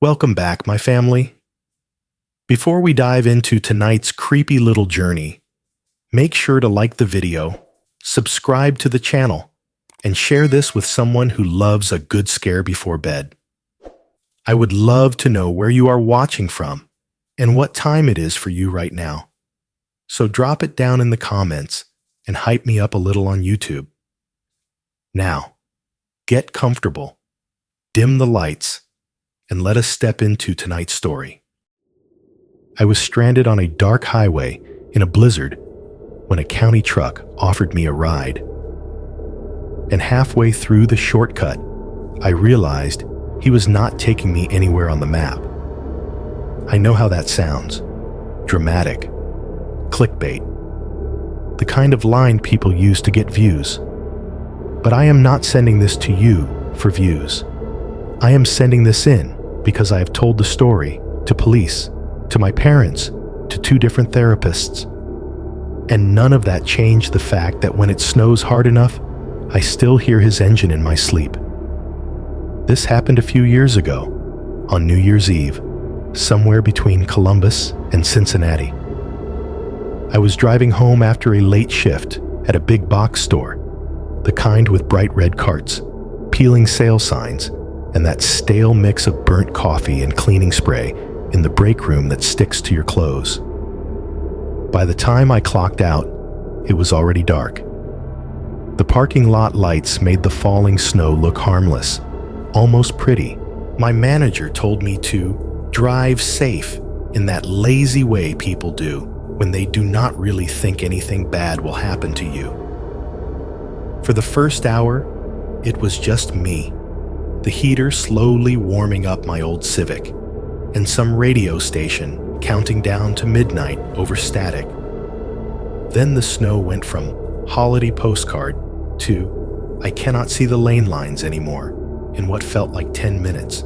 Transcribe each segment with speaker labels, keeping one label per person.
Speaker 1: Welcome back, my family. Before we dive into tonight's creepy little journey, make sure to like the video, subscribe to the channel, and share this with someone who loves a good scare before bed. I would love to know where you are watching from and what time it is for you right now. So drop it down in the comments and hype me up a little on YouTube. Now, get comfortable, dim the lights, and let us step into tonight's story. I was stranded on a dark highway in a blizzard when a county truck offered me a ride. And halfway through the shortcut, I realized he was not taking me anywhere on the map. I know how that sounds. Dramatic. Clickbait. The kind of line people use to get views. But I am not sending this to you for views. I am sending this in because I have told the story to police, to my parents, to 2 different therapists. And none of that changed the fact that when it snows hard enough, I still hear his engine in my sleep. This happened a few years ago, on New Year's Eve, somewhere between Columbus and Cincinnati. I was driving home after a late shift at a big box store, the kind with bright red carts, peeling sale signs, and that stale mix of burnt coffee and cleaning spray in the break room that sticks to your clothes. By the time I clocked out, it was already dark. The parking lot lights made the falling snow look harmless, almost pretty. My manager told me to drive safe in that lazy way people do when they do not really think anything bad will happen to you. For the first hour, it was just me, the heater slowly warming up my old Civic, and some radio station counting down to midnight over static. Then the snow went from holiday postcard to I cannot see the lane lines anymore in what felt like 10 minutes.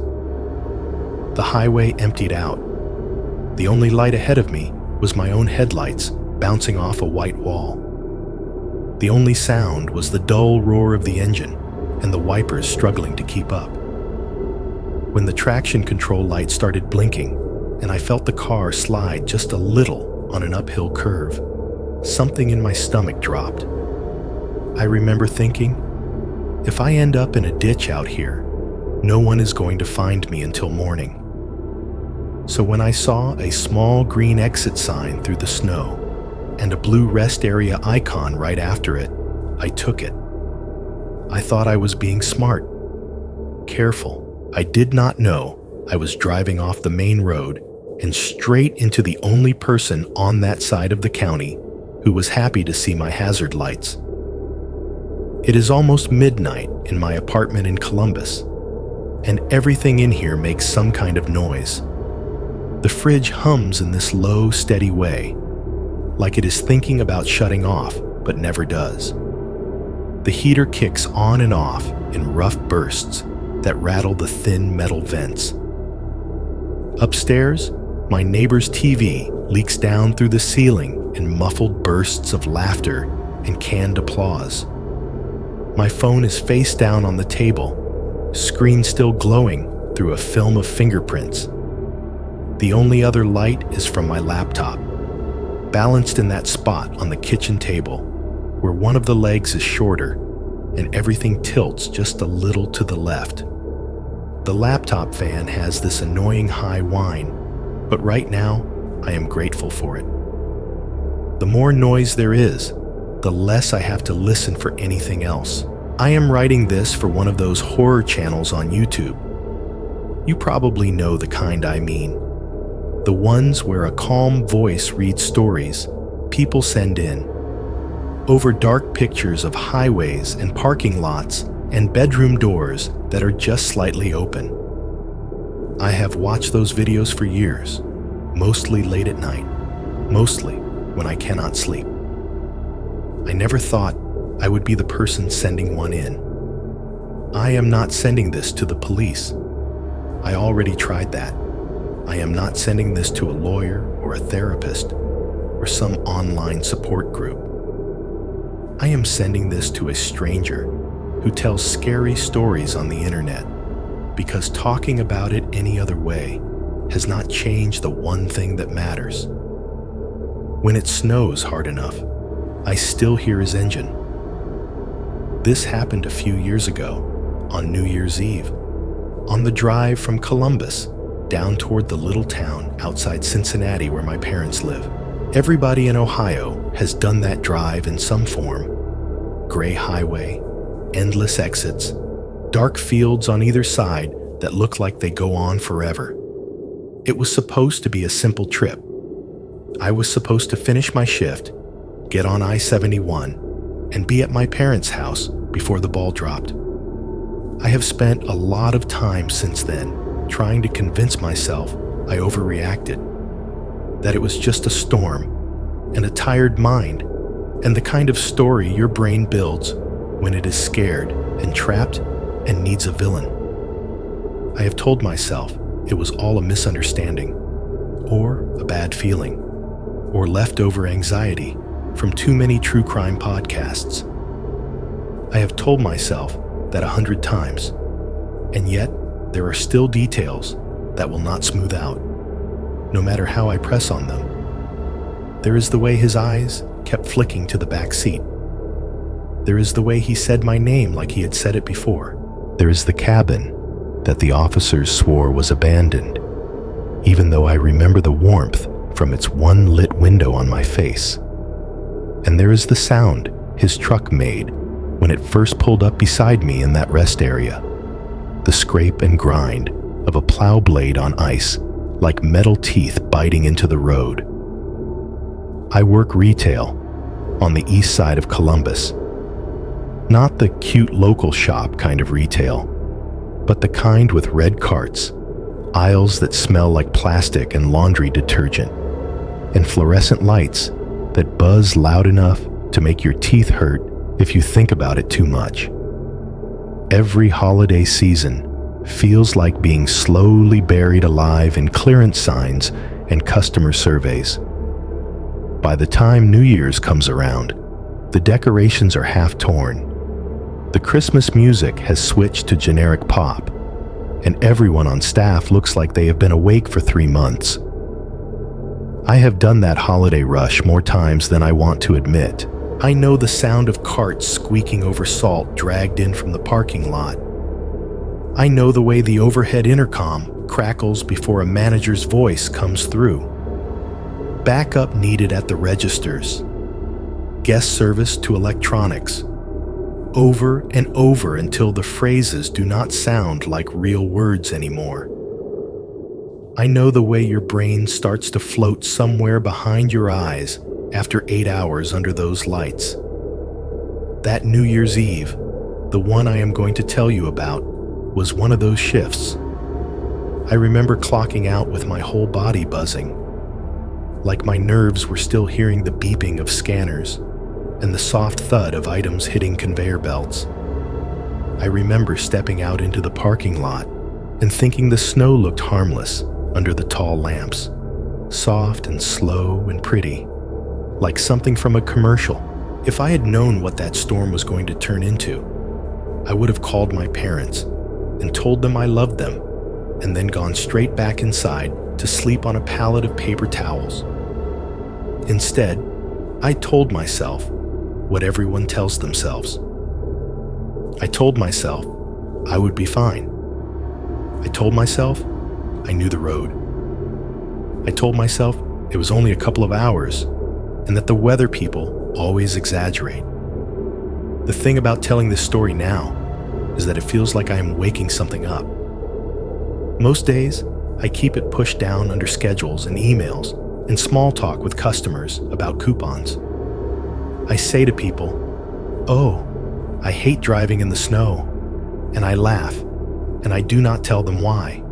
Speaker 1: The highway emptied out. The only light ahead of me was my own headlights bouncing off a white wall. The only sound was the dull roar of the engine and the wipers struggling to keep up. When the traction control light started blinking and I felt the car slide just a little on an uphill curve, something in my stomach dropped. I remember thinking, if I end up in a ditch out here, no one is going to find me until morning. So when I saw a small green exit sign through the snow and a blue rest area icon right after it, I took it. I thought I was being smart, careful. I did not know I was driving off the main road and straight into the only person on that side of the county who was happy to see my hazard lights. It is almost midnight in my apartment in Columbus, and everything in here makes some kind of noise. The fridge hums in this low, steady way, like it is thinking about shutting off, but never does. The heater kicks on and off in rough bursts that rattle the thin metal vents. Upstairs, my neighbor's TV leaks down through the ceiling in muffled bursts of laughter and canned applause. My phone is face down on the table, screen still glowing through a film of fingerprints. The only other light is from my laptop, balanced in that spot on the kitchen table where one of the legs is shorter and everything tilts just a little to the left. The laptop fan has this annoying high whine, but right now I am grateful for it. The more noise there is, the less I have to listen for anything else. I am writing this for one of those horror channels on YouTube. You probably know the kind I mean. The ones where a calm voice reads stories people send in over dark pictures of highways and parking lots and bedroom doors that are just slightly open. I have watched those videos for years, mostly late at night, mostly when I cannot sleep. I never thought I would be the person sending one in. I am not sending this to the police. I already tried that. I am not sending this to a lawyer or a therapist or some online support group. I am sending this to a stranger who tells scary stories on the internet because talking about it any other way has not changed the one thing that matters. When it snows hard enough, I still hear his engine. This happened a few years ago, on New Year's Eve, on the drive from Columbus down toward the little town outside Cincinnati where my parents live. Everybody in Ohio has done that drive in some form. Gray highway, endless exits, dark fields on either side that look like they go on forever. It was supposed to be a simple trip. I was supposed to finish my shift, get on I-71, and be at my parents' house before the ball dropped. I have spent a lot of time since then trying to convince myself I overreacted, that it was just a storm and a tired mind, and the kind of story your brain builds when it is scared and trapped and needs a villain. I have told myself it was all a misunderstanding, or a bad feeling, or leftover anxiety from too many true crime podcasts. I have told myself that 100 times, and yet there are still details that will not smooth out, no matter how I press on them. There is the way his eyes kept flicking to the back seat. There is the way he said my name like he had said it before. There is the cabin that the officers swore was abandoned, even though I remember the warmth from its one lit window on my face. And there is the sound his truck made when it first pulled up beside me in that rest area, the scrape and grind of a plow blade on ice like metal teeth biting into the road. I work retail on the east side of Columbus. Not the cute local shop kind of retail, but the kind with red carts, aisles that smell like plastic and laundry detergent, and fluorescent lights that buzz loud enough to make your teeth hurt if you think about it too much. Every holiday season feels like being slowly buried alive in clearance signs and customer surveys. By the time New Year's comes around, the decorations are half torn. The Christmas music has switched to generic pop, and everyone on staff looks like they have been awake for 3 months. I have done that holiday rush more times than I want to admit. I know the sound of carts squeaking over salt dragged in from the parking lot. I know the way the overhead intercom crackles before a manager's voice comes through. Backup needed at the registers. Guest service to electronics. Over and over until the phrases do not sound like real words anymore. I know the way your brain starts to float somewhere behind your eyes after 8 hours under those lights. That New Year's Eve, the one I am going to tell you about, was one of those shifts. I remember clocking out with my whole body buzzing, like my nerves were still hearing the beeping of scanners and the soft thud of items hitting conveyor belts. I remember stepping out into the parking lot and thinking the snow looked harmless under the tall lamps, soft and slow and pretty, like something from a commercial. If I had known what that storm was going to turn into, I would have called my parents and told them I loved them, and then gone straight back inside to sleep on a pallet of paper towels. Instead, I told myself what everyone tells themselves. I told myself I would be fine. I told myself I knew the road. I told myself it was only a couple of hours and that the weather people always exaggerate. The thing about telling this story now is that it feels like I am waking something up. Most days, I keep it pushed down under schedules and emails and small talk with customers about coupons. I say to people, "Oh, I hate driving in the snow," and I laugh, and I do not tell them why.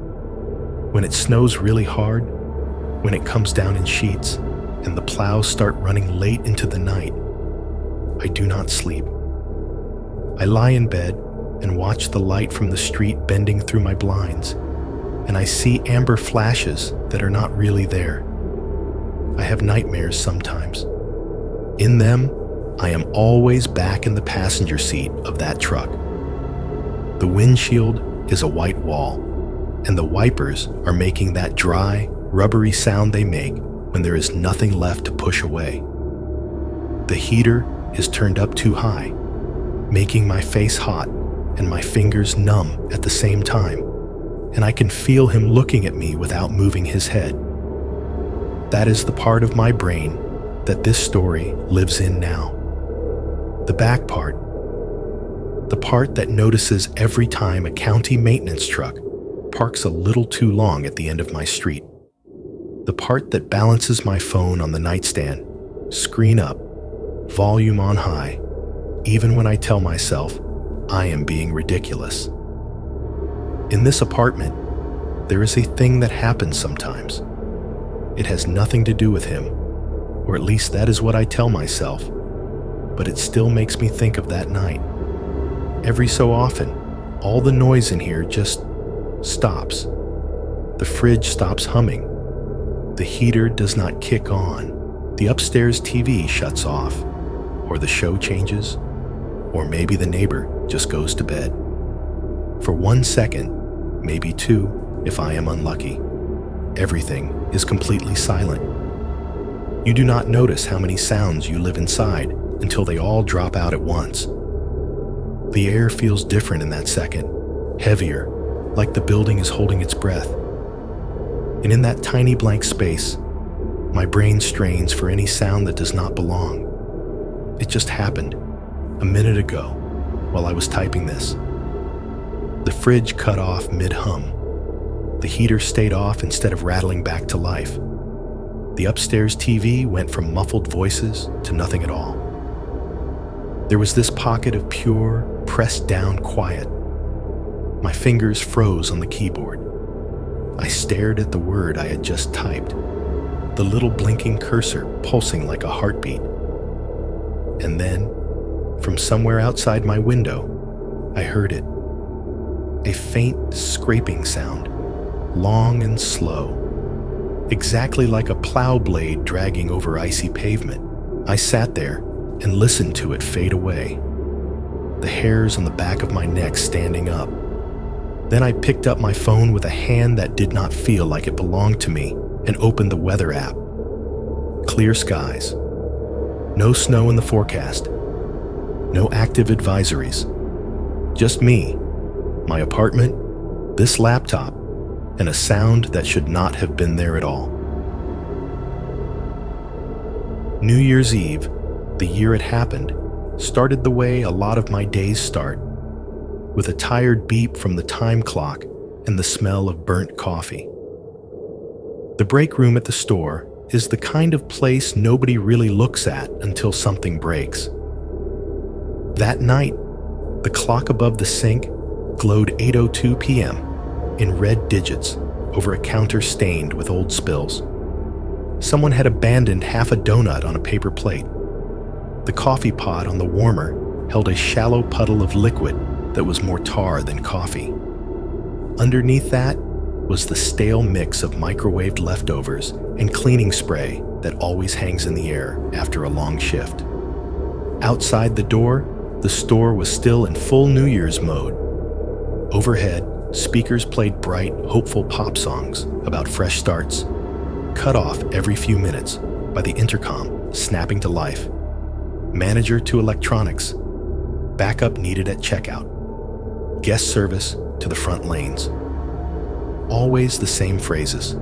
Speaker 1: When it snows really hard, when it comes down in sheets, and the plows start running late into the night, I do not sleep. I lie in bed and watch the light from the street bending through my blinds, and I see amber flashes that are not really there. I have nightmares sometimes. In them, I am always back in the passenger seat of that truck. The windshield is a white wall, and the wipers are making that dry, rubbery sound they make when there is nothing left to push away. The heater is turned up too high, making my face hot and my fingers numb at the same time, and I can feel him looking at me without moving his head. That is the part of my brain that this story lives in now. The back part, the part that notices every time a county maintenance truck parks a little too long at the end of my street. The part that balances my phone on the nightstand, screen up, volume on high, even when I tell myself I am being ridiculous. In this apartment, there is a thing that happens sometimes. It has nothing to do with him, or at least that is what I tell myself, but it still makes me think of that night. Every so often, all the noise in here just stops. The fridge stops humming. The heater does not kick on. The upstairs TV shuts off, or the show changes, or maybe the neighbor just goes to bed. For 1 second, maybe 2 if I am unlucky, everything is completely silent. You do not notice how many sounds you live inside until they all drop out at once. The air feels different in that second, heavier, like the building is holding its breath. And in that tiny blank space, my brain strains for any sound that does not belong. It just happened, a minute ago, while I was typing this. The fridge cut off mid-hum. The heater stayed off instead of rattling back to life. The upstairs TV went from muffled voices to nothing at all. There was this pocket of pure, pressed-down quiet. My fingers froze on the keyboard. I stared at the word I had just typed, the little blinking cursor pulsing like a heartbeat. And then, from somewhere outside my window, I heard it. A faint scraping sound, long and slow, exactly like a plow blade dragging over icy pavement. I sat there and listened to it fade away, the hairs on the back of my neck standing up. Then I picked up my phone with a hand that did not feel like it belonged to me and opened the weather app. Clear skies. No snow in the forecast. No active advisories. Just me, my apartment, this laptop, and a sound that should not have been there at all. New Year's Eve, the year it happened, started the way a lot of my days start, with a tired beep from the time clock and the smell of burnt coffee. The break room at the store is the kind of place nobody really looks at until something breaks. That night, the clock above the sink glowed 8:02 p.m. in red digits over a counter stained with old spills. Someone had abandoned half a donut on a paper plate. The coffee pot on the warmer held a shallow puddle of liquid that was more tar than coffee. Underneath that was the stale mix of microwaved leftovers and cleaning spray that always hangs in the air after a long shift. Outside the door, the store was still in full New Year's mode. Overhead, speakers played bright, hopeful pop songs about fresh starts, cut off every few minutes by the intercom snapping to life. Manager to electronics. Backup needed at checkout. Guest service to the front lanes. Always the same phrases.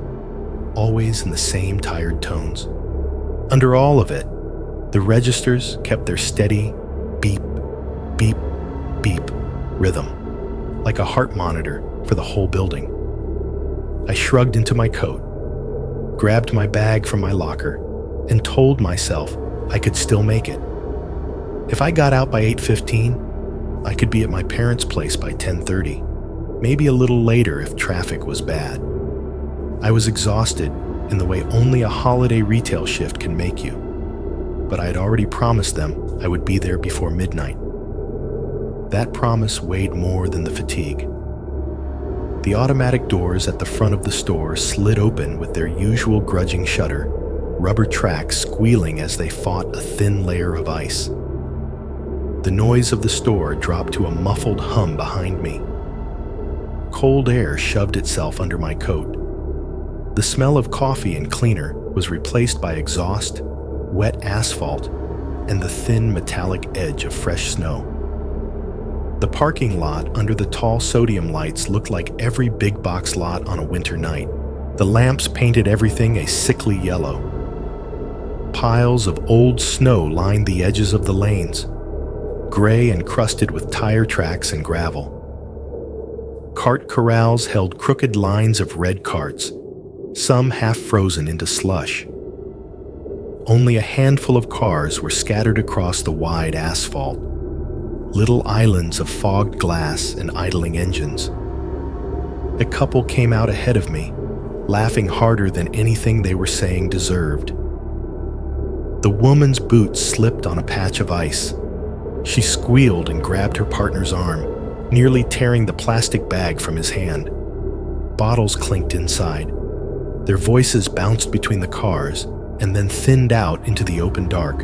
Speaker 1: Always in the same tired tones. Under all of it, the registers kept their steady beep, beep, beep rhythm, like a heart monitor for the whole building. I shrugged into my coat, grabbed my bag from my locker, and told myself I could still make it. If I got out by 8:15, I could be at my parents' place by 10:30, maybe a little later if traffic was bad. I was exhausted in the way only a holiday retail shift can make you, but I had already promised them I would be there before midnight. That promise weighed more than the fatigue. The automatic doors at the front of the store slid open with their usual grudging shudder, rubber tracks squealing as they fought a thin layer of ice. The noise of the store dropped to a muffled hum behind me. cold air shoved itself under my coat. The smell of coffee and cleaner was replaced by exhaust, wet asphalt, and the thin metallic edge of fresh snow. The parking lot under the tall sodium lights looked like every big box lot on a winter night. The lamps painted everything a sickly yellow. Piles of old snow lined the edges of the lanes, gray and crusted with tire tracks and gravel. Cart corrals held crooked lines of red carts, some half frozen into slush. Only a handful of cars were scattered across the wide asphalt, little islands of fogged glass and idling engines. A couple came out ahead of me, laughing harder than anything they were saying deserved. The woman's boot slipped on a patch of ice. She squealed and grabbed her partner's arm, nearly tearing the plastic bag from his hand. Bottles clinked inside. Their voices bounced between the cars and then thinned out into the open dark.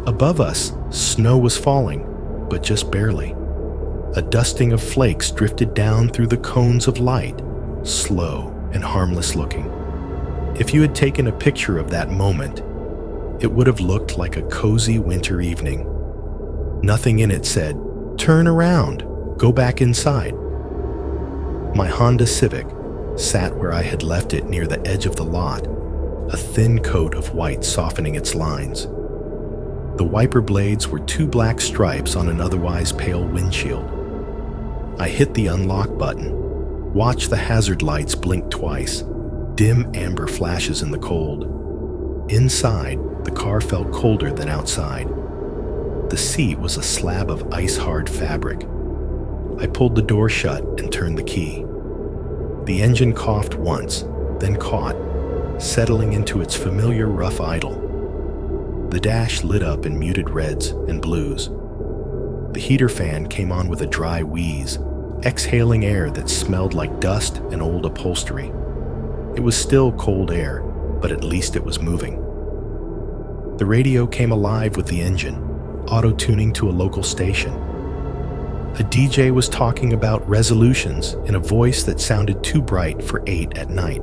Speaker 1: Above us, snow was falling, but just barely. A dusting of flakes drifted down through the cones of light, slow and harmless looking. If you had taken a picture of that moment, it would have looked like a cozy winter evening. Nothing in it said, "Turn around, go back inside." My Honda Civic sat where I had left it near the edge of the lot, a thin coat of white softening its lines. The wiper blades were two black stripes on an otherwise pale windshield. I hit the unlock button, watched the hazard lights blink twice, dim amber flashes in the cold. Inside, the car felt colder than outside. The seat was a slab of ice-hard fabric. I pulled the door shut and turned the key. The engine coughed once, then caught, settling into its familiar rough idle. The dash lit up in muted reds and blues. The heater fan came on with a dry wheeze, exhaling air that smelled like dust and old upholstery. It was still cold air, but at least it was moving. The radio came alive with the engine, auto-tuning to a local station. A DJ was talking about resolutions in a voice that sounded too bright for 8 at night.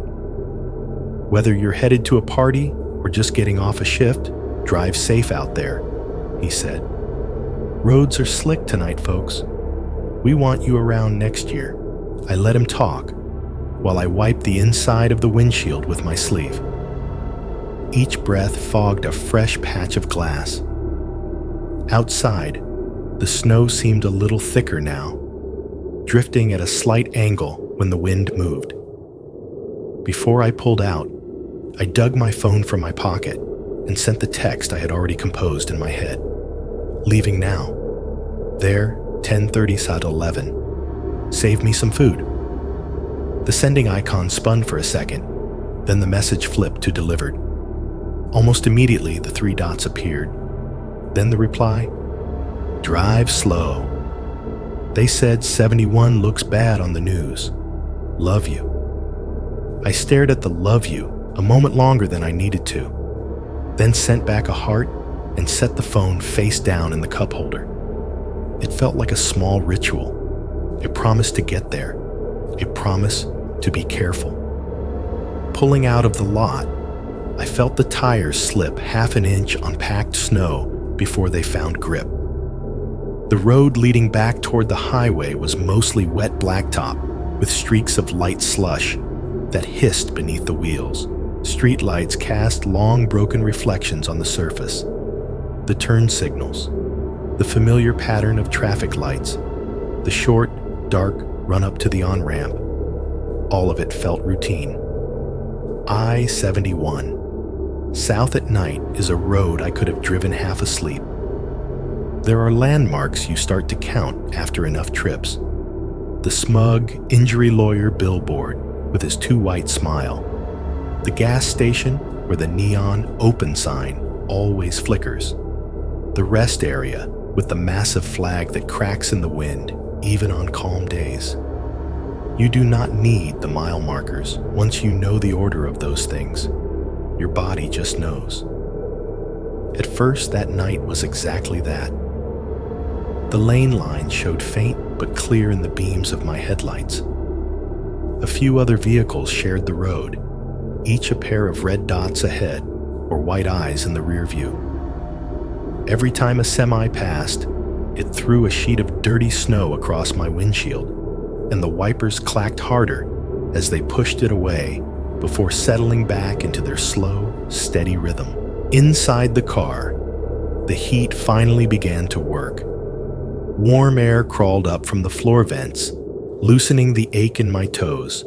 Speaker 1: "Whether you're headed to a party or just getting off a shift, drive safe out there," he said. "Roads are slick tonight, folks. We want you around next year." I let him talk while I wiped the inside of the windshield with my sleeve. Each breath fogged a fresh patch of glass. Outside, the snow seemed a little thicker now, drifting at a slight angle when the wind moved. Before I pulled out, I dug my phone from my pocket and sent the text I had already composed in my head. "Leaving now. There, 10:30 Save me some food." The sending icon spun for a second, then the message flipped to delivered. Almost immediately, the 3 dots appeared. Then the reply, "Drive slow. They said 71 looks bad on the news. Love you." I stared at the "love you" a moment longer than I needed to, then sent back a heart and set the phone face down in the cup holder. It felt like a small ritual, a promise to get there, a promise to be careful. Pulling out of the lot, I felt the tires slip half an inch on packed snow before they found grip. The road leading back toward the highway was mostly wet blacktop with streaks of light slush that hissed beneath the wheels. Street lights cast long broken reflections on the surface. The turn signals, the familiar pattern of traffic lights, the short, dark run-up to the on-ramp, all of it felt routine. I-71. South at night is a road I could have driven half asleep. There are landmarks you start to count after enough trips. The smug injury lawyer billboard with his too white smile. The gas station where the neon open sign always flickers. The rest area with the massive flag that cracks in the wind, even on calm days. You do not need the mile markers once you know the order of those things. Your body just knows. At first, that night was exactly that. The lane lines showed faint but clear in the beams of my headlights. A few other vehicles shared the road, each a pair of red dots ahead or white eyes in the rear view. Every time a semi passed, it threw a sheet of dirty snow across my windshield, and the wipers clacked harder as they pushed it away before settling back into their slow, steady rhythm. Inside the car, the heat finally began to work. Warm air crawled up from the floor vents, loosening the ache in my toes,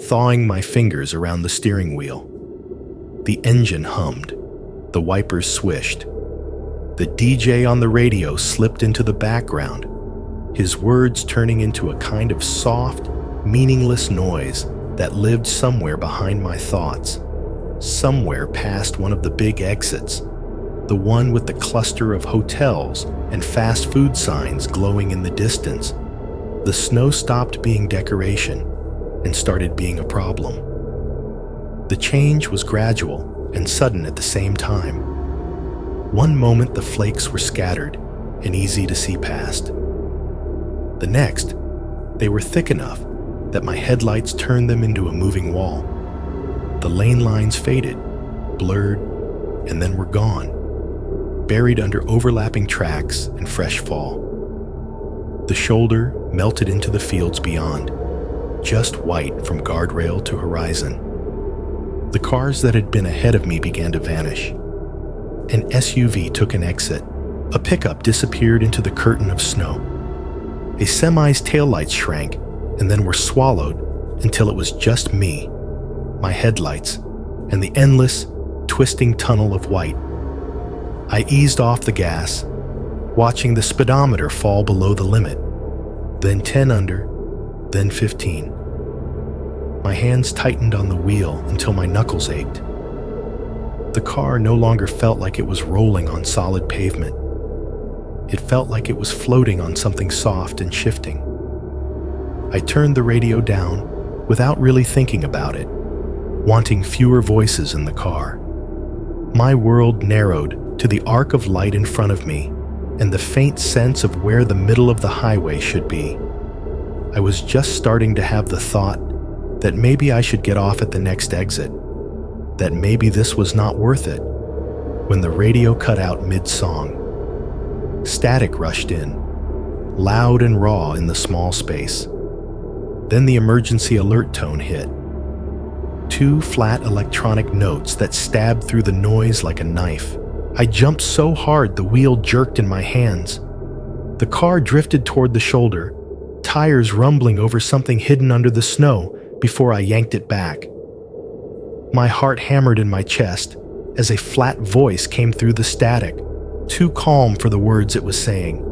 Speaker 1: thawing my fingers around the steering wheel. The engine hummed, the wipers swished. The DJ on the radio slipped into the background, his words turning into a kind of soft, meaningless noise that lived somewhere behind my thoughts, somewhere past one of the big exits, the one with the cluster of hotels and fast food signs glowing in the distance. The snow stopped being decoration and started being a problem. The change was gradual and sudden at the same time. One moment the flakes were scattered and easy to see past. The next, they were thick enough that my headlights turned them into a moving wall. The lane lines faded, blurred, and then were gone, buried under overlapping tracks and fresh fall. The shoulder melted into the fields beyond, just white from guardrail to horizon. The cars that had been ahead of me began to vanish. An SUV took an exit. A pickup disappeared into the curtain of snow. A semi's taillights shrank and then were swallowed until it was just me, my headlights, and the endless, twisting tunnel of white. I eased off the gas, watching the speedometer fall below the limit, then 10 under, then 15. My hands tightened on the wheel until my knuckles ached. The car no longer felt like it was rolling on solid pavement. It felt like it was floating on something soft and shifting. I turned the radio down without really thinking about it, wanting fewer voices in the car. My world narrowed to the arc of light in front of me and the faint sense of where the middle of the highway should be. I was just starting to have the thought that maybe I should get off at the next exit, that maybe this was not worth it, when the radio cut out mid-song. Static rushed in, loud and raw in the small space. Then the emergency alert tone hit. 2 flat electronic notes that stabbed through the noise like a knife. I jumped so hard the wheel jerked in my hands. The car drifted toward the shoulder, tires rumbling over something hidden under the snow before I yanked it back. My heart hammered in my chest as a flat voice came through the static, too calm for the words it was saying.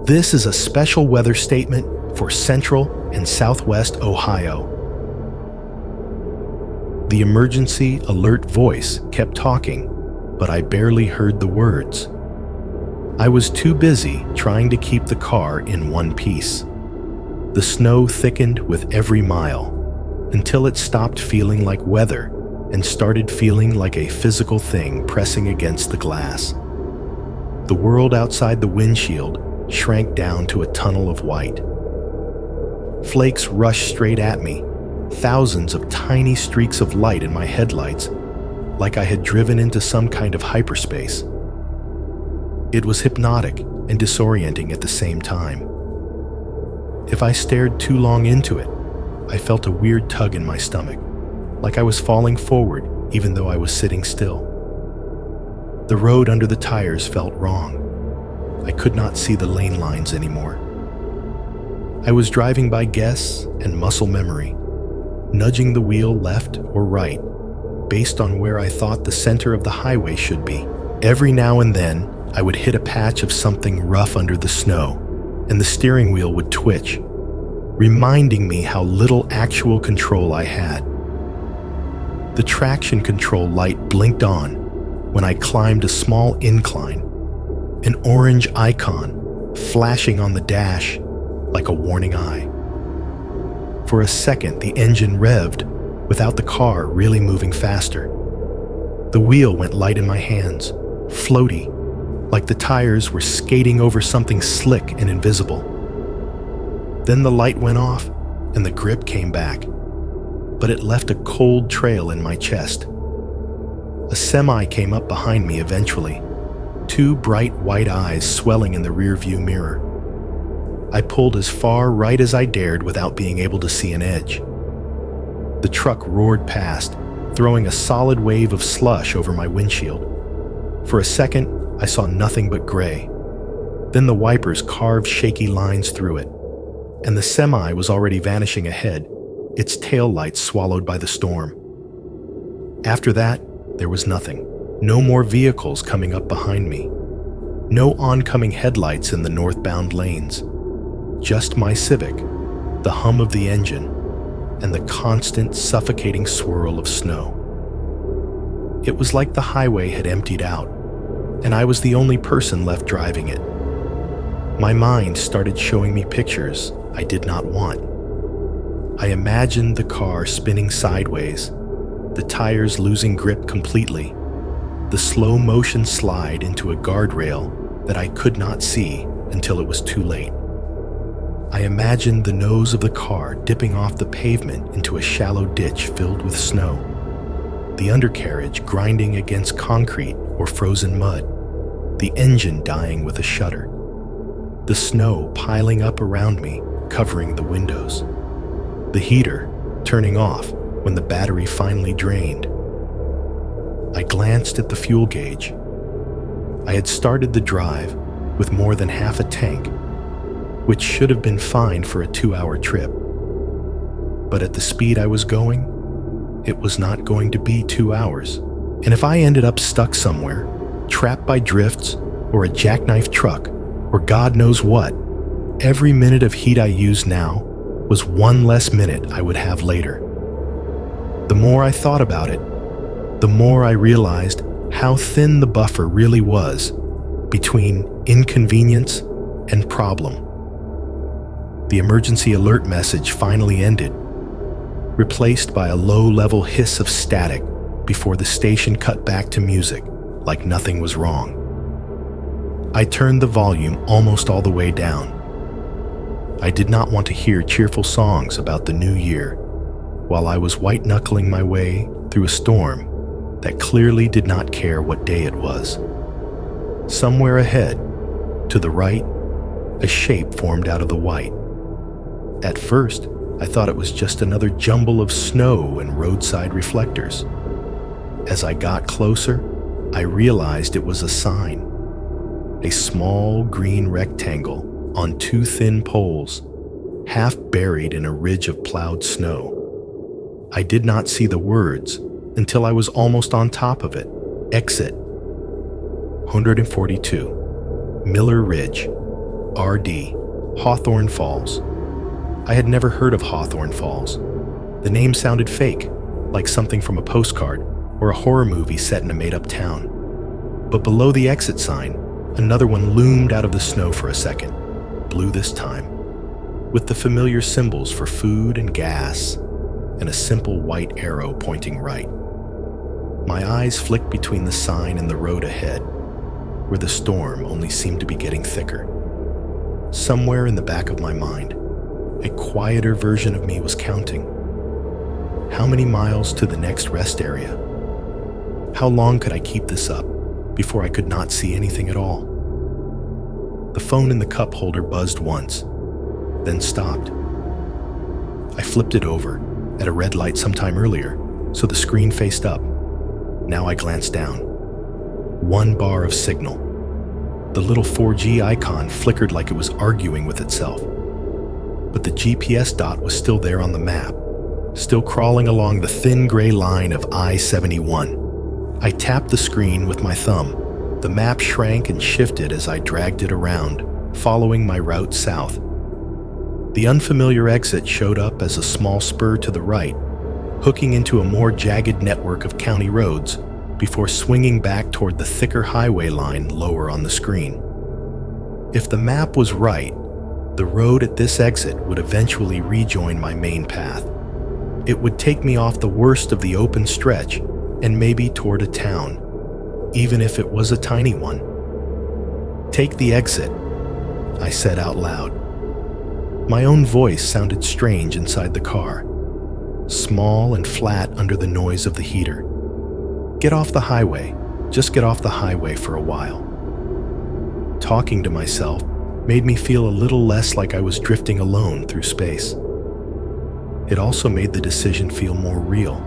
Speaker 1: This is a special weather statement for Central and Southwest Ohio. The emergency alert voice kept talking, but I barely heard the words. I was too busy trying to keep the car in one piece. The snow thickened with every mile until it stopped feeling like weather and started feeling like a physical thing pressing against the glass. The world outside the windshield shrank down to a tunnel of white. Flakes rushed straight at me, thousands of tiny streaks of light in my headlights, like I had driven into some kind of hyperspace. It was hypnotic and disorienting at the same time. If I stared too long into it, I felt a weird tug in my stomach, like I was falling forward even though I was sitting still. The road under the tires felt wrong. I could not see the lane lines anymore. I was driving by guess and muscle memory, nudging the wheel left or right, based on where I thought the center of the highway should be. Every now and then, I would hit a patch of something rough under the snow, and the steering wheel would twitch, reminding me how little actual control I had. The traction control light blinked on when I climbed a small incline, an orange icon flashing on the dash like a warning eye. For a second, the engine revved without the car really moving faster. The wheel went light in my hands, floaty, like the tires were skating over something slick and invisible. Then the light went off and the grip came back, but it left a cold trail in my chest. A semi came up behind me eventually, two bright white eyes swelling in the rearview mirror. I pulled as far right as I dared without being able to see an edge. The truck roared past, throwing a solid wave of slush over my windshield. For a second, I saw nothing but gray. Then the wipers carved shaky lines through it, and the semi was already vanishing ahead, its tail lights swallowed by the storm. After that, there was nothing. No more vehicles coming up behind me. No oncoming headlights in the northbound lanes. Just my Civic, the hum of the engine, and the constant suffocating swirl of snow. It was like the highway had emptied out, and I was the only person left driving it. My mind started showing me pictures I did not want. I imagined the car spinning sideways, the tires losing grip completely, the slow motion slide into a guardrail that I could not see until it was too late. I imagined the nose of the car dipping off the pavement into a shallow ditch filled with snow, the undercarriage grinding against concrete or frozen mud, the engine dying with a shudder, the snow piling up around me, covering the windows, the heater turning off when the battery finally drained. I glanced at the fuel gauge. I had started the drive with more than half a tank, which should have been fine for a 2-hour trip. But at the speed I was going, it was not going to be 2 hours. And if I ended up stuck somewhere, trapped by drifts or a jackknife truck or God knows what, every minute of heat I used now was one less minute I would have later. The more I thought about it, the more I realized how thin the buffer really was between inconvenience and problem. The emergency alert message finally ended, replaced by a low-level hiss of static before the station cut back to music like nothing was wrong. I turned the volume almost all the way down. I did not want to hear cheerful songs about the new year while I was white-knuckling my way through a storm that clearly did not care what day it was. Somewhere ahead, to the right, a shape formed out of the white. At first, I thought it was just another jumble of snow and roadside reflectors. As I got closer, I realized it was a sign. A small green rectangle on two thin poles, half buried in a ridge of plowed snow. I did not see the words until I was almost on top of it. Exit 142, Miller Ridge, RD, Hawthorne Falls. I had never heard of Hawthorne Falls. The name sounded fake, like something from a postcard or a horror movie set in a made-up town. But below the exit sign, another one loomed out of the snow for a second, blue this time, with the familiar symbols for food and gas, and a simple white arrow pointing right. My eyes flicked between the sign and the road ahead, where the storm only seemed to be getting thicker. Somewhere in the back of my mind, a quieter version of me was counting. How many miles to the next rest area? How long could I keep this up before I could not see anything at all? The phone in the cup holder buzzed once, then stopped. I flipped it over at a red light sometime earlier, so the screen faced up. Now I glanced down. 1 bar of signal. The little 4G icon flickered like it was arguing with itself. But the GPS dot was still there on the map, still crawling along the thin gray line of I-71. I tapped the screen with my thumb. The map shrank and shifted as I dragged it around, following my route south. The unfamiliar exit showed up as a small spur to the right, hooking into a more jagged network of county roads before swinging back toward the thicker highway line lower on the screen. If the map was right, the road at this exit would eventually rejoin my main path. It would take me off the worst of the open stretch and maybe toward a town, even if it was a tiny one. Take the exit, I said out loud. My own voice sounded strange inside the car, small and flat under the noise of the heater. Get off the highway. Just get off the highway for a while. Talking to myself made me feel a little less like I was drifting alone through space. It also made the decision feel more real,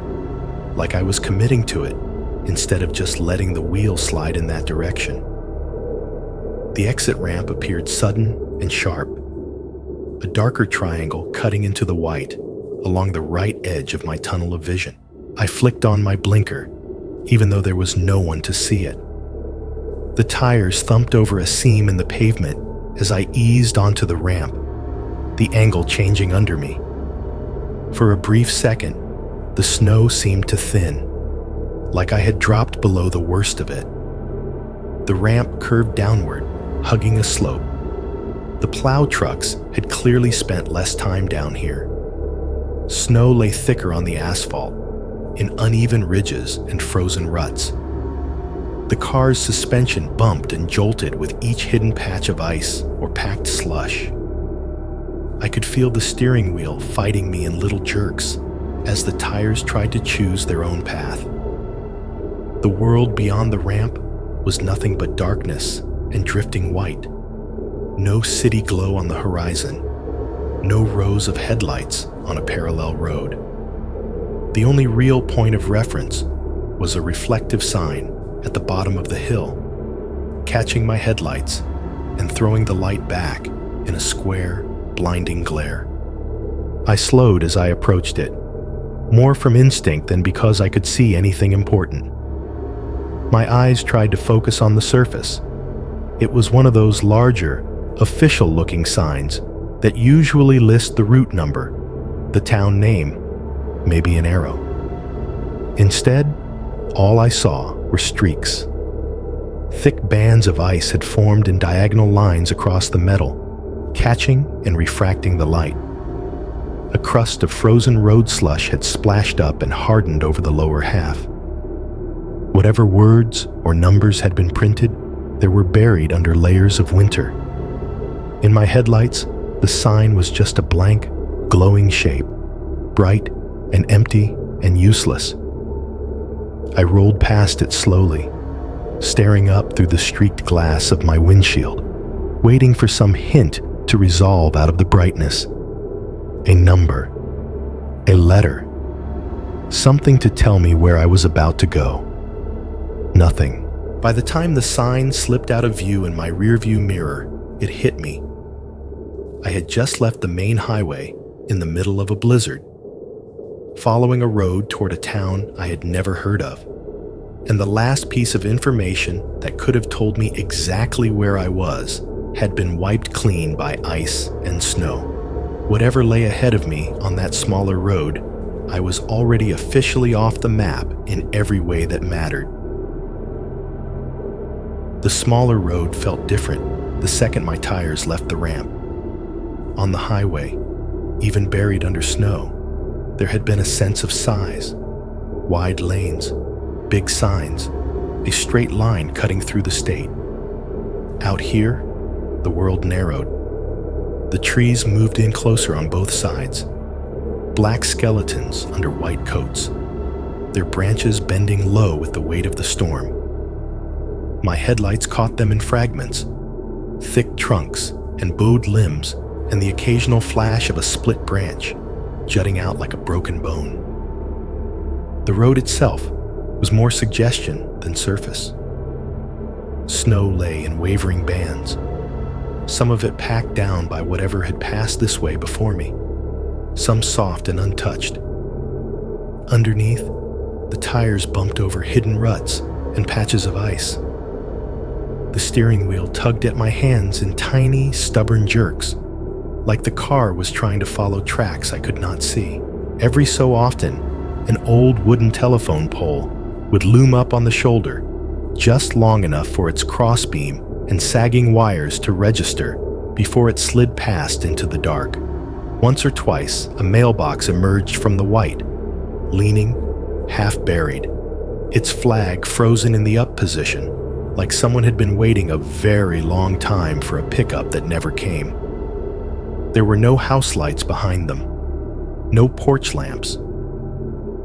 Speaker 1: like I was committing to it instead of just letting the wheel slide in that direction. The exit ramp appeared sudden and sharp, a darker triangle cutting into the white along the right edge of my tunnel of vision. I flicked on my blinker, even though there was no one to see it. The tires thumped over a seam in the pavement as I eased onto the ramp, the angle changing under me. For a brief second, the snow seemed to thin, like I had dropped below the worst of it. The ramp curved downward, hugging a slope. The plow trucks had clearly spent less time down here. Snow lay thicker on the asphalt, in uneven ridges and frozen ruts. The car's suspension bumped and jolted with each hidden patch of ice or packed slush. I could feel the steering wheel fighting me in little jerks as the tires tried to choose their own path. The world beyond the ramp was nothing but darkness and drifting white. No city glow on the horizon, no rows of headlights on a parallel road. The only real point of reference was a reflective sign at the bottom of the hill, catching my headlights and throwing the light back in a square, blinding glare. I slowed as I approached it, more from instinct than because I could see anything important. My eyes tried to focus on the surface. It was one of those larger, official-looking signs that usually list the route number, the town name, maybe an arrow. Instead, all I saw were streaks. Thick bands of ice had formed in diagonal lines across the metal, catching and refracting the light. A crust of frozen road slush had splashed up and hardened over the lower half. Whatever words or numbers had been printed, they were buried under layers of winter. In my headlights, the sign was just a blank, glowing shape, bright and empty and useless. I rolled past it slowly, staring up through the streaked glass of my windshield, waiting for some hint to resolve out of the brightness. A number, a letter, something to tell me where I was about to go. Nothing. By the time the sign slipped out of view in my rearview mirror, it hit me. I had just left the main highway in the middle of a blizzard, following a road toward a town I had never heard of, and the last piece of information that could have told me exactly where I was had been wiped clean by ice and snow. Whatever lay ahead of me on that smaller road, I was already officially off the map in every way that mattered. The smaller road felt different the second my tires left the ramp. On the highway, even buried under snow, there had been a sense of size. Wide lanes, big signs, a straight line cutting through the state. Out here, the world narrowed. The trees moved in closer on both sides, black skeletons under white coats, their branches bending low with the weight of the storm. My headlights caught them in fragments, thick trunks and bowed limbs, and the occasional flash of a split branch jutting out like a broken bone. The road itself was more suggestion than surface. Snow lay in wavering bands, some of it packed down by whatever had passed this way before me, some soft and untouched. Underneath, the tires bumped over hidden ruts and patches of ice. The steering wheel tugged at my hands in tiny, stubborn jerks, like the car was trying to follow tracks I could not see. Every so often, an old wooden telephone pole would loom up on the shoulder, just long enough for its crossbeam and sagging wires to register before it slid past into the dark. Once or twice, a mailbox emerged from the white, leaning, half buried, its flag frozen in the up position, like someone had been waiting a very long time for a pickup that never came. There were no house lights behind them, no porch lamps,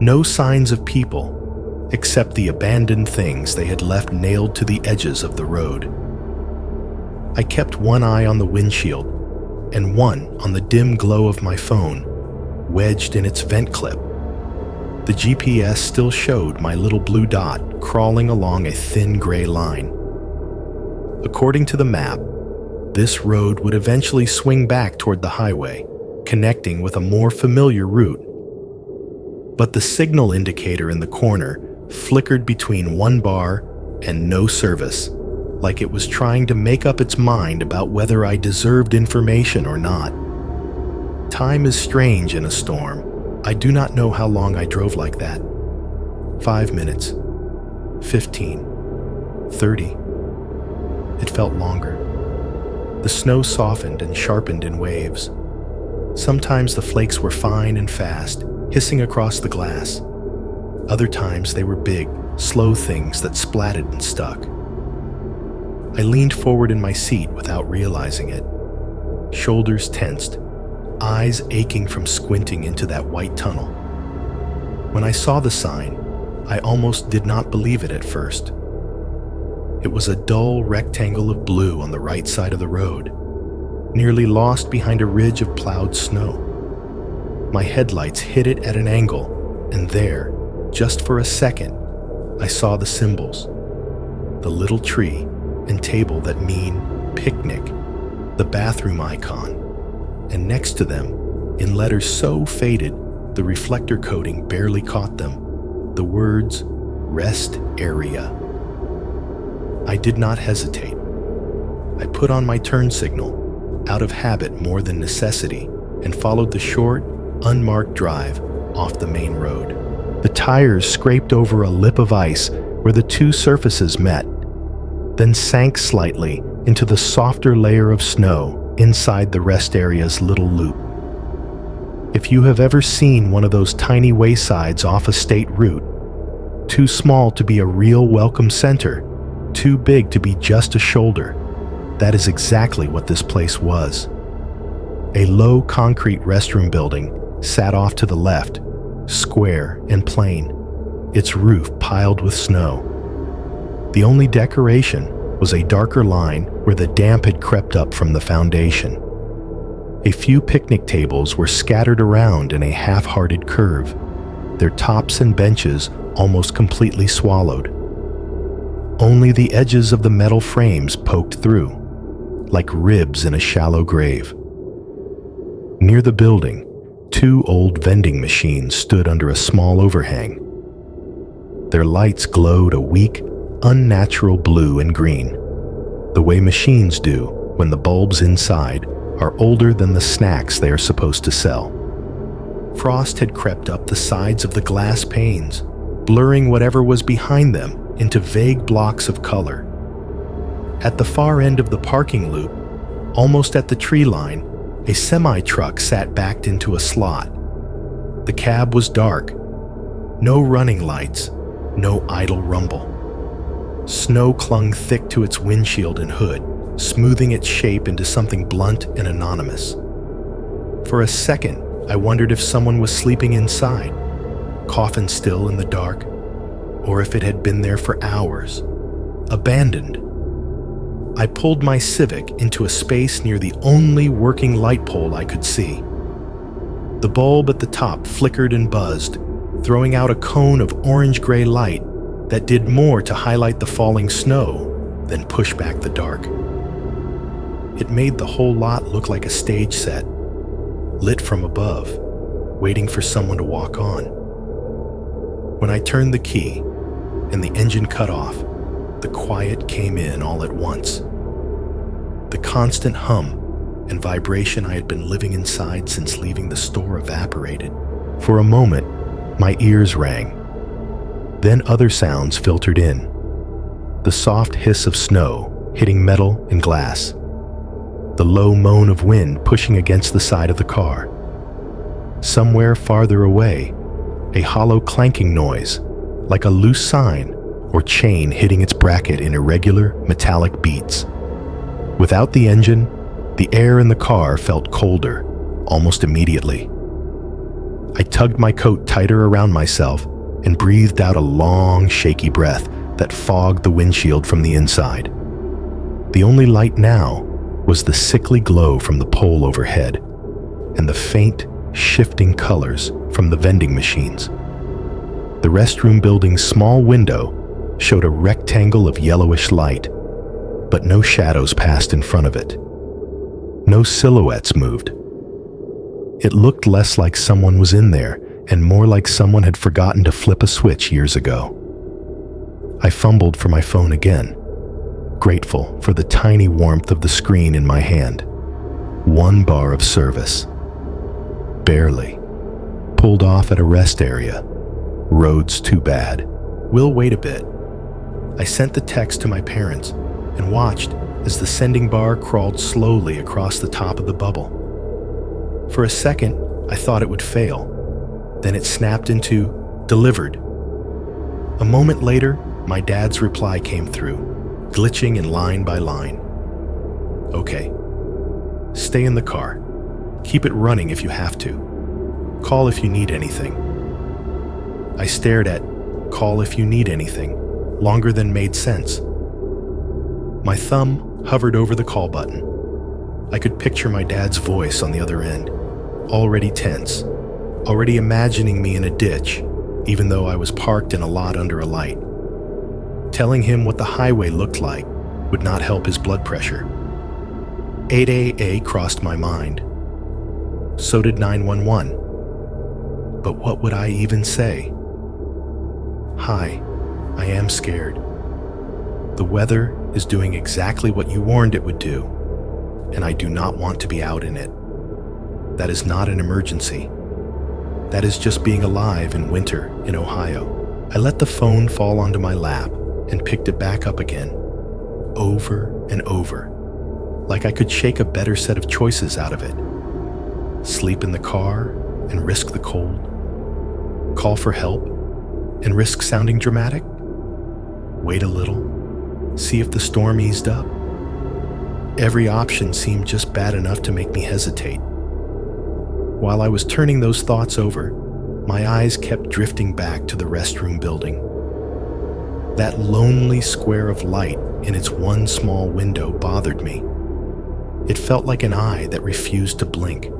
Speaker 1: no signs of people, except the abandoned things they had left nailed to the edges of the road. I kept one eye on the windshield and one on the dim glow of my phone, wedged in its vent clip. The GPS still showed my little blue dot crawling along a thin gray line. According to the map, this road would eventually swing back toward the highway, connecting with a more familiar route. But the signal indicator in the corner flickered between one bar and no service, like it was trying to make up its mind about whether I deserved information or not. Time is strange in a storm. I do not know how long I drove like that. 5 minutes, 15, 30. It felt longer. The snow softened and sharpened in waves. Sometimes the flakes were fine and fast, hissing across the glass. Other times they were big, slow things that splatted and stuck. I leaned forward in my seat without realizing it. Shoulders tensed, eyes aching from squinting into that white tunnel. When I saw the sign, I almost did not believe it at first. It was a dull rectangle of blue on the right side of the road, nearly lost behind a ridge of plowed snow. My headlights hit it at an angle, and there, just for a second, I saw the symbols. The little tree and table that mean picnic, the bathroom icon, and next to them, in letters so faded the reflector coating barely caught them, the words rest area. I did not hesitate. I put on my turn signal, out of habit more than necessity, and followed the short, unmarked drive off the main road. The tires scraped over a lip of ice where the two surfaces met, then sank slightly into the softer layer of snow inside the rest area's little loop. If you have ever seen one of those tiny waysides off a state route, too small to be a real welcome center, too big to be just a shoulder, that is exactly what this place was. A low concrete restroom building sat off to the left, square and plain, its roof piled with snow. The only decoration was a darker line where the damp had crept up from the foundation. A few picnic tables were scattered around in a half-hearted curve, their tops and benches almost completely swallowed. Only the edges of the metal frames poked through, like ribs in a shallow grave. Near the building, two old vending machines stood under a small overhang. Their lights glowed a weak, unnatural blue and green, the way machines do when the bulbs inside are older than the snacks they are supposed to sell. Frost had crept up the sides of the glass panes, blurring whatever was behind them into vague blocks of color. At the far end of the parking loop, almost at the tree line, a semi-truck sat backed into a slot. The cab was dark. No running lights, no idle rumble. Snow clung thick to its windshield and hood, smoothing its shape into something blunt and anonymous. For a second, I wondered if someone was sleeping inside, coffin still in the dark, or if it had been there for hours, abandoned. I pulled my Civic into a space near the only working light pole I could see. The bulb at the top flickered and buzzed, throwing out a cone of orange-gray light that did more to highlight the falling snow than push back the dark. It made the whole lot look like a stage set, lit from above, waiting for someone to walk on. When I turned the key and the engine cut off, the quiet came in all at once. The constant hum and vibration I had been living inside since leaving the store evaporated. For a moment, my ears rang. Then other sounds filtered in. The soft hiss of snow hitting metal and glass. The low moan of wind pushing against the side of the car. Somewhere farther away, a hollow clanking noise, like a loose sign or chain hitting its bracket in irregular, metallic beats. Without the engine, The air in the car felt colder, almost immediately. I tugged my coat tighter around myself and breathed out a long, shaky breath that fogged the windshield from the inside. The only light now was the sickly glow from the pole overhead and the faint, shifting colors from the vending machines. The restroom building's small window showed a rectangle of yellowish light, but no shadows passed in front of it. No silhouettes moved. It looked less like someone was in there and more like someone had forgotten to flip a switch years ago. I fumbled for my phone again, grateful for the tiny warmth of the screen in my hand. 1 bar of service. Barely. Pulled off at a rest area. Roads too bad. We'll wait a bit. I sent the text to my parents and watched as the sending bar crawled slowly across the top of the bubble. For a second, I thought it would fail. Then it snapped into delivered. A moment later, my dad's reply came through, glitching in line by line. Okay. Stay in the car. Keep it running if you have to. Call if you need anything. I stared at call if you need anything longer than made sense. My thumb hovered over the call button. I could picture my dad's voice on the other end, already tense, already imagining me in a ditch, even though I was parked in a lot under a light. Telling him what the highway looked like would not help his blood pressure. 8AA crossed my mind. So did 911. But what would I even say? Hi, I am scared. The weather is doing exactly what you warned it would do, and I do not want to be out in it. That is not an emergency. That is just being alive in winter in Ohio. I let the phone fall onto my lap and picked it back up again, over and over, like I could shake a better set of choices out of it. Sleep in the car and risk the cold. Call for help and risk sounding dramatic. Wait a little, see if the storm eased up. Every option seemed just bad enough to make me hesitate. While I was turning those thoughts over, my eyes kept drifting back to the restroom building. That lonely square of light in its one small window bothered me. It felt like an eye that refused to blink.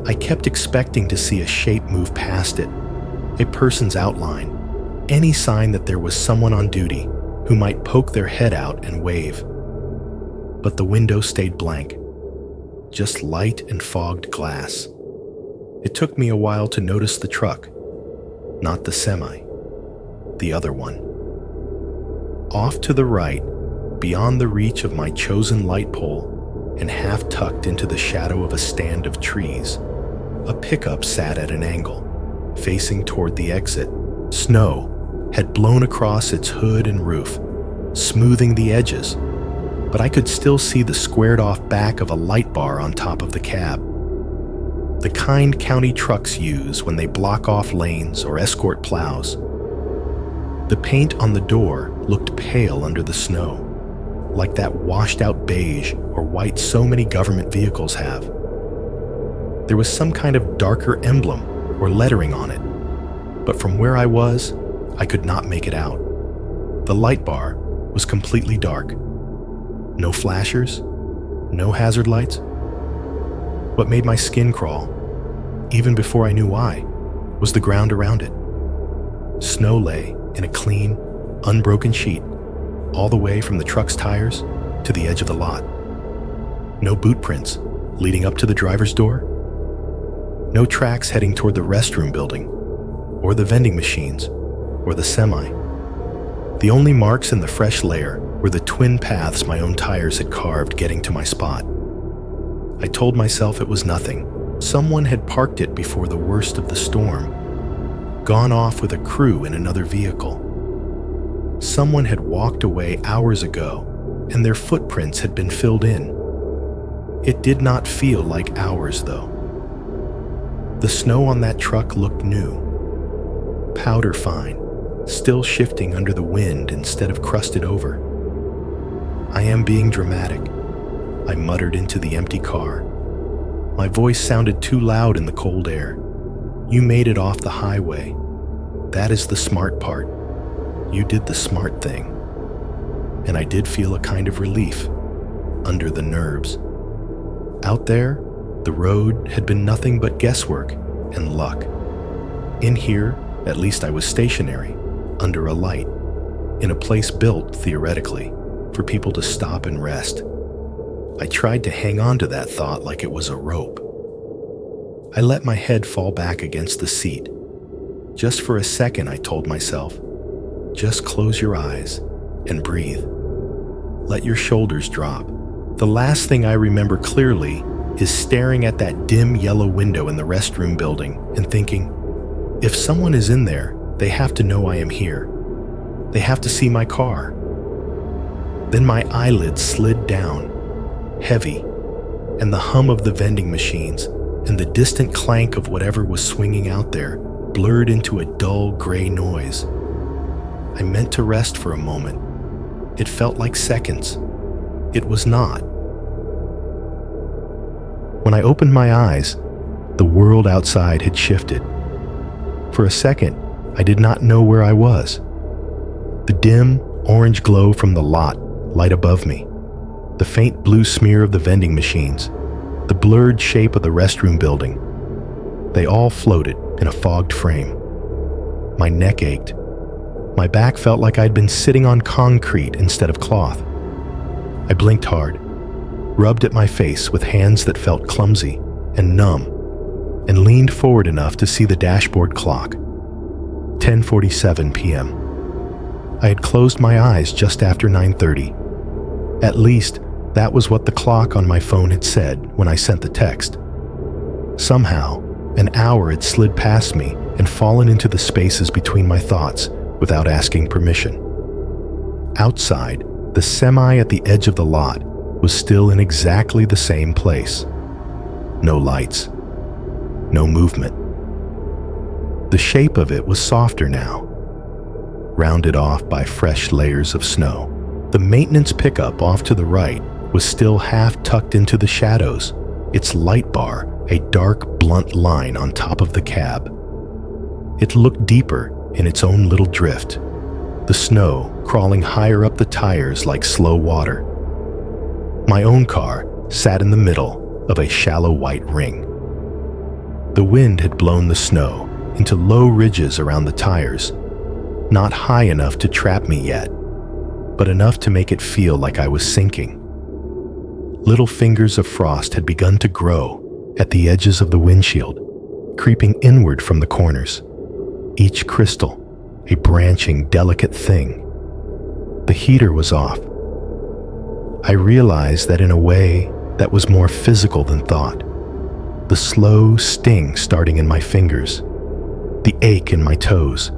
Speaker 1: I kept expecting to see a shape move past it, a person's outline, any sign that there was someone on duty who might poke their head out and wave. But the window stayed blank, just light and fogged glass. It took me a while to notice the truck, not the semi, the other one. Off to the right, beyond the reach of my chosen light pole and half tucked into the shadow of a stand of trees, a pickup sat at an angle, facing toward the exit. Snow had blown across its hood and roof, smoothing the edges, but I could still see the squared-off back of a light bar on top of the cab. The kind county trucks use when they block off lanes or escort plows. The paint on the door looked pale under the snow, like that washed-out beige or white so many government vehicles have. There was some kind of darker emblem or lettering on it, but from where I was, I could not make it out. The light bar was completely dark. No flashers, no hazard lights. What made my skin crawl, even before I knew why, was the ground around it. Snow lay in a clean, unbroken sheet, all the way from the truck's tires to the edge of the lot. No boot prints leading up to the driver's door. No tracks heading toward the restroom building, or the vending machines, or the semi. The only marks in the fresh layer were the twin paths my own tires had carved getting to my spot. I told myself it was nothing. Someone had parked it before the worst of the storm, gone off with a crew in another vehicle. Someone had walked away hours ago, and their footprints had been filled in. It did not feel like hours, though. The snow on that truck looked new, powder fine, still shifting under the wind instead of crusted over. I am being dramatic. I muttered into the empty car. My voice sounded too loud in the cold air. "You made it off the highway. That is the smart part. You did the smart thing." And I did feel a kind of relief under the nerves. Out there, the road had been nothing but guesswork and luck. In here, at least I was stationary, under a light, in a place built, theoretically, for people to stop and rest. I tried to hang on to that thought like it was a rope. I let my head fall back against the seat. Just for a second, I told myself, just close your eyes and breathe. Let your shoulders drop. The last thing I remember clearly is staring at that dim yellow window in the restroom building and thinking, if someone is in there, they have to know I am here. They have to see my car. Then my eyelids slid down, heavy, and the hum of the vending machines and the distant clank of whatever was swinging out there blurred into a dull gray noise. I meant to rest for a moment. It felt like seconds. It was not. When I opened my eyes, the world outside had shifted. For a second, I did not know where I was. The dim, orange glow from the lot light above me, the faint blue smear of the vending machines, the blurred shape of the restroom building. They all floated in a fogged frame. My neck ached. My back felt like I'd been sitting on concrete instead of cloth. I blinked hard, rubbed at my face with hands that felt clumsy and numb, and leaned forward enough to see the dashboard clock. 10:47 p.m. I had closed my eyes just after 9:30. At least, that was what the clock on my phone had said when I sent the text. Somehow, an hour had slid past me and fallen into the spaces between my thoughts without asking permission. Outside, the semi at the edge of the lot was still in exactly the same place. No lights. No movement. The shape of it was softer now, rounded off by fresh layers of snow. The maintenance pickup off to the right was still half tucked into the shadows, its light bar a dark, blunt line on top of the cab. It looked deeper in its own little drift, the snow crawling higher up the tires like slow water. My own car sat in the middle of a shallow white ring. The wind had blown the snow into low ridges around the tires, not high enough to trap me yet, but enough to make it feel like I was sinking. Little fingers of frost had begun to grow at the edges of the windshield, creeping inward from the corners, each crystal a branching, delicate thing. The heater was off. I realized that in a way that was more physical than thought. The slow sting starting in my fingers, the ache in my toes,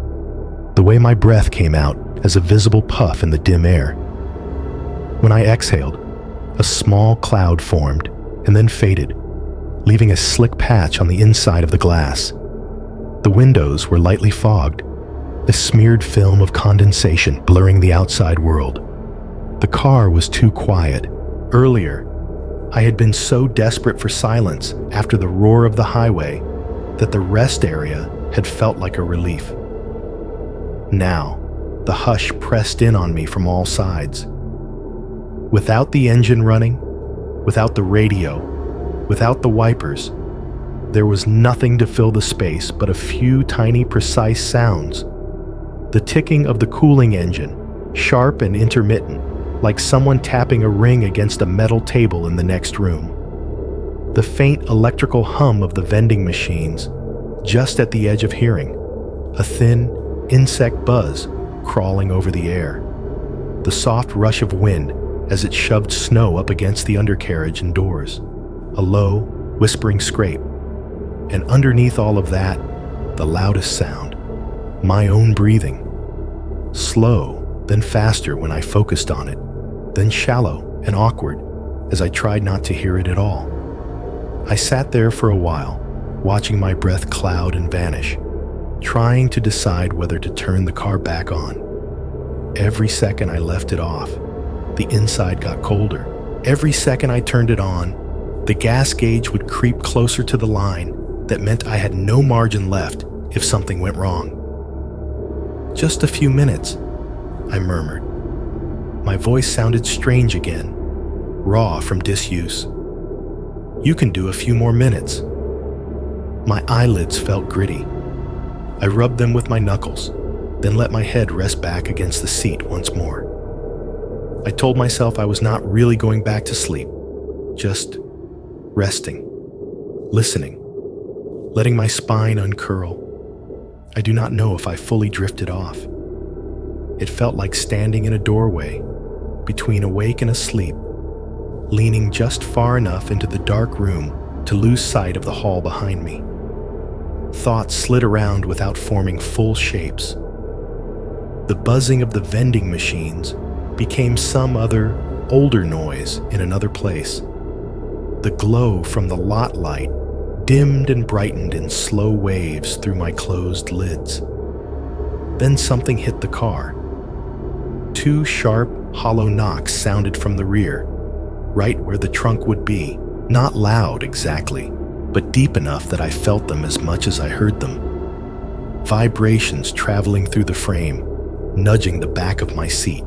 Speaker 1: the way my breath came out as a visible puff in the dim air. When I exhaled, a small cloud formed and then faded, leaving a slick patch on the inside of the glass. The windows were lightly fogged, a smeared film of condensation blurring the outside world. The car was too quiet. Earlier, I had been so desperate for silence after the roar of the highway that the rest area had felt like a relief. Now, the hush pressed in on me from all sides. Without the engine running, without the radio, without the wipers, there was nothing to fill the space but a few tiny precise sounds. The ticking of the cooling engine, sharp and intermittent, like someone tapping a ring against a metal table in the next room. The faint electrical hum of the vending machines, just at the edge of hearing, a thin, insect buzz crawling over the air. The soft rush of wind as it shoved snow up against the undercarriage and doors, a low, whispering scrape. And underneath all of that, the loudest sound, my own breathing. Slow, then faster when I focused on it, then shallow and awkward as I tried not to hear it at all. I sat there for a while, watching my breath cloud and vanish, trying to decide whether to turn the car back on. Every second I left it off, the inside got colder Every second I turned it on, the gas gauge would creep closer to the line that meant I had no margin left if something went wrong. "Just a few minutes," I murmured. My voice sounded strange again, raw from disuse. "You can do a few more minutes." My eyelids felt gritty. I rubbed them with my knuckles, then let my head rest back against the seat once more. I told myself I was not really going back to sleep, just resting, listening, letting my spine uncurl. I do not know if I fully drifted off. It felt like standing in a doorway, between awake and asleep, leaning just far enough into the dark room to lose sight of the hall behind me. Thoughts slid around without forming full shapes. The buzzing of the vending machines became some other, older noise in another place. The glow from the lot light dimmed and brightened in slow waves through my closed lids. Then something hit the car. Two sharp, hollow knocks sounded from the rear, right where the trunk would be. Not loud exactly, but deep enough that I felt them as much as I heard them. Vibrations traveling through the frame, nudging the back of my seat.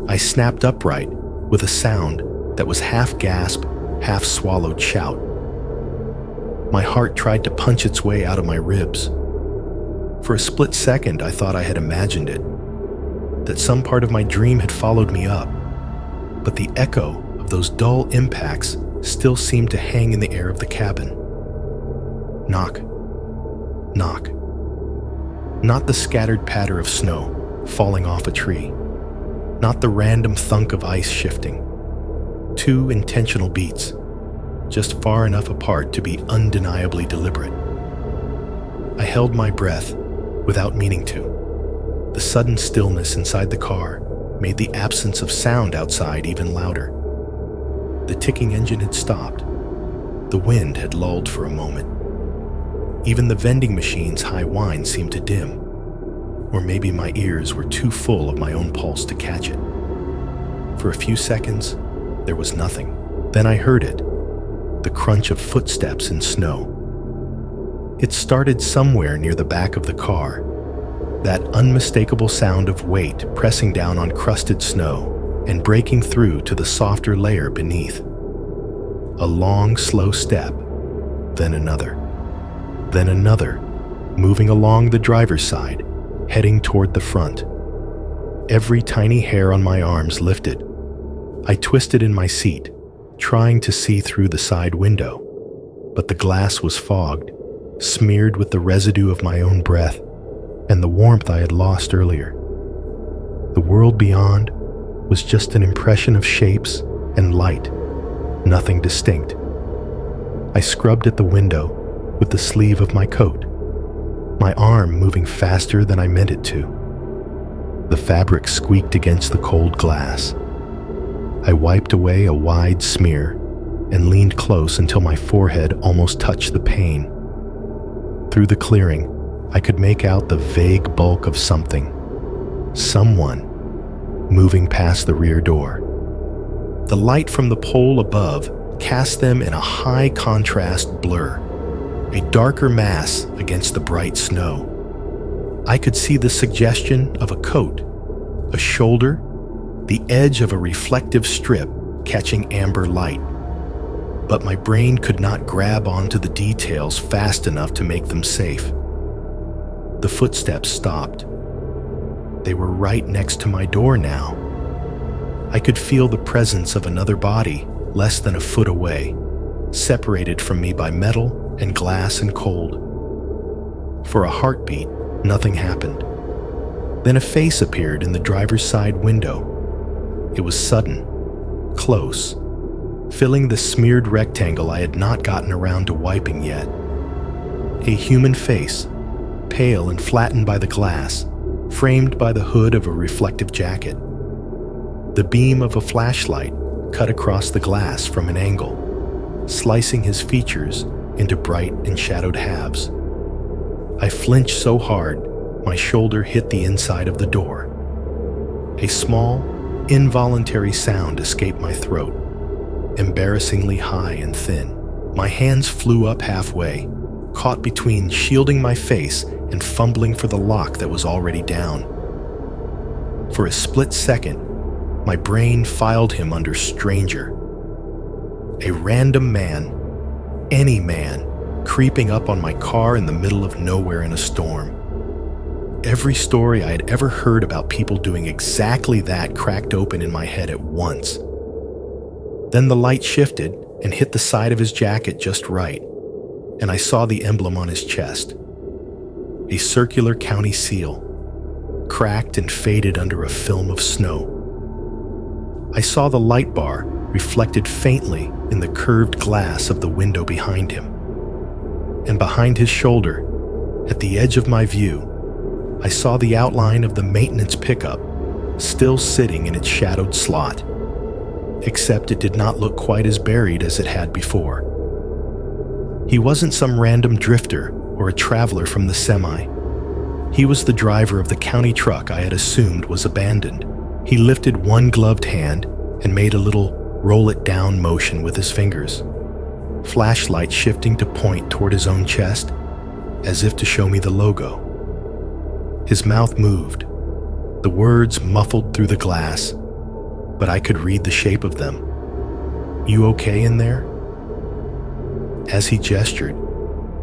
Speaker 1: I snapped upright with a sound that was half gasp, half swallowed shout. My heart tried to punch its way out of my ribs. For a split second, I thought I had imagined it, that some part of my dream had followed me up, but the echo of those dull impacts still seemed to hang in the air of the cabin. Knock, knock. Not the scattered patter of snow falling off a tree, not the random thunk of ice shifting. Two intentional beats, just far enough apart to be undeniably deliberate. I held my breath without meaning to. The sudden stillness inside the car made the absence of sound outside even louder. The ticking engine had stopped. The wind had lulled for a moment. Even the vending machine's high whine seemed to dim, or maybe my ears were too full of my own pulse to catch it. For a few seconds, there was nothing. Then I heard it, the crunch of footsteps in snow. It started somewhere near the back of the car, that unmistakable sound of weight pressing down on crusted snow and breaking through to the softer layer beneath. A long, slow step, then another, moving along the driver's side, heading toward the front. Every tiny hair on my arms lifted. I twisted in my seat, trying to see through the side window, but the glass was fogged, smeared with the residue of my own breath and the warmth I had lost earlier. The world beyond was just an impression of shapes and light, nothing distinct. I scrubbed at the window with the sleeve of my coat, my arm moving faster than I meant it to. The fabric squeaked against the cold glass. I wiped away a wide smear and leaned close until my forehead almost touched the pane. Through the clearing, I could make out the vague bulk of something, someone, moving past the rear door. The light from the pole above cast them in a high contrast blur, a darker mass against the bright snow. I could see the suggestion of a coat, a shoulder, the edge of a reflective strip catching amber light. But my brain could not grab onto the details fast enough to make them safe. The footsteps stopped. They were right next to my door now. I could feel the presence of another body less than a foot away, separated from me by metal and glass and cold. For a heartbeat, nothing happened. Then a face appeared in the driver's side window. It was sudden, close, filling the smeared rectangle I had not gotten around to wiping yet. A human face, pale and flattened by the glass, framed by the hood of a reflective jacket. The beam of a flashlight cut across the glass from an angle, slicing his features into bright and shadowed halves. I flinched so hard, my shoulder hit the inside of the door. A small, An involuntary sound escaped my throat, embarrassingly high and thin. My hands flew up halfway, caught between shielding my face and fumbling for the lock that was already down. For a split second, my brain filed him under stranger. A random man, any man, creeping up on my car in the middle of nowhere in a storm. Every story I had ever heard about people doing exactly that cracked open in my head at once. Then the light shifted and hit the side of his jacket just right, and I saw the emblem on his chest. A circular county seal, cracked and faded under a film of snow. I saw the light bar reflected faintly in the curved glass of the window behind him. And behind his shoulder, at the edge of my view, I saw the outline of the maintenance pickup, still sitting in its shadowed slot, except it did not look quite as buried as it had before. He wasn't some random drifter or a traveler from the semi. He was the driver of the county truck I had assumed was abandoned. He lifted one gloved hand and made a little roll-it-down motion with his fingers, flashlight shifting to point toward his own chest, as if to show me the logo. His mouth moved, the words muffled through the glass, but I could read the shape of them. "You okay in there?" As he gestured,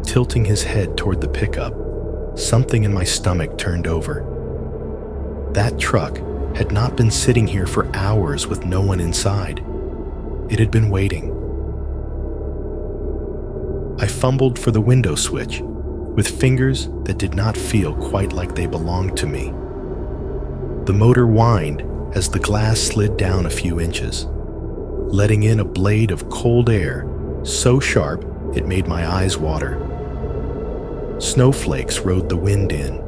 Speaker 1: tilting his head toward the pickup, something in my stomach turned over. That truck had not been sitting here for hours with no one inside. It had been waiting. I fumbled for the window switch with fingers that did not feel quite like they belonged to me. The motor whined as the glass slid down a few inches, letting in a blade of cold air so sharp it made my eyes water. Snowflakes rode the wind in,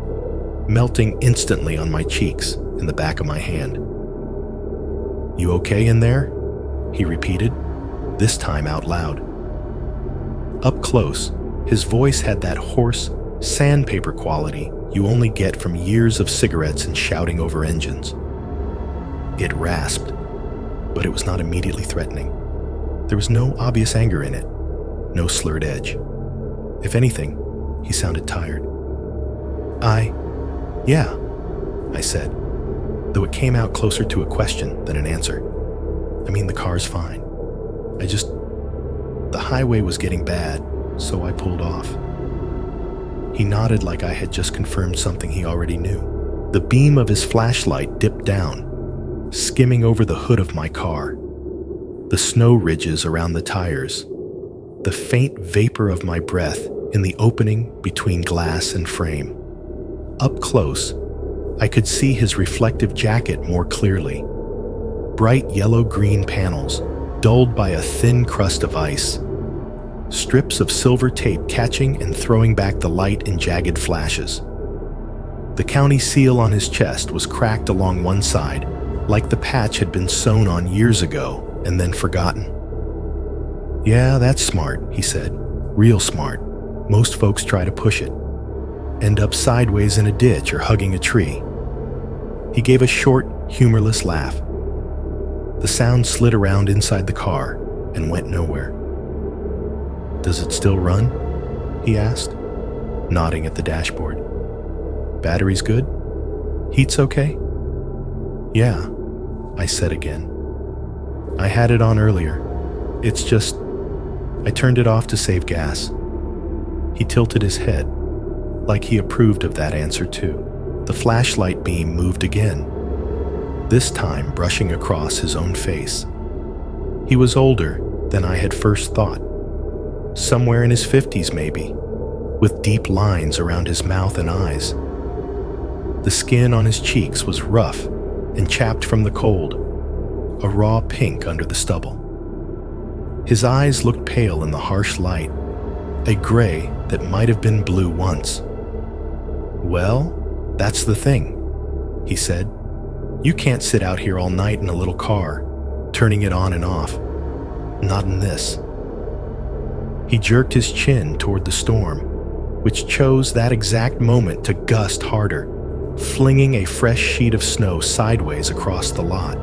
Speaker 1: melting instantly on my cheeks and the back of my hand. "You okay in there?" he repeated, this time out loud. Up close, his voice had that hoarse, sandpaper quality you only get from years of cigarettes and shouting over engines. It rasped, but it was not immediately threatening. There was no obvious anger in it, no slurred edge. If anything, he sounded tired. Yeah, I said, though it came out closer to a question than an answer. I mean, the car's fine. The highway was getting bad, so I pulled off. He nodded like I had just confirmed something he already knew. The beam of his flashlight dipped down, skimming over the hood of my car. The snow ridges around the tires, the faint vapor of my breath in the opening between glass and frame. Up close, I could see his reflective jacket more clearly. Bright yellow-green panels, dulled by a thin crust of ice. Strips of silver tape catching and throwing back the light in jagged flashes. The county seal on his chest was cracked along one side, like the patch had been sewn on years ago and then forgotten. "Yeah, that's smart," he said. "Real smart. Most folks try to push it. End up sideways in a ditch or hugging a tree." He gave a short, humorless laugh. The sound slid around inside the car and went nowhere. "Does it still run?" he asked, nodding at the dashboard. "Battery's good? Heat's okay?" "Yeah," I said again. "I had it on earlier. It's just, I turned it off to save gas." He tilted his head, like he approved of that answer too. The flashlight beam moved again, this time brushing across his own face. He was older than I had first thought, somewhere in his 50s maybe, with deep lines around his mouth and eyes. The skin on his cheeks was rough and chapped from the cold, a raw pink under the stubble. His eyes looked pale in the harsh light, a gray that might have been blue once. "Well, that's the thing," he said. "You can't sit out here all night in a little car, turning it on and off. Not in this." He jerked his chin toward the storm, which chose that exact moment to gust harder, flinging a fresh sheet of snow sideways across the lot.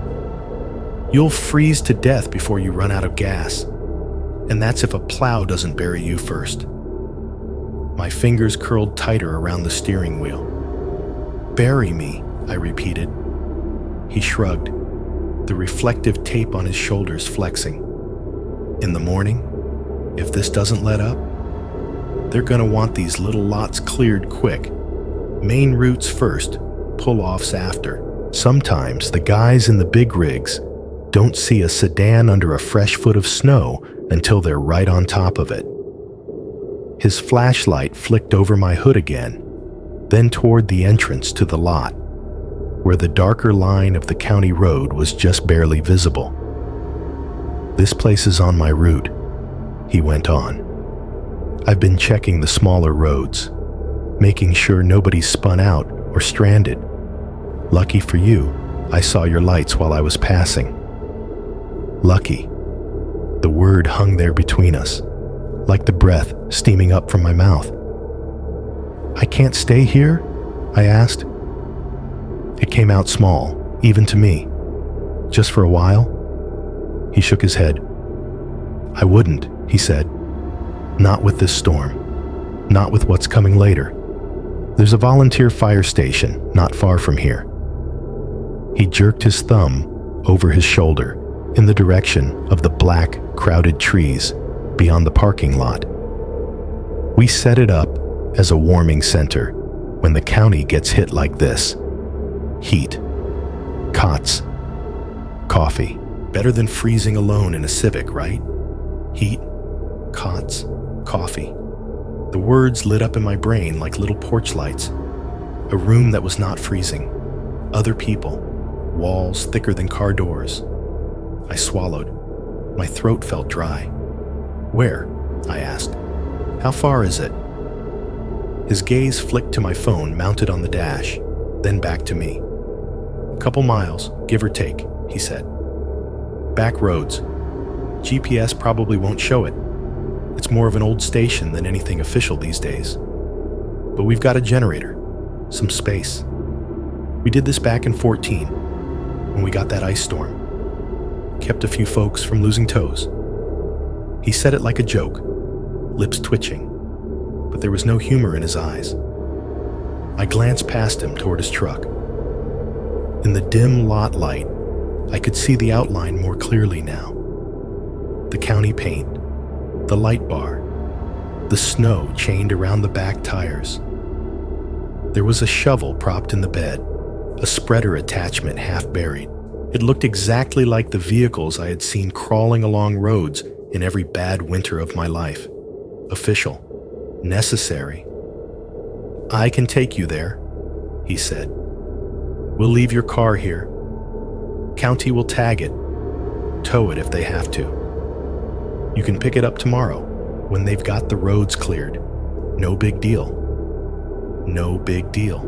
Speaker 1: You'll freeze to death before you run out of gas. And that's if a plow doesn't bury you first. My fingers curled tighter around the steering wheel. Bury me, I repeated. He shrugged, the reflective tape on his shoulders flexing. In the morning, if this doesn't let up, they're gonna want these little lots cleared quick. Main routes first, pull-offs after. Sometimes the guys in the big rigs don't see a sedan under a fresh foot of snow until they're right on top of it. His flashlight flicked over my hood again, then toward the entrance to the lot, where the darker line of the county road was just barely visible. This place is on my route, he went on. I've been checking the smaller roads, making sure nobody's spun out or stranded. Lucky for you, I saw your lights while I was passing. Lucky. The word hung there between us, like the breath steaming up from my mouth. I can't stay here? I asked. It came out small, even to me. Just for a while? He shook his head. I wouldn't, he said. Not with this storm. Not with what's coming later. There's a volunteer fire station not far from here. He jerked his thumb over his shoulder in the direction of the black, crowded trees beyond the parking lot. We set it up as a warming center when the county gets hit like this. Heat, cots, coffee. Better than freezing alone in a Civic, right? Heat, cots, coffee. The words lit up in my brain like little porch lights. A room that was not freezing. Other people. Walls thicker than car doors. I swallowed. My throat felt dry. Where? I asked. How far is it? His gaze flicked to my phone mounted on the dash, then back to me. Couple miles, give or take, he said. Back roads. GPS probably won't show it. It's more of an old station than anything official these days. But we've got a generator, some space. We did this back in 14, when we got that ice storm. Kept a few folks from losing toes. He said it like a joke, lips twitching, but there was no humor in his eyes. I glanced past him toward his truck. In the dim lot light, I could see the outline more clearly now. The county paint, the light bar, the snow chained around the back tires. There was a shovel propped in the bed, a spreader attachment half buried. It looked exactly like the vehicles I had seen crawling along roads in every bad winter of my life. Official, necessary. I can take you there, he said. We'll leave your car here. County will tag it, tow it if they have to. You can pick it up tomorrow when they've got the roads cleared. No big deal. No big deal.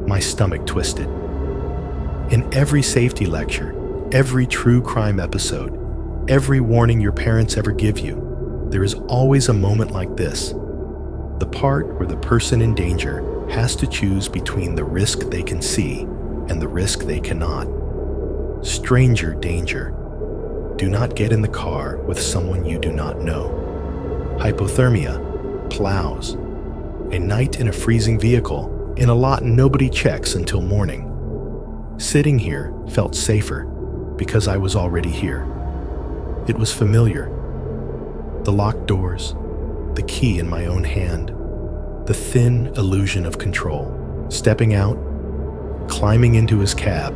Speaker 1: My stomach twisted. In every safety lecture, every true crime episode, every warning your parents ever give you, there is always a moment like this. The part where the person in danger has to choose between the risk they can see and the risk they cannot. Stranger danger. Do not get in the car with someone you do not know. Hypothermia, plows. A night in a freezing vehicle, in a lot nobody checks until morning. Sitting here felt safer because I was already here. It was familiar. The locked doors, the key in my own hand, the thin illusion of control. Stepping out, climbing into his cab,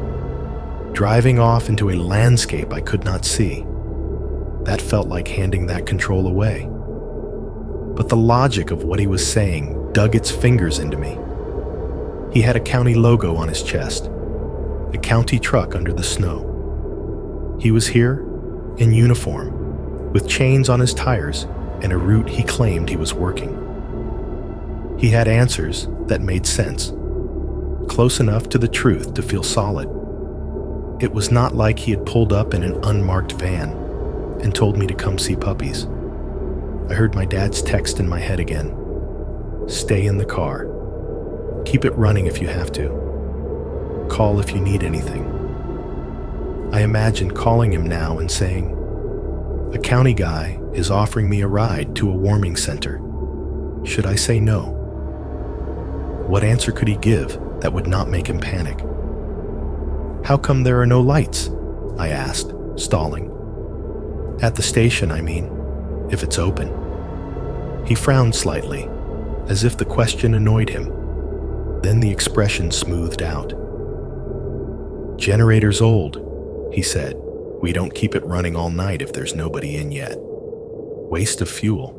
Speaker 1: driving off into a landscape I could not see. That felt like handing that control away. But the logic of what he was saying dug its fingers into me. He had a county logo on his chest, a county truck under the snow. He was here, in uniform, with chains on his tires and a route he claimed he was working. He had answers that made sense, close enough to the truth to feel solid. It was not like he had pulled up in an unmarked van and told me to come see puppies. I heard my dad's text in my head again. Stay in the car. Keep it running if you have to. Call if you need anything. I imagined calling him now and saying, "A county guy is offering me a ride to a warming center. Should I say no?" What answer could he give that would not make him panic? "How come there are no lights?" I asked, stalling. "At the station, I mean, if it's open." He frowned slightly, as if the question annoyed him. Then the expression smoothed out. "Generator's old," he said. "We don't keep it running all night if there's nobody in yet. Waste of fuel.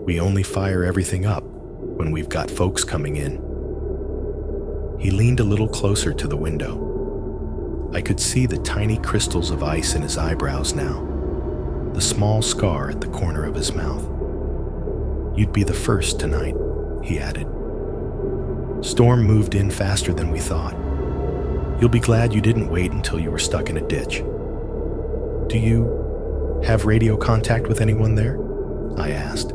Speaker 1: We only fire everything up when we've got folks coming in." He leaned a little closer to the window. I could see the tiny crystals of ice in his eyebrows now, the small scar at the corner of his mouth. "You'd be the first tonight," he added. "Storm moved in faster than we thought. You'll be glad you didn't wait until you were stuck in a ditch." "Do you have radio contact with anyone there?" I asked.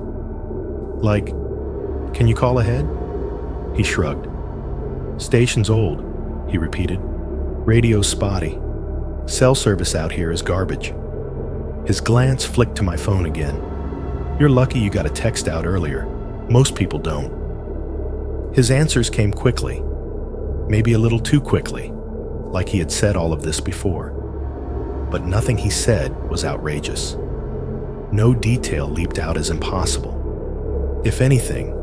Speaker 1: "Like, can you call ahead?" He shrugged. "Station's old," he repeated. "Radio's spotty. Cell service out here is garbage." His glance flicked to my phone again. "You're lucky you got a text out earlier. Most people don't." His answers came quickly, maybe a little too quickly, like he had said all of this before. But nothing he said was outrageous. No detail leaped out as impossible. If anything,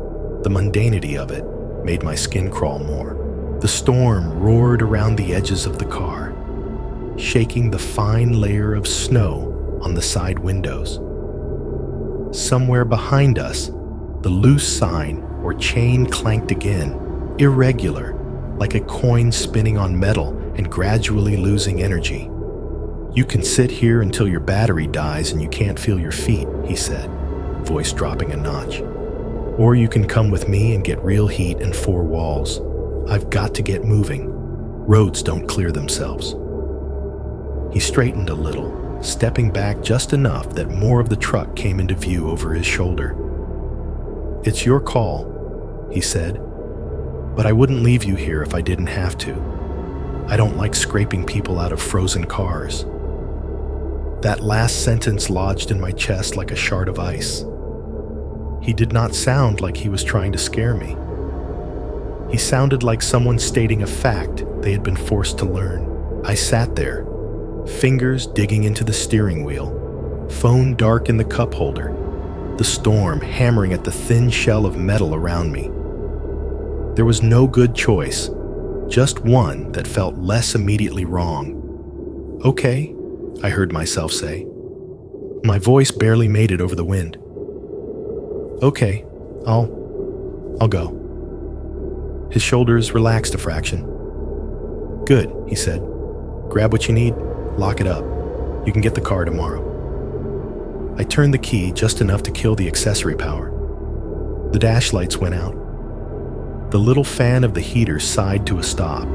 Speaker 1: the mundanity of it made my skin crawl more. The storm roared around the edges of the car, shaking the fine layer of snow on the side windows. Somewhere behind us, the loose sign or chain clanked again, irregular, like a coin spinning on metal and gradually losing energy. "You can sit here until your battery dies and you can't feel your feet," he said, voice dropping a notch. "Or you can come with me and get real heat and four walls. I've got to get moving. Roads don't clear themselves." He straightened a little, stepping back just enough that more of the truck came into view over his shoulder. "It's your call," he said, "but I wouldn't leave you here if I didn't have to. I don't like scraping people out of frozen cars." That last sentence lodged in my chest like a shard of ice. He did not sound like he was trying to scare me. He sounded like someone stating a fact they had been forced to learn. I sat there, fingers digging into the steering wheel, phone dark in the cup holder, the storm hammering at the thin shell of metal around me. There was no good choice, just one that felt less immediately wrong. "Okay," I heard myself say. My voice barely made it over the wind. "Okay, I'll go." His shoulders relaxed a fraction. "Good," he said. "Grab what you need, lock it up. You can get the car tomorrow." I turned the key just enough to kill the accessory power. The dash lights went out. The little fan of the heater sighed to a stop.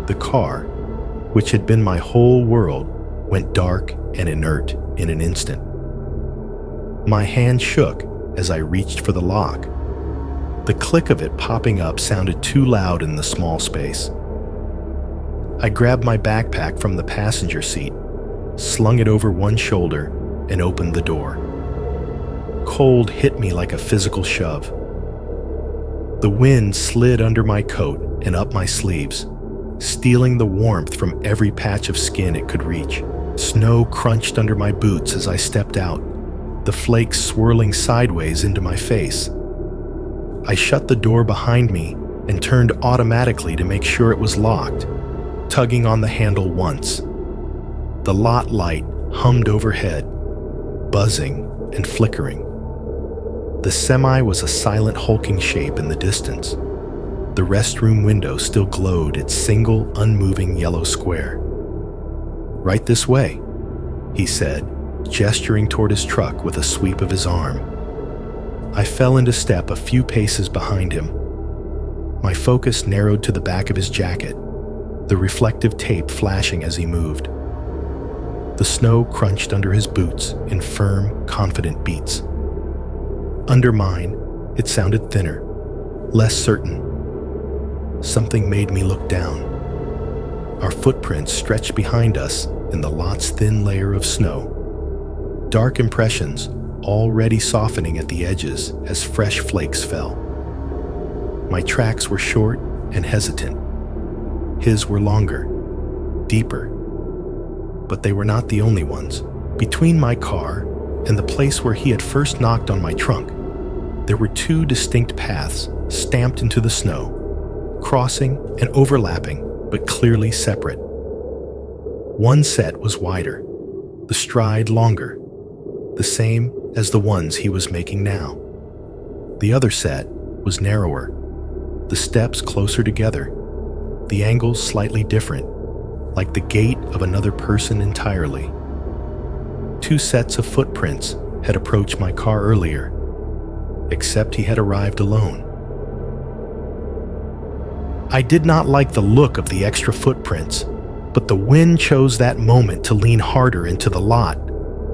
Speaker 1: The car, which had been my whole world, went dark and inert in an instant. My hand shook as I reached for the lock. The click of it popping up sounded too loud in the small space. I grabbed my backpack from the passenger seat, slung it over one shoulder, and opened the door. Cold hit me like a physical shove. The wind slid under my coat and up my sleeves, stealing the warmth from every patch of skin it could reach. Snow crunched under my boots as I stepped out, the flakes swirling sideways into my face. I shut the door behind me and turned automatically to make sure it was locked, tugging on the handle once. The lot light hummed overhead, buzzing and flickering. The semi was a silent hulking shape in the distance. The restroom window still glowed its single, unmoving yellow square. "Right this way," he said, gesturing toward his truck with a sweep of his arm. I fell into step a few paces behind him. My focus narrowed to the back of his jacket, the reflective tape flashing as he moved. The snow crunched under his boots in firm, confident beats. Under mine, it sounded thinner, less certain. Something made me look down. Our footprints stretched behind us in the lot's thin layer of snow. Dark impressions already softening at the edges as fresh flakes fell. My tracks were short and hesitant. His were longer, deeper. But they were not the only ones. Between my car and the place where he had first knocked on my trunk, there were two distinct paths stamped into the snow, crossing and overlapping, but clearly separate. One set was wider, the stride longer, the same as the ones he was making now. The other set was narrower, the steps closer together, the angles slightly different, like the gait of another person entirely. Two sets of footprints had approached my car earlier, except he had arrived alone. I did not like the look of the extra footprints, but the wind chose that moment to lean harder into the lot,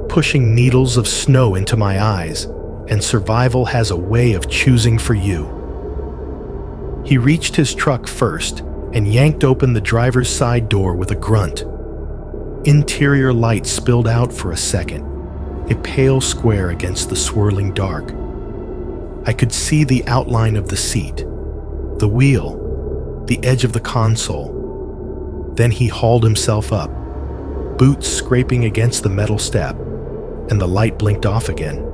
Speaker 1: pushing needles of snow into my eyes, and survival has a way of choosing for you. He reached his truck first and yanked open the driver's side door with a grunt. Interior light spilled out for a second, a pale square against the swirling dark. I could see the outline of the seat, the wheel, the edge of the console. Then he hauled himself up, boots scraping against the metal step, and the light blinked off again.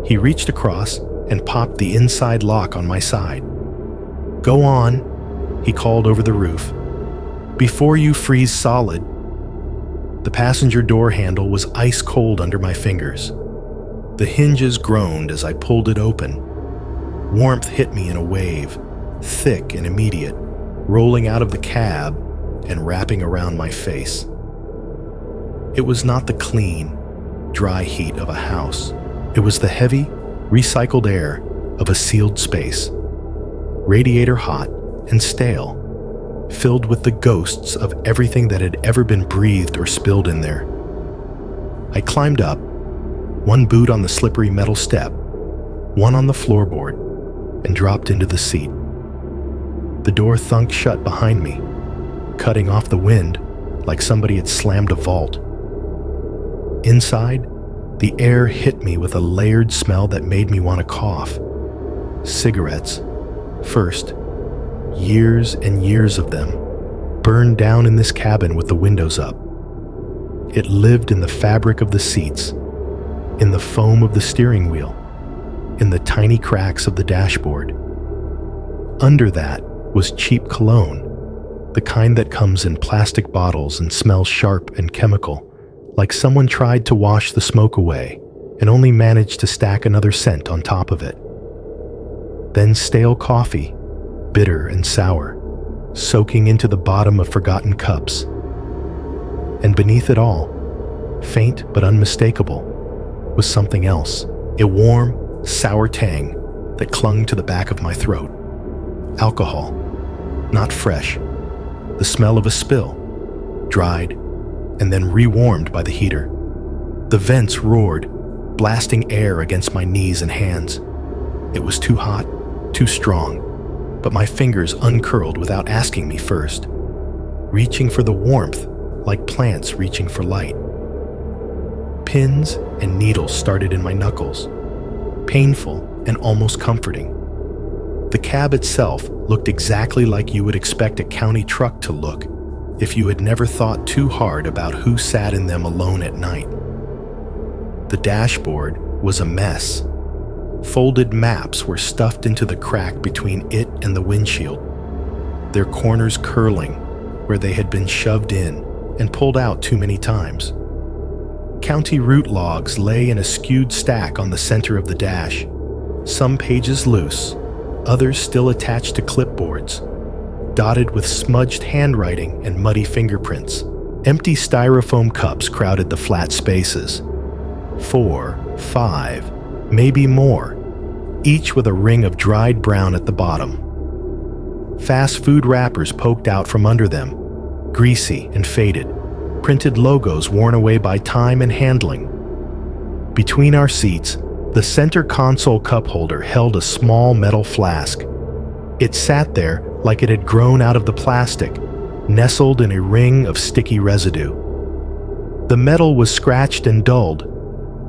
Speaker 1: He reached across and popped the inside lock on my side. "Go on," he called over the roof. "Before you freeze solid." The passenger door handle was ice cold under my fingers. The hinges groaned as I pulled it open. Warmth hit me in a wave, thick and immediate, rolling out of the cab and wrapping around my face. It was not the clean, dry heat of a house. It was the heavy, recycled air of a sealed space, radiator hot and stale, filled with the ghosts of everything that had ever been breathed or spilled in there. I climbed up, one boot on the slippery metal step, one on the floorboard, and dropped into the seat. The door thunked shut behind me, cutting off the wind like somebody had slammed a vault. Inside, the air hit me with a layered smell that made me want to cough. Cigarettes, first, years and years of them, burned down in this cabin with the windows up. It lived in the fabric of the seats, in the foam of the steering wheel, in the tiny cracks of the dashboard. Under that was cheap cologne, the kind that comes in plastic bottles and smells sharp and chemical, like someone tried to wash the smoke away and only managed to stack another scent on top of it. Then stale coffee, bitter and sour, soaking into the bottom of forgotten cups. And beneath it all, faint but unmistakable, was something else, a warm, sour tang that clung to the back of my throat. Alcohol, not fresh, the smell of a spill, dried, and then rewarmed by the heater. The vents roared, blasting air against my knees and hands. It was too hot, too strong, but my fingers uncurled without asking me first, reaching for the warmth like plants reaching for light. Pins and needles started in my knuckles, painful and almost comforting. The cab itself looked exactly like you would expect a county truck to look if you had never thought too hard about who sat in them alone at night. The dashboard was a mess. Folded maps were stuffed into the crack between it and the windshield, their corners curling where they had been shoved in and pulled out too many times. County route logs lay in a skewed stack on the center of the dash, some pages loose, others still attached to clipboards, dotted with smudged handwriting and muddy fingerprints. Empty styrofoam cups crowded the flat spaces. 4, 5, maybe more, each with a ring of dried brown at the bottom. Fast food wrappers poked out from under them, greasy and faded, printed logos worn away by time and handling. Between our seats, the center console cup holder held a small metal flask. It sat there like it had grown out of the plastic, nestled in a ring of sticky residue. The metal was scratched and dulled,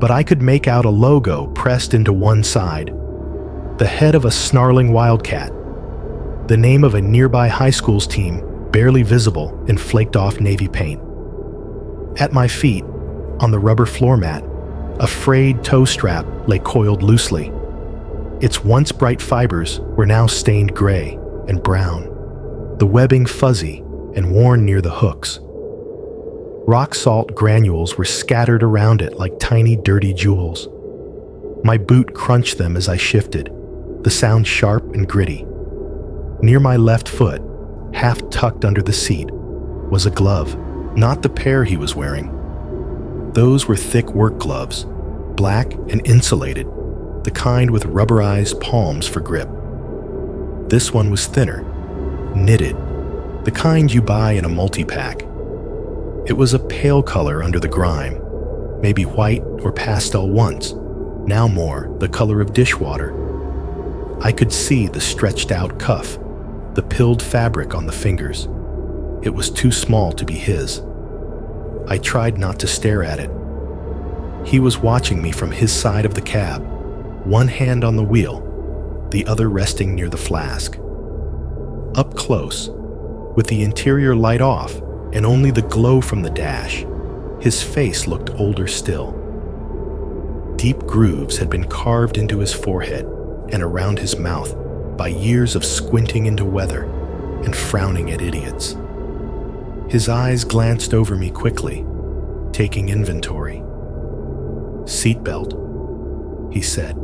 Speaker 1: but I could make out a logo pressed into one side, the head of a snarling wildcat, the name of a nearby high school's team barely visible in flaked-off navy paint. At my feet, on the rubber floor mat, a frayed toe strap lay coiled loosely. Its once bright fibers were now stained gray and brown, the webbing fuzzy and worn near the hooks. Rock salt granules were scattered around it like tiny dirty jewels. My boot crunched them as I shifted, the sound sharp and gritty. Near my left foot, half tucked under the seat, was a glove, not the pair he was wearing. Those were thick work gloves, black and insulated, the kind with rubberized palms for grip. This one was thinner, knitted, the kind you buy in a multi-pack. It was a pale color under the grime, maybe white or pastel once, now more the color of dishwater. I could see the stretched out cuff, the pilled fabric on the fingers. It was too small to be his. I tried not to stare at it. He was watching me from his side of the cab, one hand on the wheel, the other resting near the flask. Up close, with the interior light off and only the glow from the dash, his face looked older still. Deep grooves had been carved into his forehead and around his mouth by years of squinting into weather and frowning at idiots. His eyes glanced over me quickly, taking inventory. "Seatbelt," he said,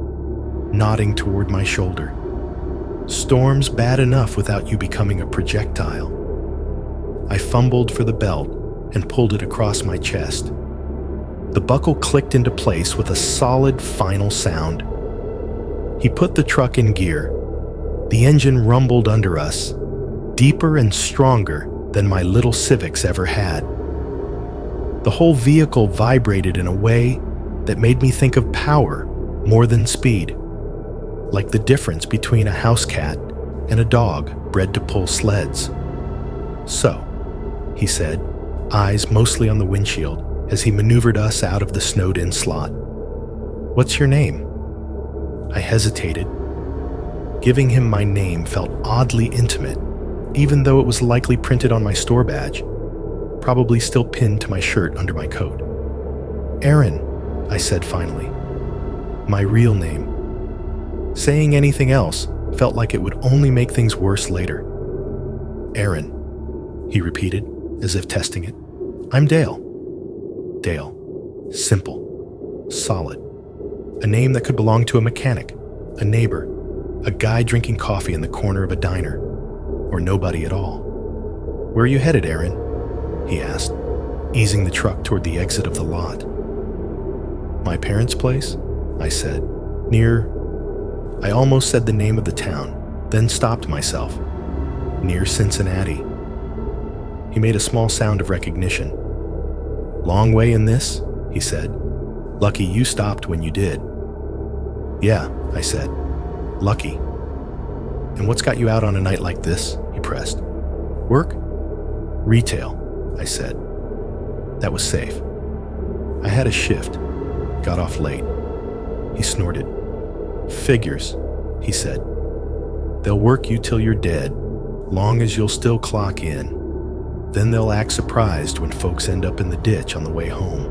Speaker 1: nodding toward my shoulder. "Storm's bad enough without you becoming a projectile." I fumbled for the belt and pulled it across my chest. The buckle clicked into place with a solid final sound. He put the truck in gear. The engine rumbled under us, deeper and stronger than my little Civics ever had. The whole vehicle vibrated in a way that made me think of power more than speed, like the difference between a house cat and a dog bred to pull sleds. "So," he said, eyes mostly on the windshield as he maneuvered us out of the snowed-in slot. "What's your name?" I hesitated. Giving him my name felt oddly intimate, even though it was likely printed on my store badge, probably still pinned to my shirt under my coat. "Aaron," I said finally. My real name. Saying anything else felt like it would only make things worse later. "Aaron," he repeated, as if testing it. "I'm Dale." Dale. Simple. Solid. A name that could belong to a mechanic, a neighbor, a guy drinking coffee in the corner of a diner, or nobody at all. "Where are you headed, Aaron?" he asked, easing the truck toward the exit of the lot. "My parents' place," I said. "Near..." I almost said the name of the town, then stopped myself. "Near Cincinnati." He made a small sound of recognition. "Long way in this?" he said. "Lucky you stopped when you did." "Yeah," I said. "Lucky." "And what's got you out on a night like this?" he pressed. "Work?" "Retail," I said. That was safe. I had a shift, got off late. He snorted. "Figures," he said. "They'll work you till you're dead, long as you'll still clock in. Then they'll act surprised when folks end up in the ditch on the way home."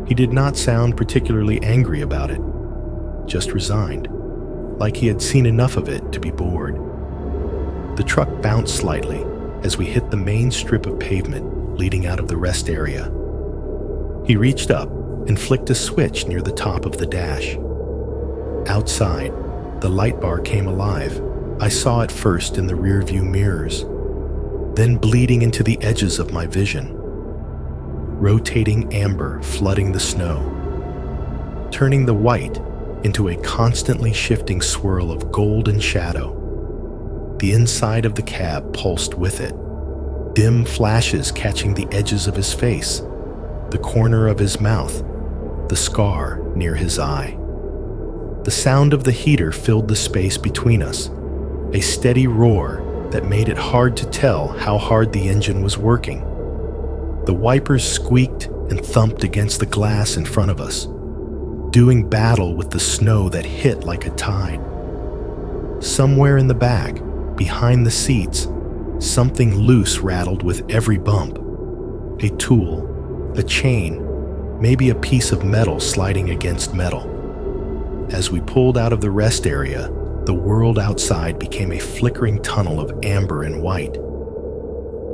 Speaker 1: He did not sound particularly angry about it, just resigned, like he had seen enough of it to be bored. The truck bounced slightly as we hit the main strip of pavement leading out of the rest area. He reached up and flicked a switch near the top of the dash. Outside, the light bar came alive. I saw it first in the rearview mirrors, then bleeding into the edges of my vision. Rotating amber flooding the snow, turning the white into a constantly shifting swirl of gold and shadow. The inside of the cab pulsed with it, dim flashes catching the edges of his face, the corner of his mouth, the scar near his eye. The sound of the heater filled the space between us, a steady roar that made it hard to tell how hard the engine was working. The wipers squeaked and thumped against the glass in front of us, doing battle with the snow that hit like a tide. Somewhere in the back, behind the seats, something loose rattled with every bump. A tool, a chain, maybe a piece of metal sliding against metal. As we pulled out of the rest area, the world outside became a flickering tunnel of amber and white.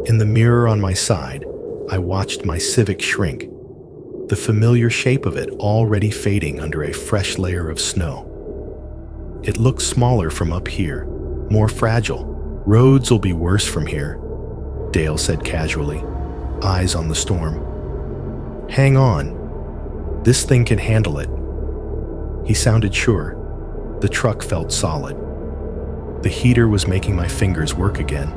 Speaker 1: In the mirror on my side, I watched my Civic shrink, the familiar shape of it already fading under a fresh layer of snow. It looked smaller from up here, more fragile. "Roads will be worse from here," Dale said casually, eyes on the storm. "Hang on. This thing can handle it." He sounded sure. The truck felt solid. The heater was making my fingers work again.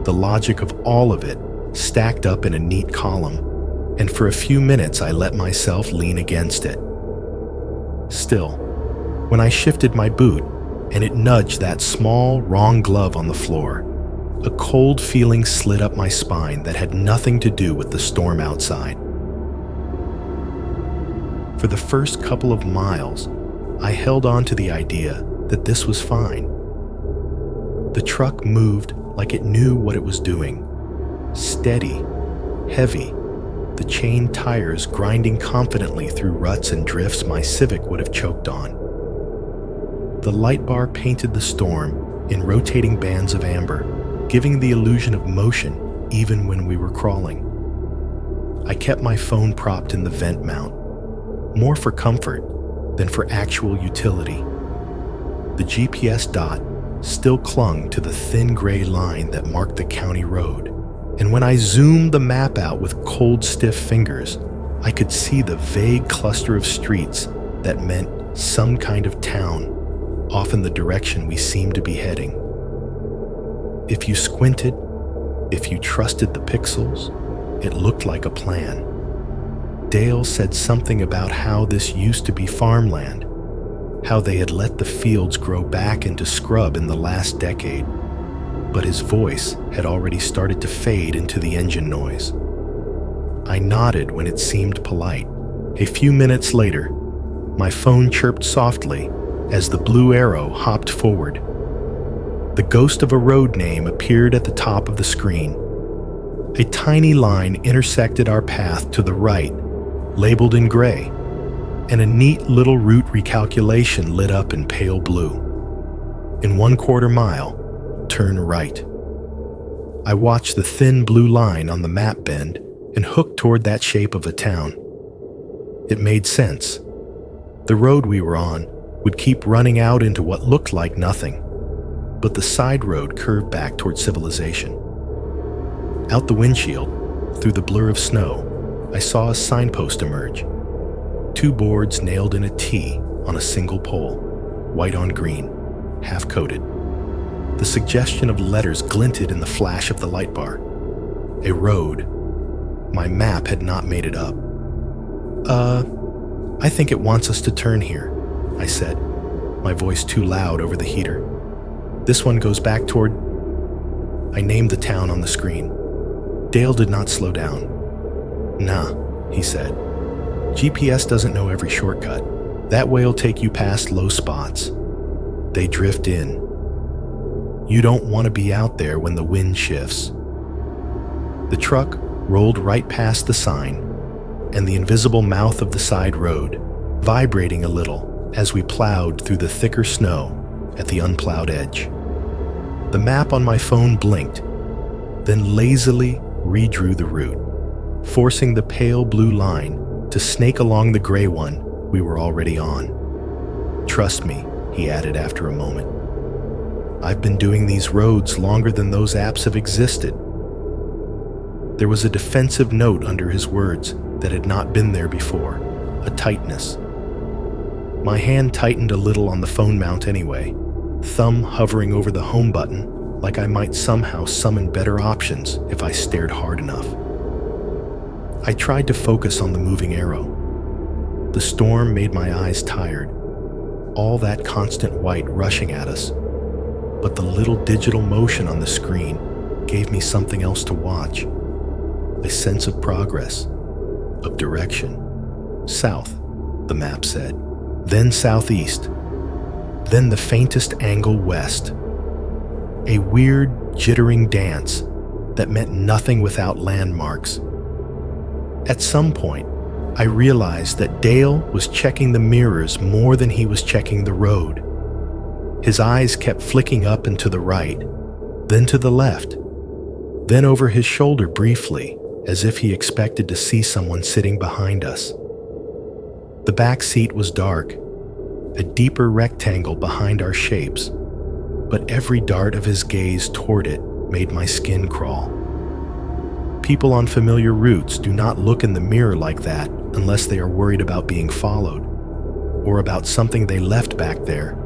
Speaker 1: The logic of all of it stacked up in a neat column, and for a few minutes I let myself lean against it. Still, when I shifted my boot and it nudged that small, wrong glove on the floor, a cold feeling slid up my spine that had nothing to do with the storm outside. For the first couple of miles, I held on to the idea that this was fine. The truck moved like it knew what it was doing. Steady, heavy, the chain tires grinding confidently through ruts and drifts my Civic would have choked on. The light bar painted the storm in rotating bands of amber, giving the illusion of motion even when we were crawling. I kept my phone propped in the vent mount, more for comfort than for actual utility. The GPS dot still clung to the thin gray line that marked the county road, and when I zoomed the map out with cold, stiff fingers, I could see the vague cluster of streets that meant some kind of town, off in the direction we seemed to be heading. If you squinted, if you trusted the pixels, it looked like a plan. Dale said something about how this used to be farmland, how they had let the fields grow back into scrub in the last decade, but his voice had already started to fade into the engine noise. I nodded when it seemed polite. A few minutes later, my phone chirped softly as the blue arrow hopped forward. The ghost of a road name appeared at the top of the screen. A tiny line intersected our path to the right, labeled in gray, and a neat little route recalculation lit up in pale blue. In 1/4 mile, turn right. I watched the thin blue line on the map bend and hooked toward that shape of a town. It made sense. The road we were on would keep running out into what looked like nothing, but the side road curved back toward civilization. Out the windshield, through the blur of snow, I saw a signpost emerge. 2 boards nailed in a T on a single pole, white on green, half-coated. The suggestion of letters glinted in the flash of the light bar. A road. My map had not made it up. I think it wants us to turn here," I said, my voice too loud over the heater. "This one goes back toward..." I named the town on the screen. Dale did not slow down. "Nah," he said. "GPS doesn't know every shortcut. That way'll take you past low spots. They drift in. You don't want to be out there when the wind shifts." The truck rolled right past the sign and the invisible mouth of the side road, vibrating a little as we plowed through the thicker snow at the unplowed edge. The map on my phone blinked, then lazily redrew the route, forcing the pale blue line to snake along the gray one we were already on. "Trust me," he added after a moment. "I've been doing these roads longer than those apps have existed." There was a defensive note under his words that had not been there before, a tightness. My hand tightened a little on the phone mount anyway, thumb hovering over the home button like I might somehow summon better options if I stared hard enough. I tried to focus on the moving arrow. The storm made my eyes tired, all that constant white rushing at us. but the little digital motion on the screen gave me something else to watch. A sense of progress, of direction. South, the map said, then southeast, then the faintest angle west. A weird, jittering dance that meant nothing without landmarks. At some point, I realized that Dale was checking the mirrors more than he was checking the road. His eyes kept flicking up and to the right, then to the left, then over his shoulder briefly, as if he expected to see someone sitting behind us. The back seat was dark, a deeper rectangle behind our shapes, but every dart of his gaze toward it made my skin crawl. People on familiar routes do not look in the mirror like that unless they are worried about being followed, or about something they left back there.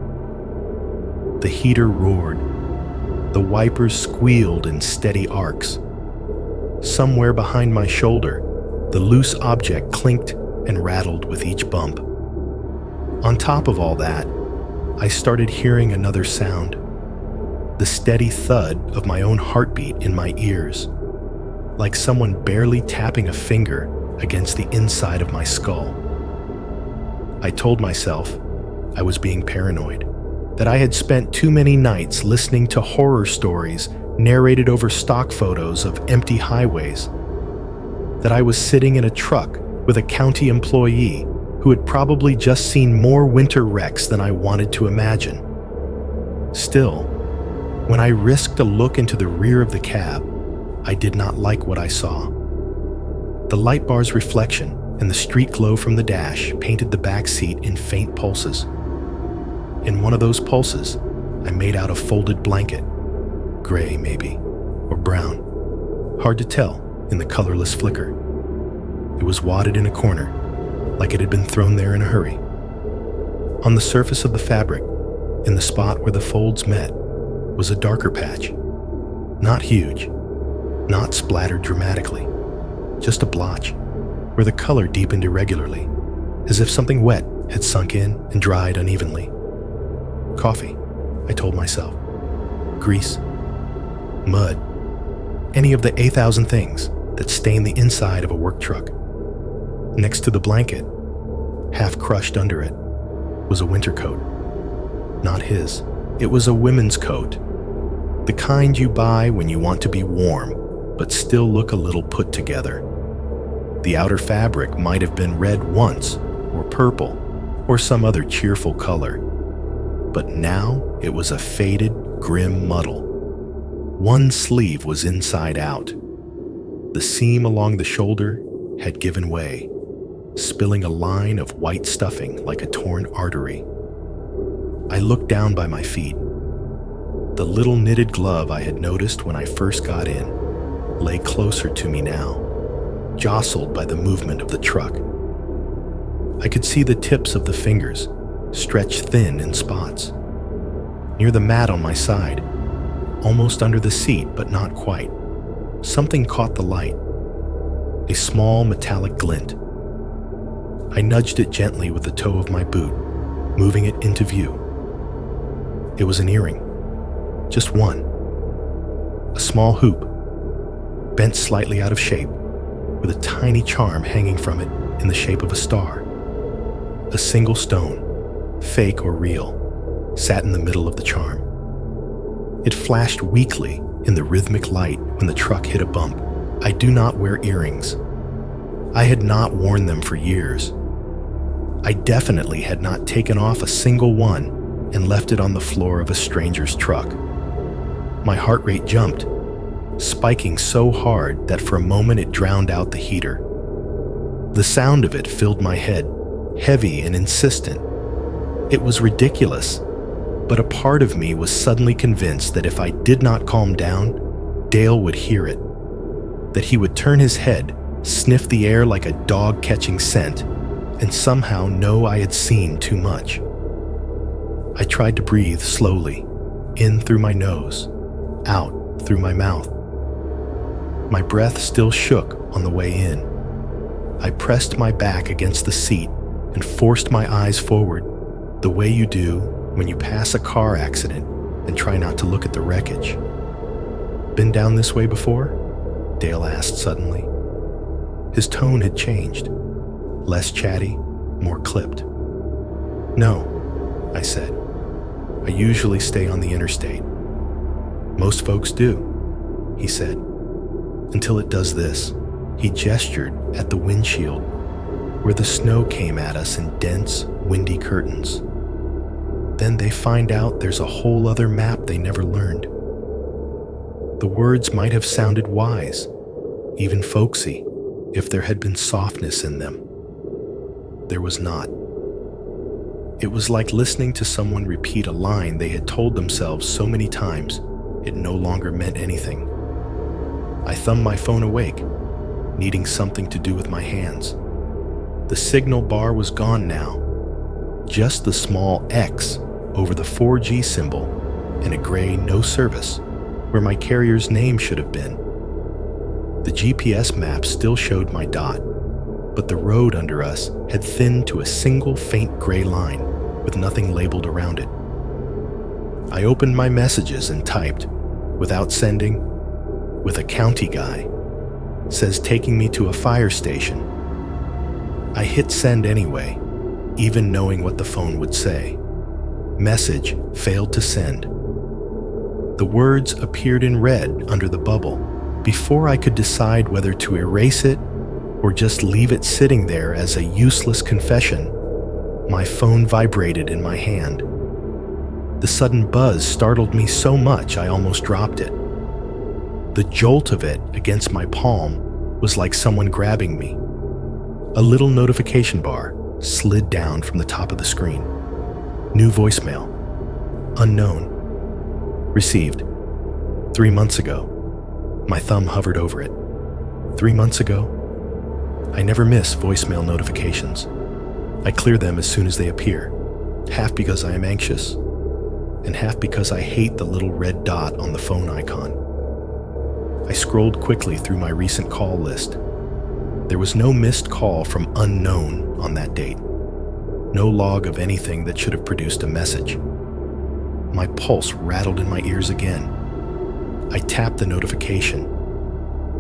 Speaker 1: The heater roared. The wipers squealed in steady arcs. Somewhere behind my shoulder, the loose object clinked and rattled with each bump. On top of all that, I started hearing another sound, the steady thud of my own heartbeat in my ears, like someone barely tapping a finger against the inside of my skull. I told myself I was being paranoid, that I had spent too many nights listening to horror stories narrated over stock photos of empty highways, that I was sitting in a truck with a county employee who had probably just seen more winter wrecks than I wanted to imagine. Still, when I risked a look into the rear of the cab, I did not like what I saw. The light bar's reflection and the street glow from the dash painted the back seat in faint pulses. In one of those pulses, I made out a folded blanket, gray maybe, or brown. Hard to tell in the colorless flicker. It was wadded in a corner, like it had been thrown there in a hurry. On the surface of the fabric, in the spot where the folds met, was a darker patch. Not huge, not splattered dramatically, just a blotch, where the color deepened irregularly, as if something wet had sunk in and dried unevenly. Coffee, I told myself. Grease. Mud. Any of the 8,000 things that stain the inside of a work truck. Next to the blanket, half crushed under it, was a winter coat. Not his. It was a women's coat. The kind you buy when you want to be warm, but still look a little put together. The outer fabric might have been red once, or purple, or some other cheerful color. But now it was a faded, grim muddle. One sleeve was inside out. The seam along the shoulder had given way, spilling a line of white stuffing like a torn artery. I looked down by my feet. The little knitted glove I had noticed when I first got in lay closer to me now, jostled by the movement of the truck. I could see the tips of the fingers, stretched thin in spots. Near the mat on my side, almost under the seat but not quite, something caught the light, a small metallic glint. I nudged it gently with the toe of my boot, moving it into view. It was an earring, just one. A small hoop, bent slightly out of shape, with a tiny charm hanging from it in the shape of a star. A single stone, fake or real, sat in the middle of the charm. It flashed weakly in the rhythmic light when the truck hit a bump. I do not wear earrings. I had not worn them for years. I definitely had not taken off a single one and left it on the floor of a stranger's truck. My heart rate jumped, spiking so hard that for a moment it drowned out the heater. The sound of it filled my head, heavy and insistent. It was ridiculous, but a part of me was suddenly convinced that if I did not calm down, Dale would hear it, that he would turn his head, sniff the air like a dog catching scent, and somehow know I had seen too much. I tried to breathe slowly, in through my nose, out through my mouth. My breath still shook on the way in. I pressed my back against the seat and forced my eyes forward, the way you do when you pass a car accident and try not to look at the wreckage. "Been down this way before?" Dale asked suddenly. His tone had changed. Less chatty, more clipped. "No," I said. "I usually stay on the interstate." "Most folks do," he said. "Until it does this." He gestured at the windshield, where the snow came at us in dense, windy curtains. Then they find out there's a whole other map they never learned. The words might have sounded wise, even folksy, if there had been softness in them. There was not. It was like listening to someone repeat a line they had told themselves so many times it no longer meant anything. I thumbed my phone awake, needing something to do with my hands. The signal bar was gone now, just the small X over the 4G symbol and a gray "no service" where my carrier's name should have been. The GPS map still showed my dot, but the road under us had thinned to a single faint gray line with nothing labeled around it. I opened my messages and typed, "Without sending, with a county guy. Says taking me to a fire station." I hit send anyway, even knowing what the phone would say. Message failed to send. The words appeared in red under the bubble. Before I could decide whether to erase it or just leave it sitting there as a useless confession, my phone vibrated in my hand. The sudden buzz startled me so much I almost dropped it. The jolt of it against my palm was like someone grabbing me. A little notification bar slid down from the top of the screen. New voicemail. Unknown. Received. 3 months ago. My thumb hovered over it. 3 months ago? I never miss voicemail notifications. I clear them as soon as they appear, half because I am anxious, and half because I hate the little red dot on the phone icon. I scrolled quickly through my recent call list. There was no missed call from unknown on that date. No log of anything that should have produced a message. My pulse rattled in my ears again. I tapped the notification.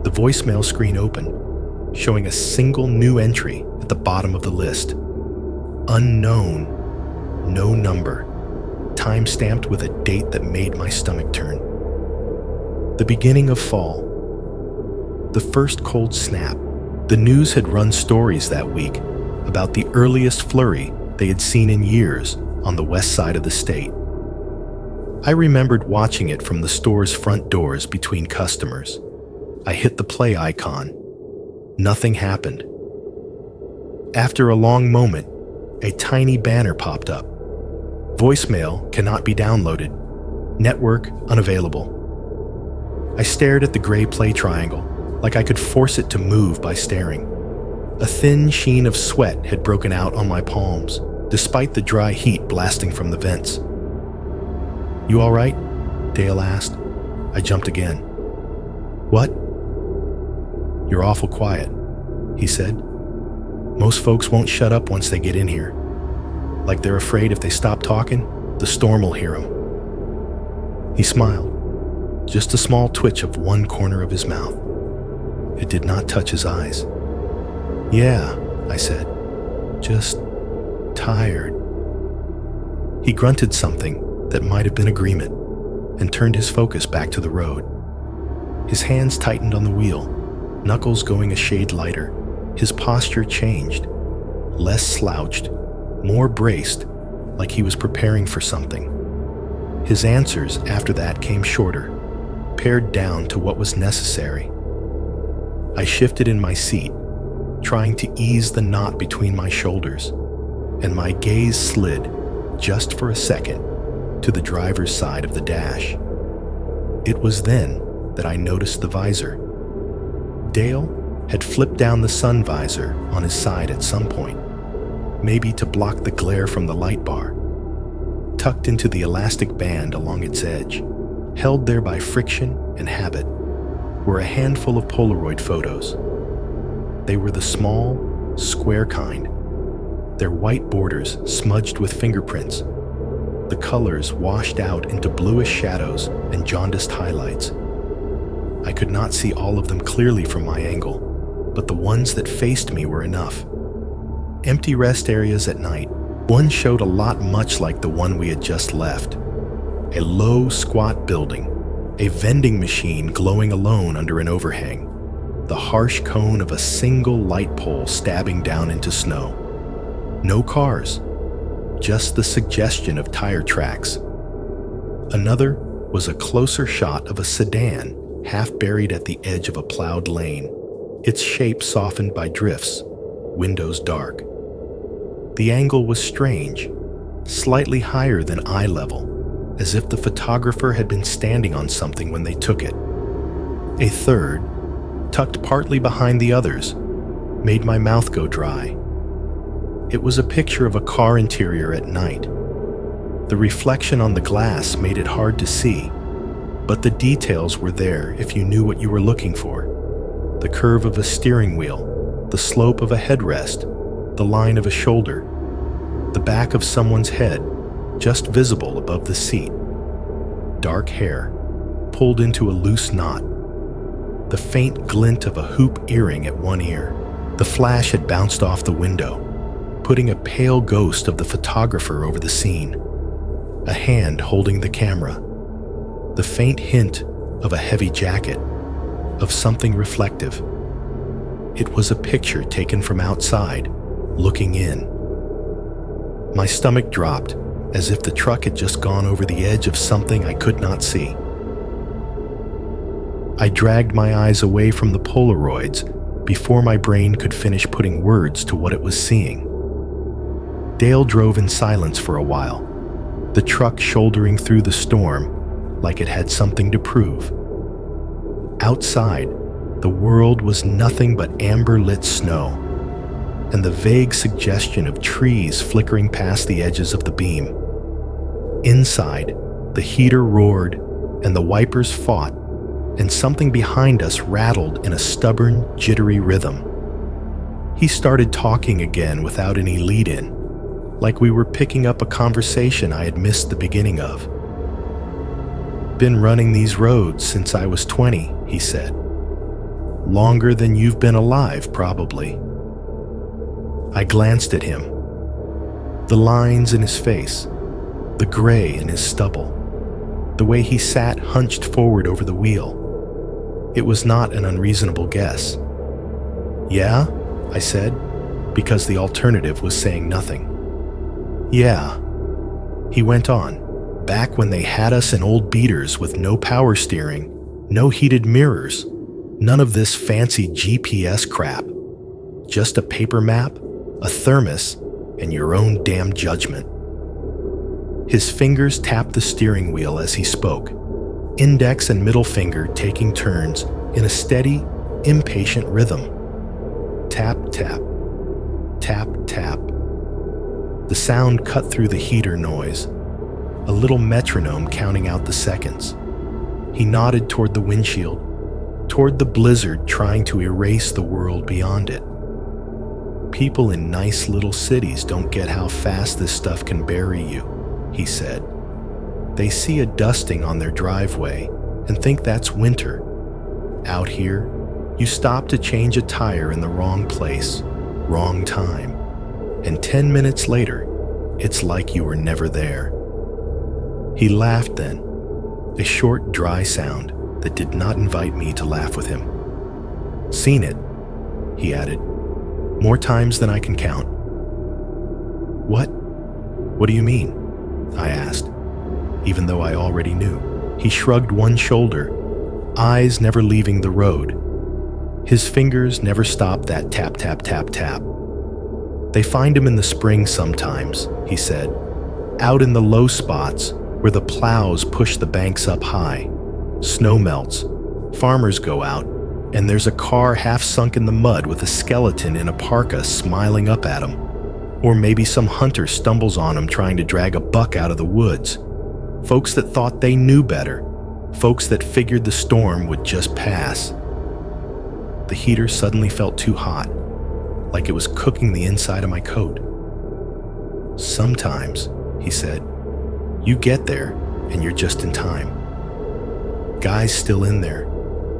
Speaker 1: The voicemail screen opened, showing a single new entry at the bottom of the list. Unknown, no number, time-stamped with a date that made my stomach turn. The beginning of fall. The first cold snap. The news had run stories that week about the earliest flurry they had seen in years on the west side of the state. I remembered watching it from the store's front doors between customers. I hit the play icon. Nothing happened. After a long moment, a tiny banner popped up. Voicemail cannot be downloaded. Network unavailable. I stared at the gray play triangle, like I could force it to move by staring. A thin sheen of sweat had broken out on my palms, despite the dry heat blasting from the vents. "You all right?" Dale asked. I jumped again. "What?" "You're awful quiet," he said. "Most folks won't shut up once they get in here. Like they're afraid if they stop talking, the storm will hear them." He smiled. Just a small twitch of one corner of his mouth. It did not touch his eyes. "Yeah," I said. "Just tired." He grunted something that might have been agreement and turned his focus back to the road. His hands tightened on the wheel, knuckles going a shade lighter. His posture changed, less slouched, more braced, like he was preparing for something. His answers after that came shorter, pared down to what was necessary. I shifted in my seat, trying to ease the knot between my shoulders, and my gaze slid, just for a second, to the driver's side of the dash. It was then that I noticed the visor. Dale had flipped down the sun visor on his side at some point, maybe to block the glare from the light bar. Tucked into the elastic band along its edge, held there by friction and habit, were a handful of Polaroid photos. They were the small, square kind, their white borders smudged with fingerprints. the colors washed out into bluish shadows and jaundiced highlights. I could not see all of them clearly from my angle, but the ones that faced me were enough. Empty rest areas at night. One showed a lot much like the one we had just left. A low, squat building, a vending machine glowing alone under an overhang, the harsh cone of a single light pole stabbing down into snow. No cars, just the suggestion of tire tracks. Another was a closer shot of a sedan half buried at the edge of a plowed lane, its shape softened by drifts, windows dark. The angle was strange, slightly higher than eye level, as if the photographer had been standing on something when they took it. A third, tucked partly behind the others, made my mouth go dry. It was a picture of a car interior at night. The reflection on the glass made it hard to see, but the details were there if you knew what you were looking for. The curve of a steering wheel, the slope of a headrest, the line of a shoulder, the back of someone's head, just visible above the seat. Dark hair, pulled into a loose knot. The faint glint of a hoop earring at one ear. The flash had bounced off the window, putting a pale ghost of the photographer over the scene. A hand holding the camera. The faint hint of a heavy jacket, of something reflective. It was a picture taken from outside, looking in. My stomach dropped, as if the truck had just gone over the edge of something I could not see. I dragged my eyes away from the Polaroids before my brain could finish putting words to what it was seeing. Dale drove in silence for a while, the truck shouldering through the storm like it had something to prove. Outside, the world was nothing but amber-lit snow, and the vague suggestion of trees flickering past the edges of the beam. Inside, the heater roared and the wipers fought, and something behind us rattled in a stubborn, jittery rhythm. He started talking again without any lead-in, like we were picking up a conversation I had missed the beginning of. "Been running these roads since I was 20, he said. "Longer than you've been alive, probably." I glanced at him. The lines in his face, the gray in his stubble, the way he sat hunched forward over the wheel. It was not an unreasonable guess. "Yeah?" I said, because the alternative was saying nothing. "Yeah." He went on. "Back when they had us in old beaters with no power steering, no heated mirrors, none of this fancy GPS crap. Just a paper map, a thermos, and your own damn judgment." His fingers tapped the steering wheel as he spoke, index and middle finger taking turns in a steady, impatient rhythm. Tap, tap, tap, tap. The sound cut through the heater noise, a little metronome counting out the seconds. He nodded toward the windshield, toward the blizzard trying to erase the world beyond it. "People in nice little cities don't get how fast this stuff can bury you," he said. "They see a dusting on their driveway and think that's winter. Out here, you stop to change a tire in the wrong place, wrong time, and 10 minutes later, it's like you were never there." He laughed then, a short, dry sound that did not invite me to laugh with him. "Seen it," he added, "more times than I can count." "What? What do you mean?" I asked, even though I already knew. He shrugged one shoulder, eyes never leaving the road. His fingers never stopped that tap, tap, tap, tap. "They find him in the spring sometimes," he said, "out in the low spots where the plows push the banks up high. Snow melts, farmers go out, and there's a car half sunk in the mud with a skeleton in a parka smiling up at him. Or maybe some hunter stumbles on him trying to drag a buck out of the woods. Folks that thought they knew better, folks that figured the storm would just pass." The heater suddenly felt too hot, like it was cooking the inside of my coat. "Sometimes," he said, You get there, and you're just in time. Guy's still in there,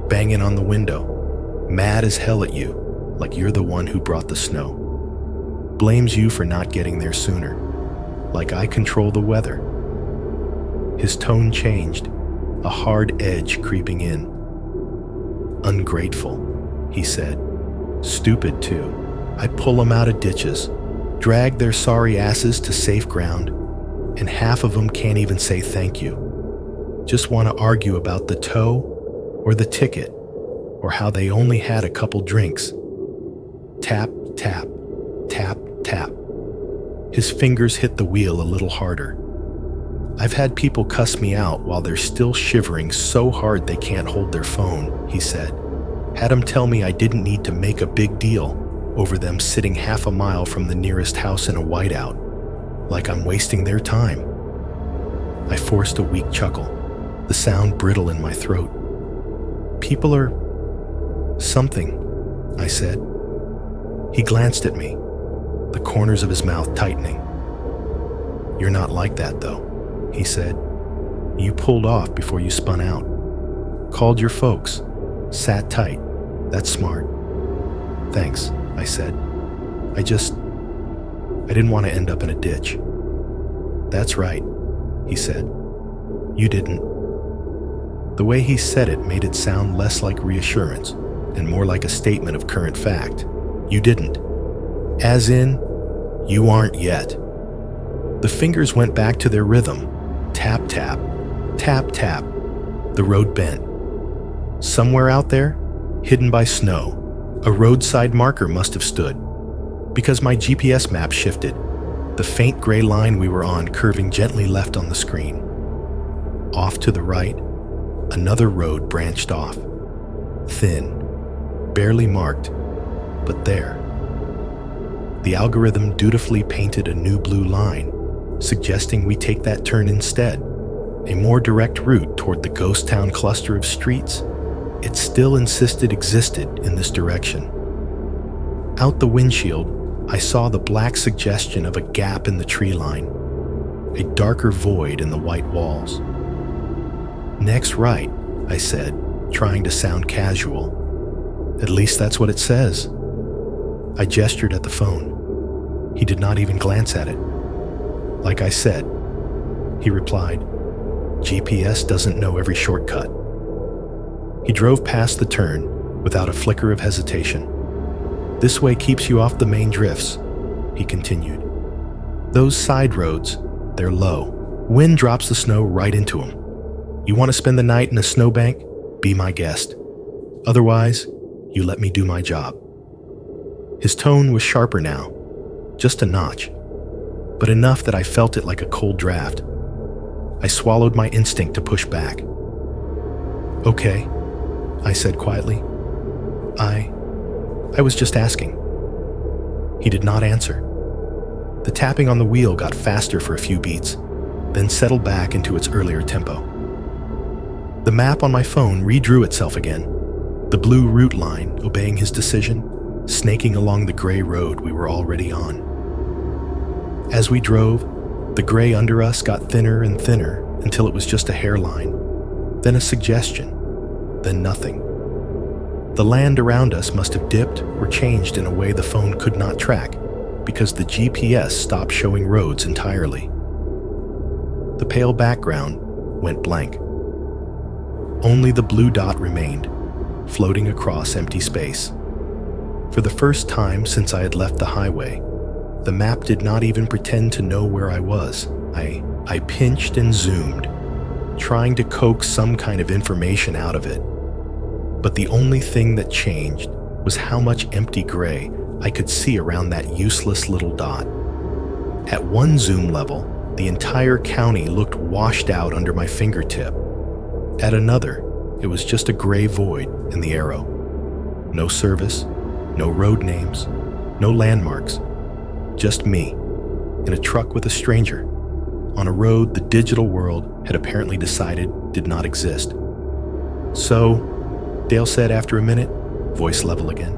Speaker 1: banging on the window, mad as hell at you, like you're the one who brought the snow. Blames you for not getting there sooner, like I control the weather. His tone changed, a hard edge creeping in. Ungrateful, he said. Stupid, too. I pull them out of ditches, drag their sorry asses to safe ground, and half of them can't even say thank you. Just want to argue about the tow or the ticket, or how they only had a couple drinks. Tap, tap, tap, tap. His fingers hit the wheel a little harder. I've had people cuss me out while they're still shivering so hard they can't hold their phone, he said. Had them tell me I didn't need to make a big deal over them sitting half a mile from the nearest house in a whiteout, like I'm wasting their time. I forced a weak chuckle, the sound brittle in my throat. People are something, I said. He glanced at me, the corners of his mouth tightening. You're not like that, though, he said. You pulled off before you spun out. Called your folks. Sat tight. That's smart. Thanks, I said. I didn't want to end up in a ditch. That's right, he said. You didn't. The way he said it made it sound less like reassurance and more like a statement of current fact. You didn't. As in, you aren't yet. The fingers went back to their rhythm. Tap, tap, tap, tap. The road bent. Somewhere out there, hidden by snow, a roadside marker must have stood. Because my GPS map shifted, the faint gray line we were on curving gently left on the screen. Off to the right, another road branched off. Thin, barely marked, but there. The algorithm dutifully painted a new blue line, suggesting we take that turn instead, a more direct route toward the ghost town cluster of streets it still insisted existed in this direction. Out the windshield, I saw the black suggestion of a gap in the tree line, a darker void in the white walls. Next right, I said, trying to sound casual. At least that's what it says. I gestured at the phone. He did not even glance at it. Like I said, he replied, GPS doesn't know every shortcut. He drove past the turn without a flicker of hesitation. This way keeps you off the main drifts, he continued. Those side roads, they're low. Wind drops the snow right into them. You want to spend the night in a snowbank? Be my guest. Otherwise, you let me do my job. His tone was sharper now, just a notch, but enough that I felt it like a cold draft. I swallowed my instinct to push back. Okay, I said quietly. I was just asking. He did not answer. The tapping on the wheel got faster for a few beats, then settled back into its earlier tempo. The map on my phone redrew itself again, the blue route line obeying his decision, snaking along the gray road we were already on. As we drove, the gray under us got thinner and thinner until it was just a hairline, then a suggestion, then nothing. The land around us must have dipped or changed in a way the phone could not track because the GPS stopped showing roads entirely. The pale background went blank. Only the blue dot remained, floating across empty space. For the first time since I had left the highway, the map did not even pretend to know where I was. I pinched and zoomed, trying to coax some kind of information out of it. But the only thing that changed was how much empty gray I could see around that useless little dot. At one zoom level, the entire county looked washed out under my fingertip. At another, it was just a gray void in the arrow. No service, no road names, no landmarks. Just me, in a truck with a stranger, on a road the digital world had apparently decided did not exist. So, Dale said after a minute, voice level again.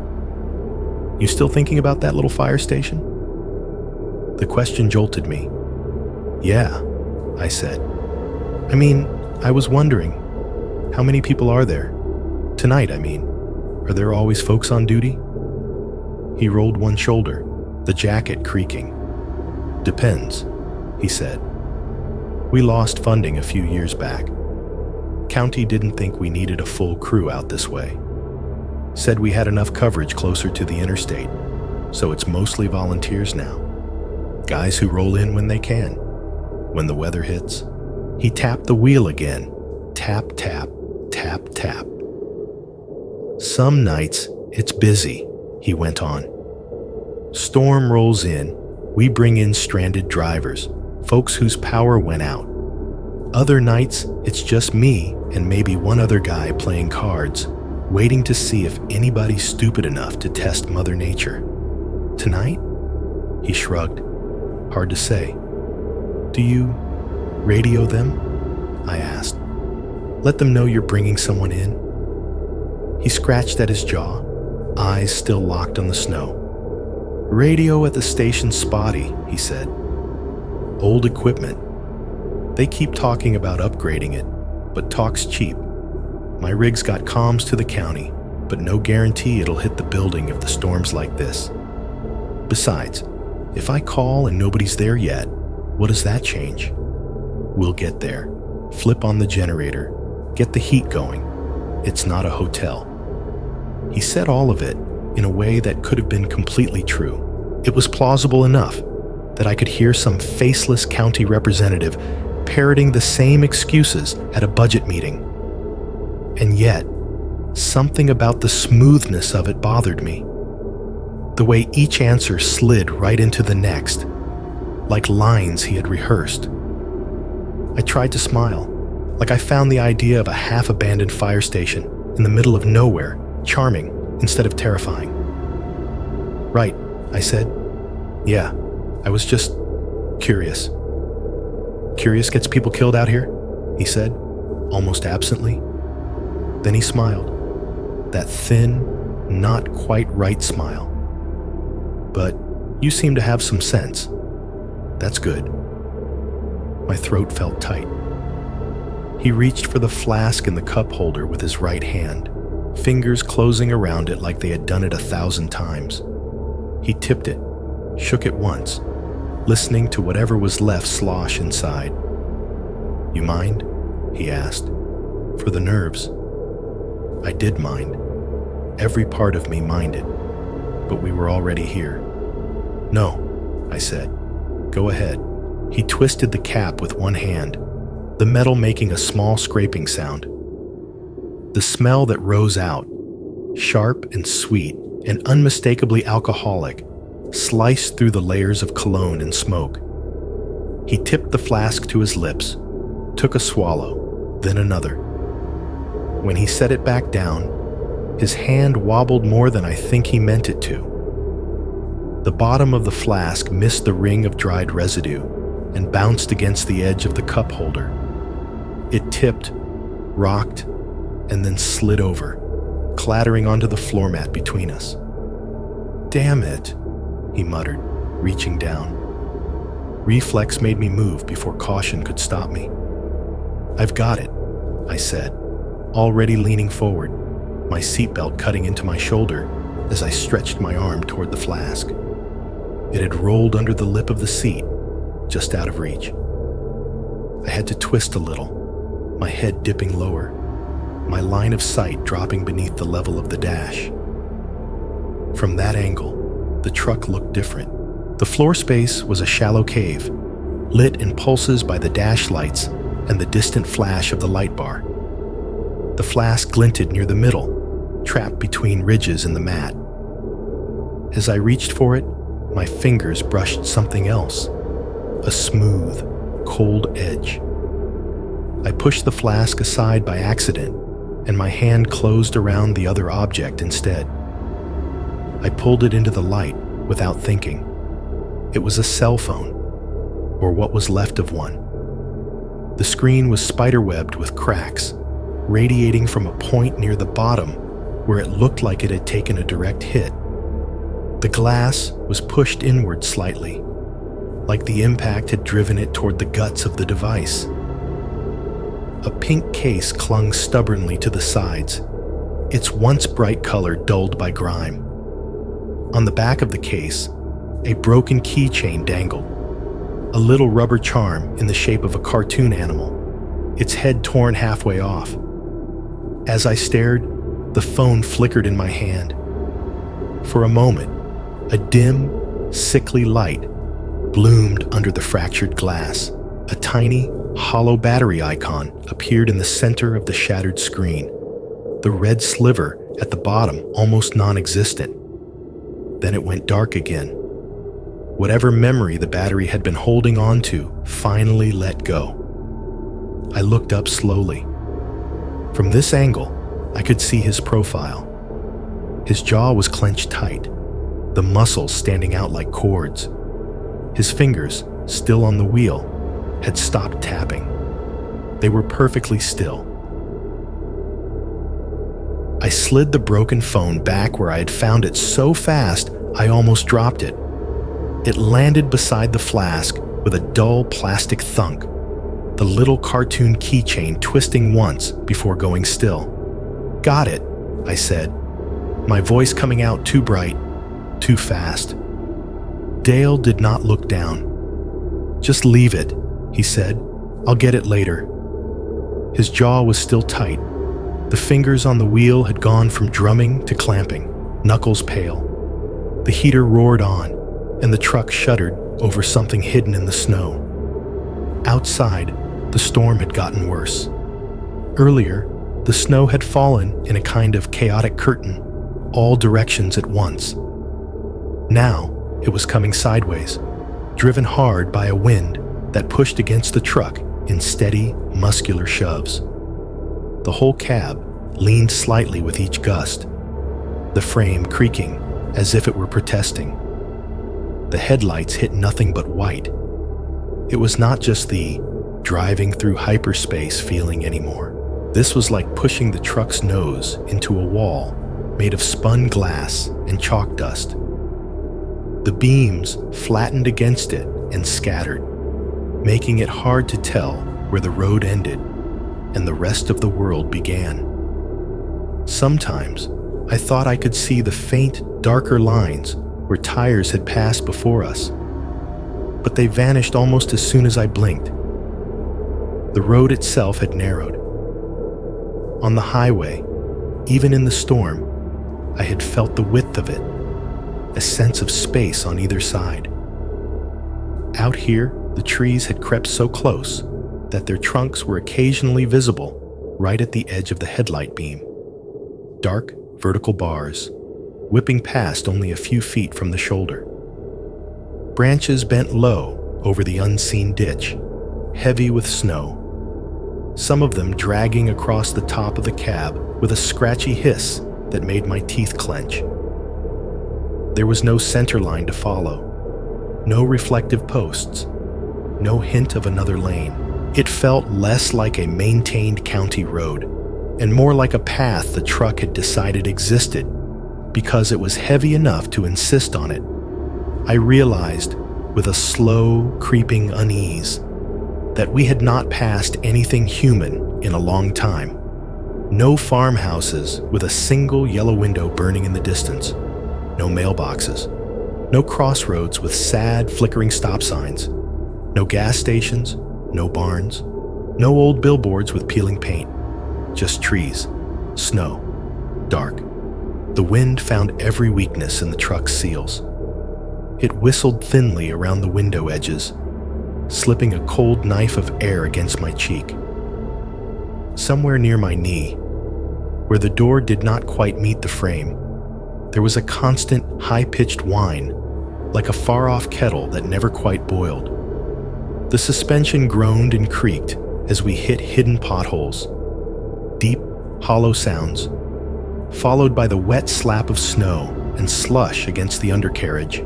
Speaker 1: You still thinking about that little fire station? The question jolted me. Yeah, I said. I mean, I was wondering, how many people are there? Tonight, I mean. Are there always folks on duty? He rolled one shoulder, the jacket creaking. Depends, he said. We lost funding a few years back. County didn't think we needed a full crew out this way. Said we had enough coverage closer to the interstate, so it's mostly volunteers now. Guys who roll in when they can, when the weather hits. He tapped the wheel again. Tap, tap, tap, tap. Some nights, it's busy, he went on. Storm rolls in, we bring in stranded drivers, folks whose power went out. Other nights, it's just me and maybe one other guy playing cards, waiting to see if anybody's stupid enough to test Mother Nature. Tonight? He shrugged. Hard to say. Do you radio them? I asked. Let them know you're bringing someone in? He scratched at his jaw, eyes still locked on the snow. Radio at the station's spotty, he said. Old equipment. They keep talking about upgrading it, but talk's cheap. My rig's got comms to the county, but no guarantee it'll hit the building if the storm's like this. Besides, if I call and nobody's there yet, what does that change? We'll get there, flip on the generator, get the heat going. It's not a hotel. He said all of it in a way that could have been completely true. It was plausible enough that I could hear some faceless county representative parroting the same excuses at a budget meeting. And yet, something about the smoothness of it bothered me. The way each answer slid right into the next, like lines he had rehearsed. I tried to smile, like I found the idea of a half-abandoned fire station in the middle of nowhere charming instead of terrifying. Right, I said. Yeah, I was just curious. Curious gets people killed out here, he said, almost absently. Then he smiled, that thin, not quite right smile. But you seem to have some sense. That's good. My throat felt tight. He reached for the flask in the cup holder with his right hand, fingers closing around it like they had done it 1,000 times. He tipped it, shook it once, listening to whatever was left slosh inside. You mind? He asked. For the nerves. I did mind. Every part of me minded. But we were already here. No, I said. Go ahead. He twisted the cap with one hand, the metal making a small scraping sound. The smell that rose out, sharp and sweet and unmistakably alcoholic, sliced through the layers of cologne and smoke. He tipped the flask to his lips, took a swallow, then another. When he set it back down, his hand wobbled more than I think he meant it to. The bottom of the flask missed the ring of dried residue and bounced against the edge of the cup holder. It tipped, rocked, and then slid over, clattering onto the floor mat between us. Damn it, he muttered, reaching down. Reflex made me move before caution could stop me. I've got it, I said, already leaning forward, my seatbelt cutting into my shoulder as I stretched my arm toward the flask. It had rolled under the lip of the seat, just out of reach. I had to twist a little, my head dipping lower, my line of sight dropping beneath the level of the dash. From that angle, the truck looked different. The floor space was a shallow cave, lit in pulses by the dash lights and the distant flash of the light bar. The flask glinted near the middle, trapped between ridges in the mat. As I reached for it, my fingers brushed something else, a smooth, cold edge. I pushed the flask aside by accident, and my hand closed around the other object instead. I pulled it into the light without thinking. It was a cell phone, or what was left of one. The screen was spiderwebbed with cracks, radiating from a point near the bottom where it looked like it had taken a direct hit. The glass was pushed inward slightly, like the impact had driven it toward the guts of the device. A pink case clung stubbornly to the sides, its once bright color dulled by grime. On the back of the case, a broken keychain dangled, a little rubber charm in the shape of a cartoon animal, its head torn halfway off. As I stared, the phone flickered in my hand. For a moment, a dim, sickly light bloomed under the fractured glass. A tiny, hollow battery icon appeared in the center of the shattered screen, the red sliver at the bottom almost non-existent. Then it went dark again. Whatever memory the battery had been holding on to finally let go. I looked up slowly. From this angle, I could see his profile. His jaw was clenched tight, the muscles standing out like cords. His fingers, still on the wheel, had stopped tapping. They were perfectly still. I slid the broken phone back where I had found it so fast I almost dropped it. It landed beside the flask with a dull plastic thunk, the little cartoon keychain twisting once before going still. "Got it," I said, my voice coming out too bright, too fast. Dale did not look down. "Just leave it," he said. "I'll get it later." His jaw was still tight. The fingers on the wheel had gone from drumming to clamping, knuckles pale. The heater roared on, and the truck shuddered over something hidden in the snow. Outside, the storm had gotten worse. Earlier, the snow had fallen in a kind of chaotic curtain, all directions at once. Now, it was coming sideways, driven hard by a wind that pushed against the truck in steady, muscular shoves. The whole cab leaned slightly with each gust, the frame creaking as if it were protesting. The headlights hit nothing but white. It was not just the driving through hyperspace feeling anymore. This was like pushing the truck's nose into a wall made of spun glass and chalk dust. The beams flattened against it and scattered, making it hard to tell where the road ended and the rest of the world began. Sometimes I thought I could see the faint, darker lines where tires had passed before us, but they vanished almost as soon as I blinked. The road itself had narrowed. On the highway, even in the storm, I had felt the width of it, a sense of space on either side. Out here, the trees had crept so close that their trunks were occasionally visible right at the edge of the headlight beam. Dark, vertical bars, whipping past only a few feet from the shoulder. Branches bent low over the unseen ditch, heavy with snow. Some of them dragging across the top of the cab with a scratchy hiss that made my teeth clench. There was no center line to follow, no reflective posts, no hint of another lane. It felt less like a maintained county road and more like a path the truck had decided existed because it was heavy enough to insist on it. I realized, with a slow, creeping unease, that we had not passed anything human in a long time. No farmhouses with a single yellow window burning in the distance. No mailboxes. No crossroads with sad, flickering stop signs. No gas stations. No barns. No old billboards with peeling paint. Just trees, snow, dark. The wind found every weakness in the truck's seals. It whistled thinly around the window edges, slipping a cold knife of air against my cheek. Somewhere near my knee, where the door did not quite meet the frame, there was a constant, high-pitched whine, like a far-off kettle that never quite boiled. The suspension groaned and creaked as we hit hidden potholes. Deep, hollow sounds, followed by the wet slap of snow and slush against the undercarriage.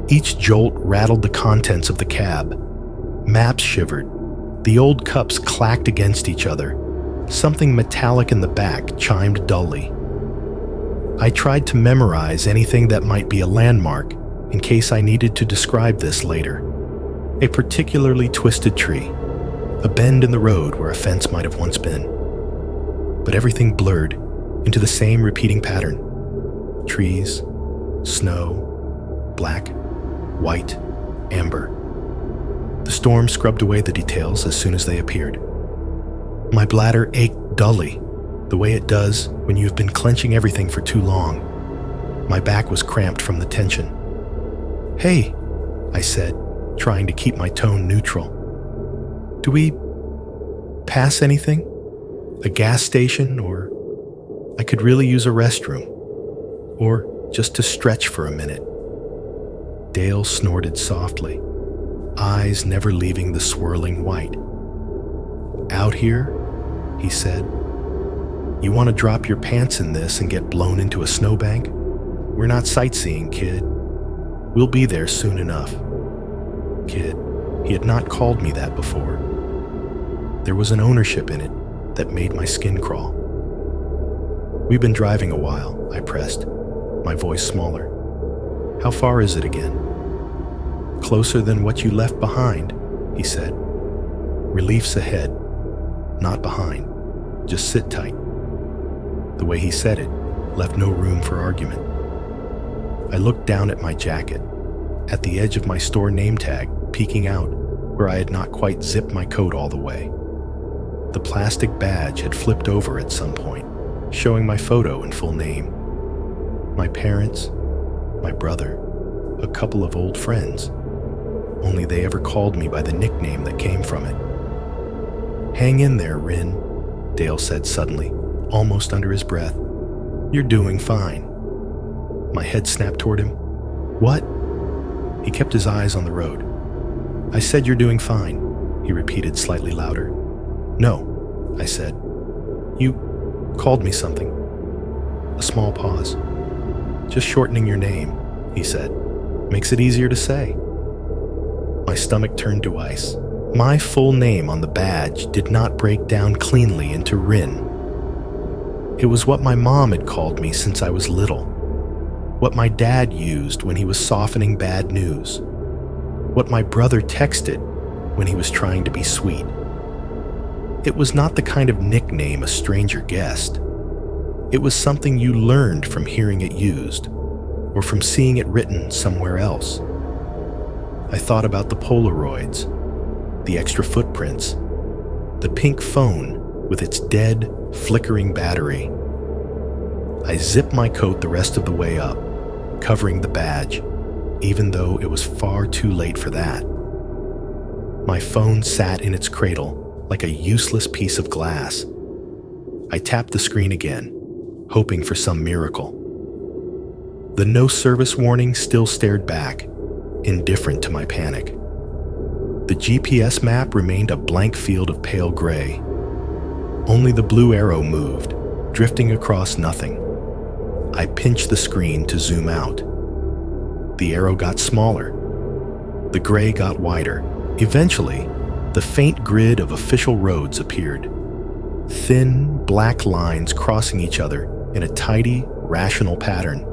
Speaker 1: Each jolt rattled the contents of the cab. Maps shivered. The old cups clacked against each other. Something metallic in the back chimed dully. I tried to memorize anything that might be a landmark in case I needed to describe this later. A particularly twisted tree, a bend in the road where a fence might have once been. But everything blurred into the same repeating pattern. Trees, snow, black, white, amber. The storm scrubbed away the details as soon as they appeared. My bladder ached dully, the way it does when you have been clenching everything for too long. My back was cramped from the tension. "Hey," I said, trying to keep my tone neutral. "Do we pass anything? A gas station, or I could really use a restroom, or just to stretch for a minute." Dale snorted softly, eyes never leaving the swirling white. "Out here?" he said. "You want to drop your pants in this and get blown into a snowbank? We're not sightseeing, kid. We'll be there soon enough." Kid. He had not called me that before. There was an ownership in it that made my skin crawl. "We've been driving a while," I pressed, my voice smaller. "How far is it again?" "Closer than what you left behind," he said. "Relief's ahead, not behind. Just sit tight." The way he said it left no room for argument. I looked down at my jacket, at the edge of my store name tag peeking out where I had not quite zipped my coat all the way. The plastic badge had flipped over at some point, showing my photo and full name. My parents, my brother, a couple of old friends. Only they ever called me by the nickname that came from it. "Hang in there, Rin," Dale said suddenly, almost under his breath. "You're doing fine." My head snapped toward him. "What?" He kept his eyes on the road. "I said you're doing fine," he repeated slightly louder. "No," I said. "You called me something." A small pause. "Just shortening your name," he said. "Makes it easier to say." My stomach turned to ice. My full name on the badge did not break down cleanly into Rin. It was what my mom had called me since I was little. What my dad used when he was softening bad news. What my brother texted when he was trying to be sweet. It was not the kind of nickname a stranger guessed. It was something you learned from hearing it used, or from seeing it written somewhere else. I thought about the Polaroids, the extra footprints, the pink phone with its dead, flickering battery. I zipped my coat the rest of the way up, covering the badge, even though it was far too late for that. My phone sat in its cradle like a useless piece of glass. I tapped the screen again, hoping for some miracle. The no service warning still stared back, indifferent to my panic. The GPS map remained a blank field of pale gray. Only the blue arrow moved, drifting across nothing. I pinched the screen to zoom out. The arrow got smaller. The gray got wider. Eventually, the faint grid of official roads appeared. Thin, black lines crossing each other in a tidy, rational pattern.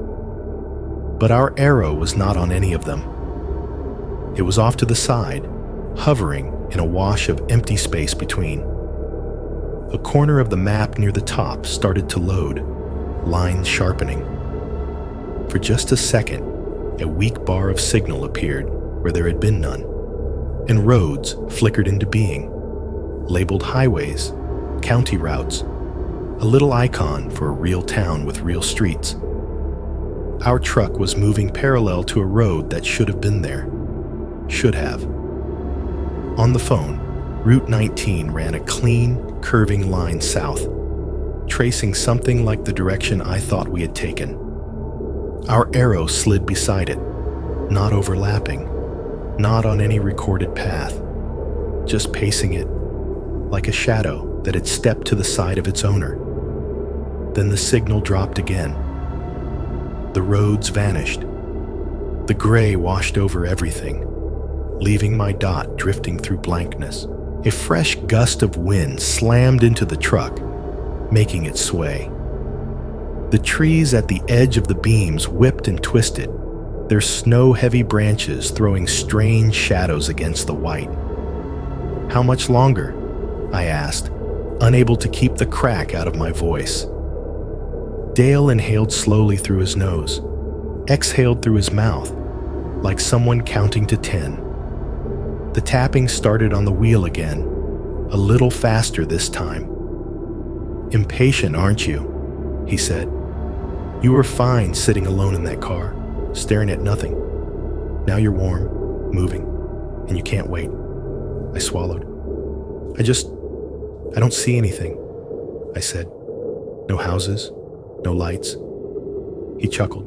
Speaker 1: But our arrow was not on any of them. It was off to the side, hovering in a wash of empty space between. A corner of the map near the top started to load, lines sharpening. For just a second, a weak bar of signal appeared where there had been none, and roads flickered into being, labeled highways, county routes, a little icon for a real town with real streets. Our truck was moving parallel to a road that should have been there. Should have. On the phone, Route 19 ran a clean, curving line south, tracing something like the direction I thought we had taken. Our arrow slid beside it, not overlapping, not on any recorded path, just pacing it, like a shadow that had stepped to the side of its owner. Then the signal dropped again. The roads vanished. The gray washed over everything, leaving my dot drifting through blankness. A fresh gust of wind slammed into the truck, making it sway. The trees at the edge of the beams whipped and twisted, their snow-heavy branches throwing strange shadows against the white. "How much longer?" I asked, unable to keep the crack out of my voice. Dale inhaled slowly through his nose, exhaled through his mouth, like someone counting to 10. The tapping started on the wheel again, a little faster this time. "Impatient, aren't you?" he said. "You were fine sitting alone in that car, staring at nothing. Now you're warm, moving, and you can't wait." I swallowed. I don't see anything," I said. "No houses, no lights." He chuckled.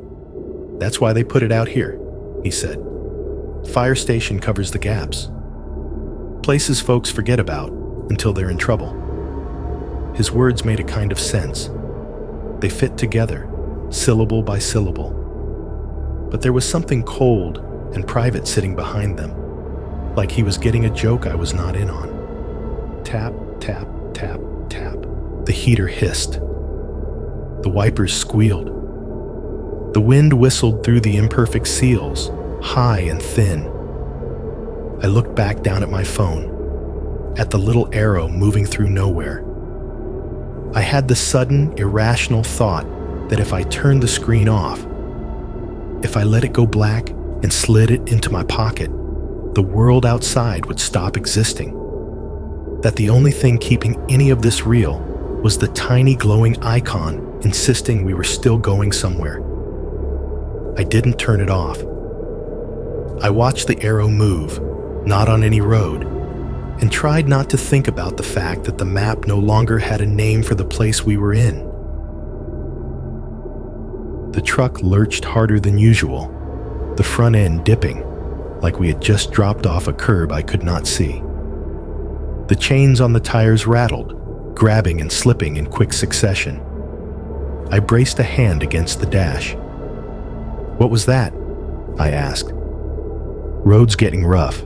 Speaker 1: "That's why they put it out here," he said. "Fire station covers the gaps. Places folks forget about until they're in trouble." His words made a kind of sense. They fit together, syllable by syllable. But there was something cold and private sitting behind them, like he was getting a joke I was not in on. Tap, tap, tap, tap. The heater hissed. The wipers squealed. The wind whistled through the imperfect seals, high and thin. I looked back down at my phone, at the little arrow moving through nowhere. I had the sudden, irrational thought that if I turned the screen off, if I let it go black and slid it into my pocket, the world outside would stop existing. That the only thing keeping any of this real was the tiny glowing icon insisting we were still going somewhere. I didn't turn it off. I watched the arrow move, not on any road, and tried not to think about the fact that the map no longer had a name for the place we were in. The truck lurched harder than usual, the front end dipping, like we had just dropped off a curb I could not see. The chains on the tires rattled, grabbing and slipping in quick succession. I braced a hand against the dash. "What was that?" I asked. "Road's getting rough,"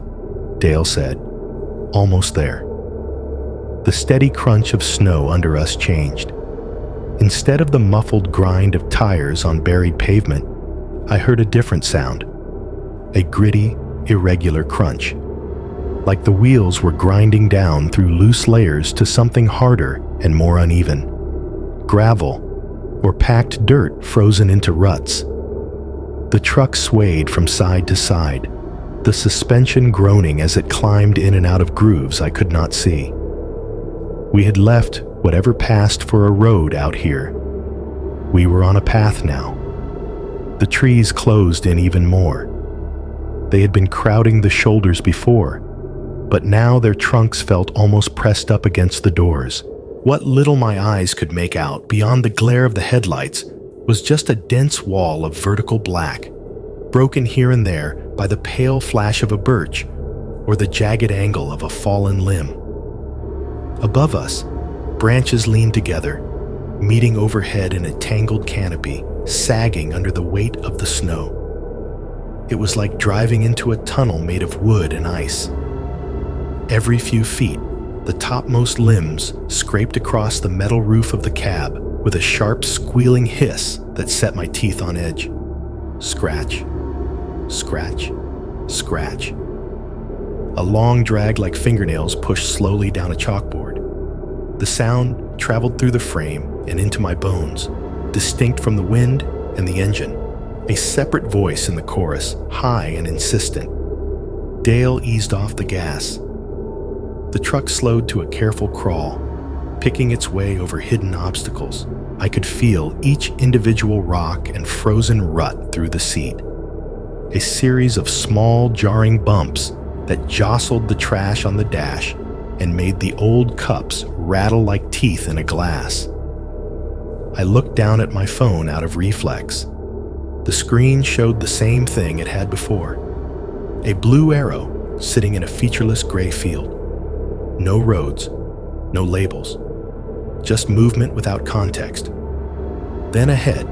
Speaker 1: Dale said. "Almost there." The steady crunch of snow under us changed. Instead of the muffled grind of tires on buried pavement, I heard a different sound, a gritty, irregular crunch, like the wheels were grinding down through loose layers to something harder and more uneven. Gravel, or packed dirt frozen into ruts. The truck swayed from side to side, the suspension groaning as it climbed in and out of grooves I could not see. We had left whatever passed for a road out here. We were on a path now. The trees closed in even more. They had been crowding the shoulders before, but now their trunks felt almost pressed up against the doors. What little my eyes could make out beyond the glare of the headlights was just a dense wall of vertical black, broken here and there by the pale flash of a birch or the jagged angle of a fallen limb. Above us, branches leaned together, meeting overhead in a tangled canopy, sagging under the weight of the snow. It was like driving into a tunnel made of wood and ice. Every few feet, the topmost limbs scraped across the metal roof of the cab with a sharp, squealing hiss that set my teeth on edge. Scratch, scratch, scratch. A long drag like fingernails pushed slowly down a chalkboard. The sound traveled through the frame and into my bones, distinct from the wind and the engine. A separate voice in the chorus, high and insistent. Dale eased off the gas. The truck slowed to a careful crawl, picking its way over hidden obstacles. I could feel each individual rock and frozen rut through the seat. A series of small, jarring bumps that jostled the trash on the dash and made the old cups rattle like teeth in a glass. I looked down at my phone out of reflex. The screen showed the same thing it had before. A blue arrow sitting in a featureless gray field. No roads, no labels, just movement without context. Then ahead,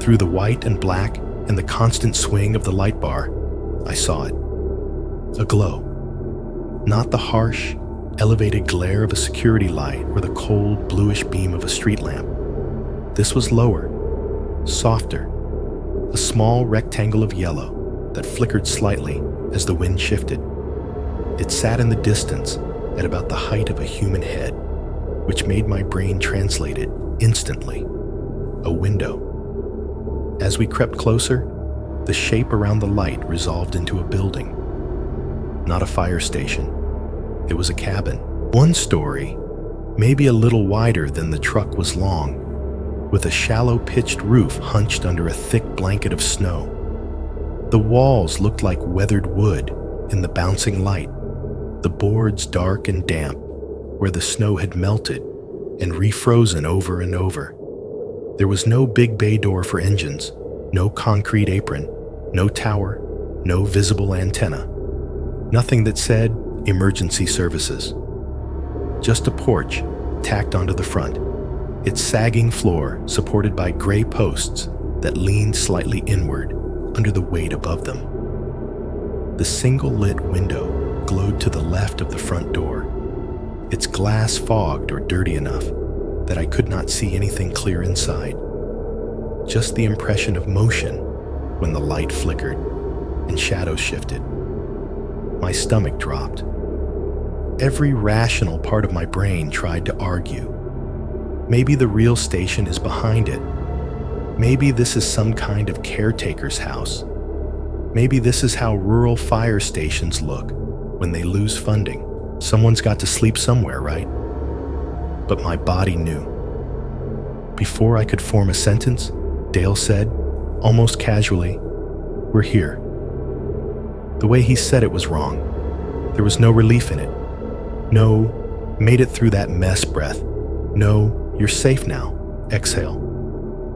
Speaker 1: through the white and black and the constant swing of the light bar, I saw it. A glow. Not the harsh, elevated glare of a security light or the cold, bluish beam of a street lamp. This was lower, softer, a small rectangle of yellow that flickered slightly as the wind shifted. It sat in the distance at about the height of a human head, which made my brain translate it instantly. A window. As we crept closer, the shape around the light resolved into a building. Not a fire station. It was a cabin. One story, maybe a little wider than the truck was long, with a shallow pitched roof hunched under a thick blanket of snow. The walls looked like weathered wood in the bouncing light, the boards dark and damp where the snow had melted and refrozen over and over. There was no big bay door for engines, no concrete apron, no tower, no visible antenna. Nothing that said emergency services. Just a porch tacked onto the front, its sagging floor supported by gray posts that leaned slightly inward under the weight above them. The single lit window glowed to the left of the front door, its glass fogged or dirty enough that I could not see anything clear inside. Just the impression of motion when the light flickered and shadows shifted. My stomach dropped. Every rational part of my brain tried to argue. Maybe the real station is behind it. Maybe this is some kind of caretaker's house. Maybe this is how rural fire stations look when they lose funding. Someone's got to sleep somewhere, right? But my body knew. Before I could form a sentence, Dale said, almost casually, "We're here." The way he said it was wrong. There was no relief in it. No, made it through that mess breath. No, you're safe now. Exhale.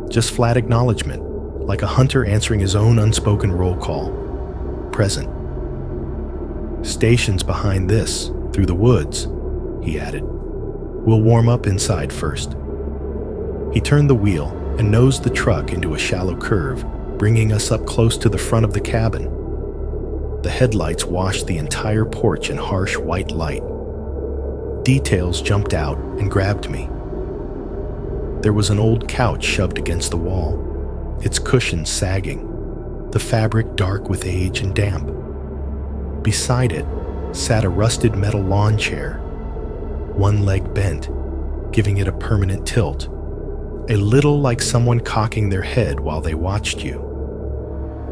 Speaker 1: Just flat acknowledgement, like a hunter answering his own unspoken roll call. Present. "Station's behind this, through the woods," he added. "We'll warm up inside first." He turned the wheel and nosed the truck into a shallow curve, bringing us up close to the front of the cabin. The headlights washed the entire porch in harsh white light. Details jumped out and grabbed me. There was an old couch shoved against the wall, its cushions sagging, the fabric dark with age and damp. Beside it sat a rusted metal lawn chair, one leg bent, giving it a permanent tilt, a little like someone cocking their head while they watched you.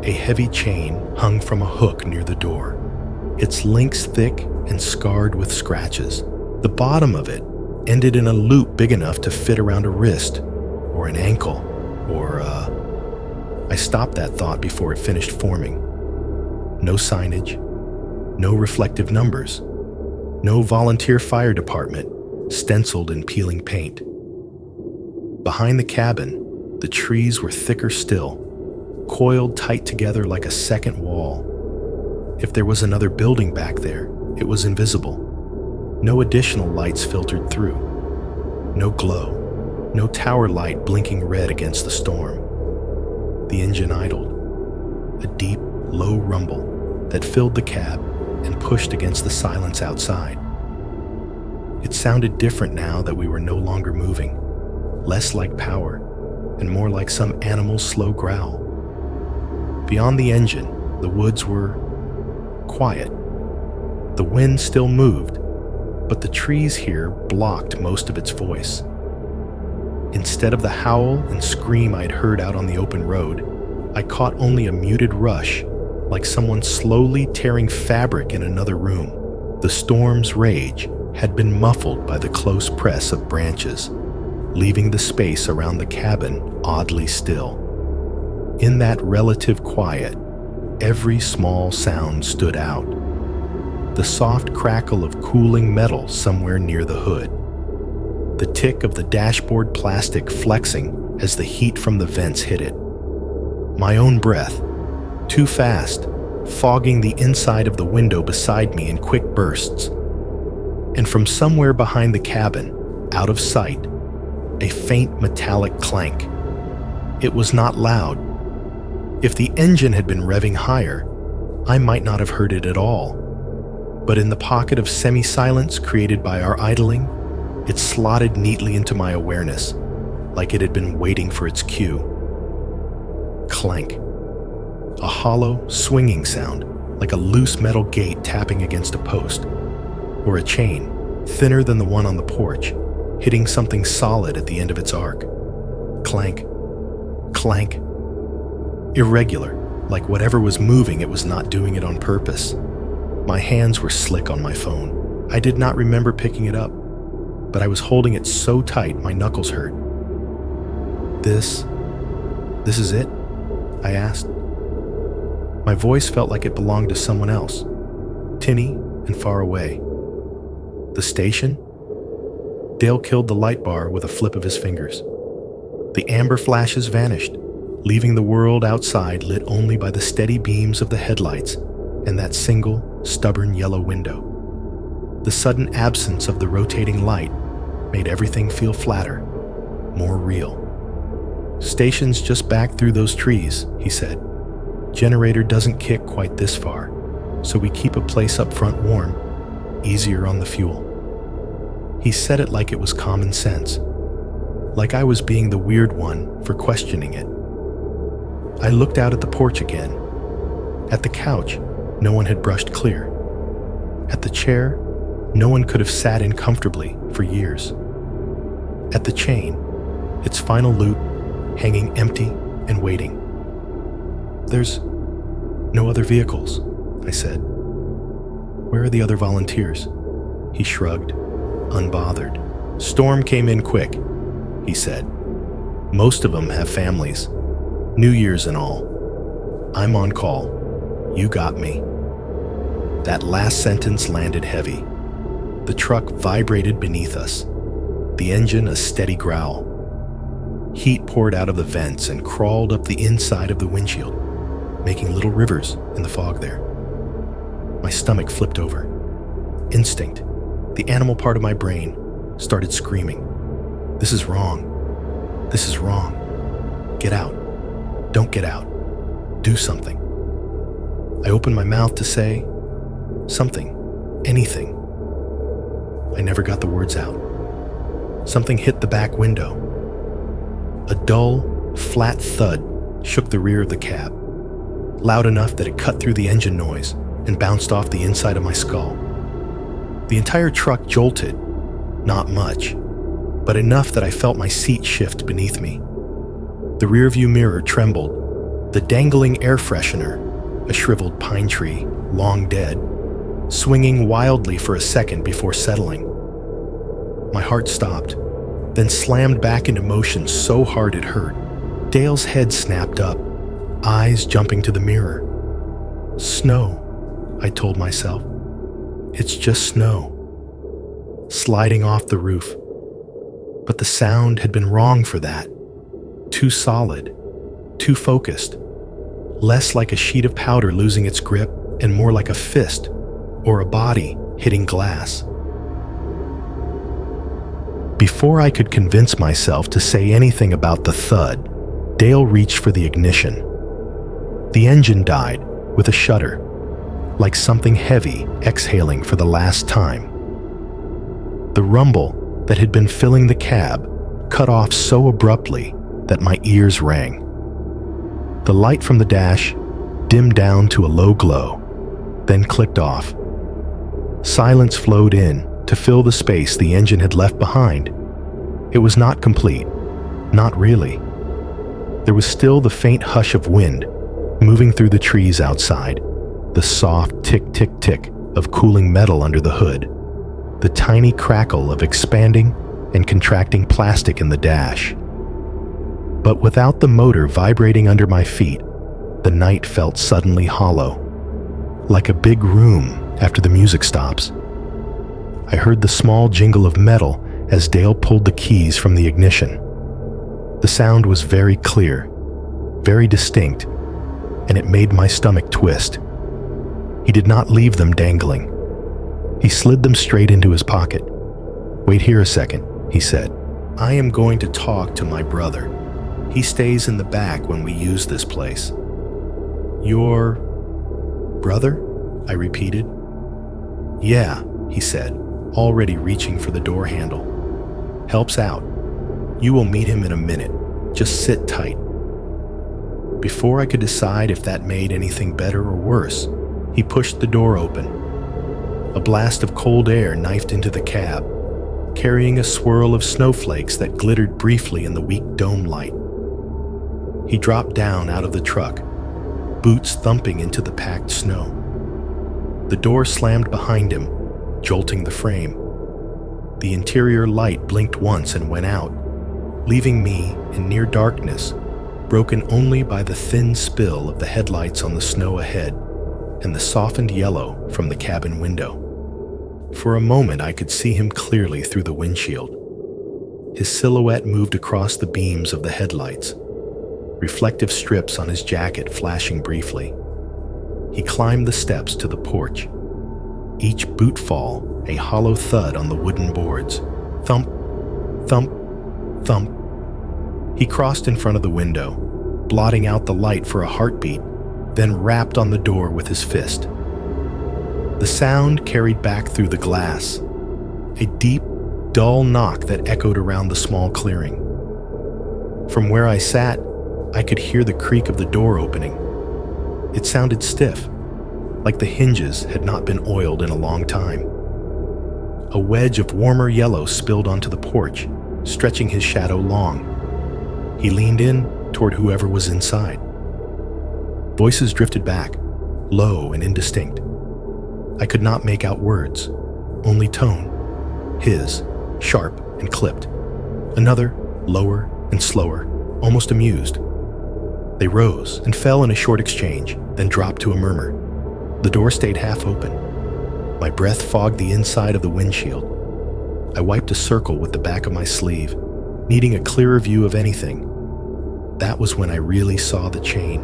Speaker 1: A heavy chain hung from a hook near the door, its links thick and scarred with scratches. The bottom of it ended in a loop big enough to fit around a wrist or an ankle or I stopped that thought before it finished forming. No signage, no reflective numbers, no volunteer fire department stenciled in peeling paint. Behind the cabin, the trees were thicker still, coiled tight together like a second wall. If there was another building back there, it was invisible. No additional lights filtered through. No glow. No tower light blinking red against the storm. The engine idled. A deep, low rumble that filled the cab and pushed against the silence outside. It sounded different now that we were no longer moving, less like power and more like some animal's slow growl. Beyond the engine, the woods were quiet. The wind still moved, but the trees here blocked most of its voice. Instead of the howl and scream I'd heard out on the open road, I caught only a muted rush, like someone slowly tearing fabric in another room. The storm's rage had been muffled by the close press of branches, leaving the space around the cabin oddly still. In that relative quiet, every small sound stood out. The soft crackle of cooling metal somewhere near the hood. The tick of the dashboard plastic flexing as the heat from the vents hit it. My own breath, too fast, fogging the inside of the window beside me in quick bursts. And from somewhere behind the cabin, out of sight, a faint metallic clank. It was not loud. If the engine had been revving higher, I might not have heard it at all. But in the pocket of semi-silence created by our idling, it slotted neatly into my awareness, like it had been waiting for its cue. Clank. a hollow, swinging sound, like a loose metal gate tapping against a post, or a chain, thinner than the one on the porch, hitting something solid at the end of its arc. Clank, clank. Irregular, like whatever was moving, it was not doing it on purpose. My hands were slick on my phone. I did not remember picking it up, but I was holding it so tight my knuckles hurt. This is it? I asked. My voice felt like it belonged to someone else, tinny and far away. The station? Dale killed the light bar with a flip of his fingers. The amber flashes vanished, leaving the world outside lit only by the steady beams of the headlights and that single, stubborn yellow window. The sudden absence of the rotating light made everything feel flatter, more real. "Station's just back through those trees," he said. "Generator doesn't kick quite this far, so we keep a place up front warm, easier on the fuel." He said it like it was common sense, like I was being the weird one for questioning it. I looked out at the porch again. At the couch, no one had brushed clear. At the chair, no one could have sat in comfortably for years. At the chain, its final loop hanging empty and waiting. "There's no other vehicles," I said. "Where are the other volunteers?" He shrugged, unbothered. "Storm came in quick," he said. "Most of them have families, New Year's and all. I'm on call. You got me." That last sentence landed heavy. The truck vibrated beneath us, the engine a steady growl. Heat poured out of the vents and crawled up the inside of the windshield, making little rivers in the fog there. My stomach flipped over. Instinct, the animal part of my brain, started screaming. "This is wrong. This is wrong. Get out. Don't get out. Do something." I opened my mouth to say something, anything. I never got the words out. Something hit the back window. A dull, flat thud shook the rear of the cab, loud enough that it cut through the engine noise and bounced off the inside of my skull. The entire truck jolted, not much, but enough that I felt my seat shift beneath me. The rearview mirror trembled. The dangling air freshener, a shriveled pine tree, long dead, swinging wildly for a second before settling. My heart stopped, then slammed back into motion so hard it hurt. Dale's head snapped up, eyes jumping to the mirror. "Snow," I told myself. "It's just snow." Sliding off the roof. But the sound had been wrong for that. Too solid, too focused, less like a sheet of powder losing its grip and more like a fist or a body hitting glass. Before I could convince myself to say anything about the thud, Dale reached for the ignition. The engine died with a shudder, like something heavy exhaling for the last time. The rumble that had been filling the cab cut off so abruptly that my ears rang. The light from the dash dimmed down to a low glow, then clicked off. Silence flowed in to fill the space the engine had left behind. It was not complete, not really. There was still the faint hush of wind moving through the trees outside, the soft tick-tick-tick of cooling metal under the hood, the tiny crackle of expanding and contracting plastic in the dash. But without the motor vibrating under my feet, the night felt suddenly hollow, like a big room after the music stops. I heard the small jingle of metal as Dale pulled the keys from the ignition. The sound was very clear, very distinct, and it made my stomach twist. He did not leave them dangling. He slid them straight into his pocket. "Wait here a second," he said. "I am going to talk to my brother. He stays in the back when we use this place." "Your brother?" I repeated. "Yeah," he said, already reaching for the door handle. "Helps out. You will meet him in a minute. Just sit tight." Before I could decide if that made anything better or worse, he pushed the door open. A blast of cold air knifed into the cab, carrying a swirl of snowflakes that glittered briefly in the weak dome light. He dropped down out of the truck, boots thumping into the packed snow. The door slammed behind him, jolting the frame. The interior light blinked once and went out, leaving me in near darkness, broken only by the thin spill of the headlights on the snow ahead and the softened yellow from the cabin window. For a moment, I could see him clearly through the windshield. His silhouette moved across the beams of the headlights, reflective strips on his jacket flashing briefly. He climbed the steps to the porch, each boot fall a hollow thud on the wooden boards. Thump, thump, thump. He crossed in front of the window, blotting out the light for a heartbeat, then rapped on the door with his fist. The sound carried back through the glass, a deep, dull knock that echoed around the small clearing. From where I sat, I could hear the creak of the door opening. It sounded stiff, like the hinges had not been oiled in a long time. A wedge of warmer yellow spilled onto the porch, stretching his shadow long. He leaned in toward whoever was inside. Voices drifted back, low and indistinct. I could not make out words, only tone. His, sharp and clipped. Another, lower and slower, almost amused. They rose and fell in a short exchange, then dropped to a murmur. The door stayed half open. My breath fogged the inside of the windshield. I wiped a circle with the back of my sleeve, needing a clearer view of anything. That was when I really saw the chain.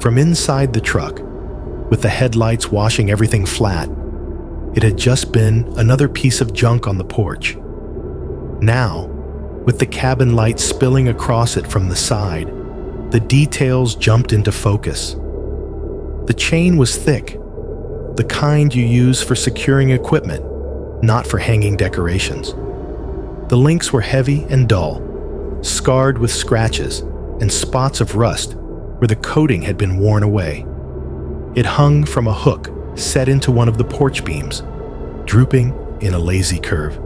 Speaker 1: From inside the truck, with the headlights washing everything flat, it had just been another piece of junk on the porch. Now, with the cabin light spilling across it from the side, the details jumped into focus. The chain was thick, the kind you use for securing equipment, not for hanging decorations. The links were heavy and dull, scarred with scratches and spots of rust where the coating had been worn away. It hung from a hook set into one of the porch beams, drooping in a lazy curve.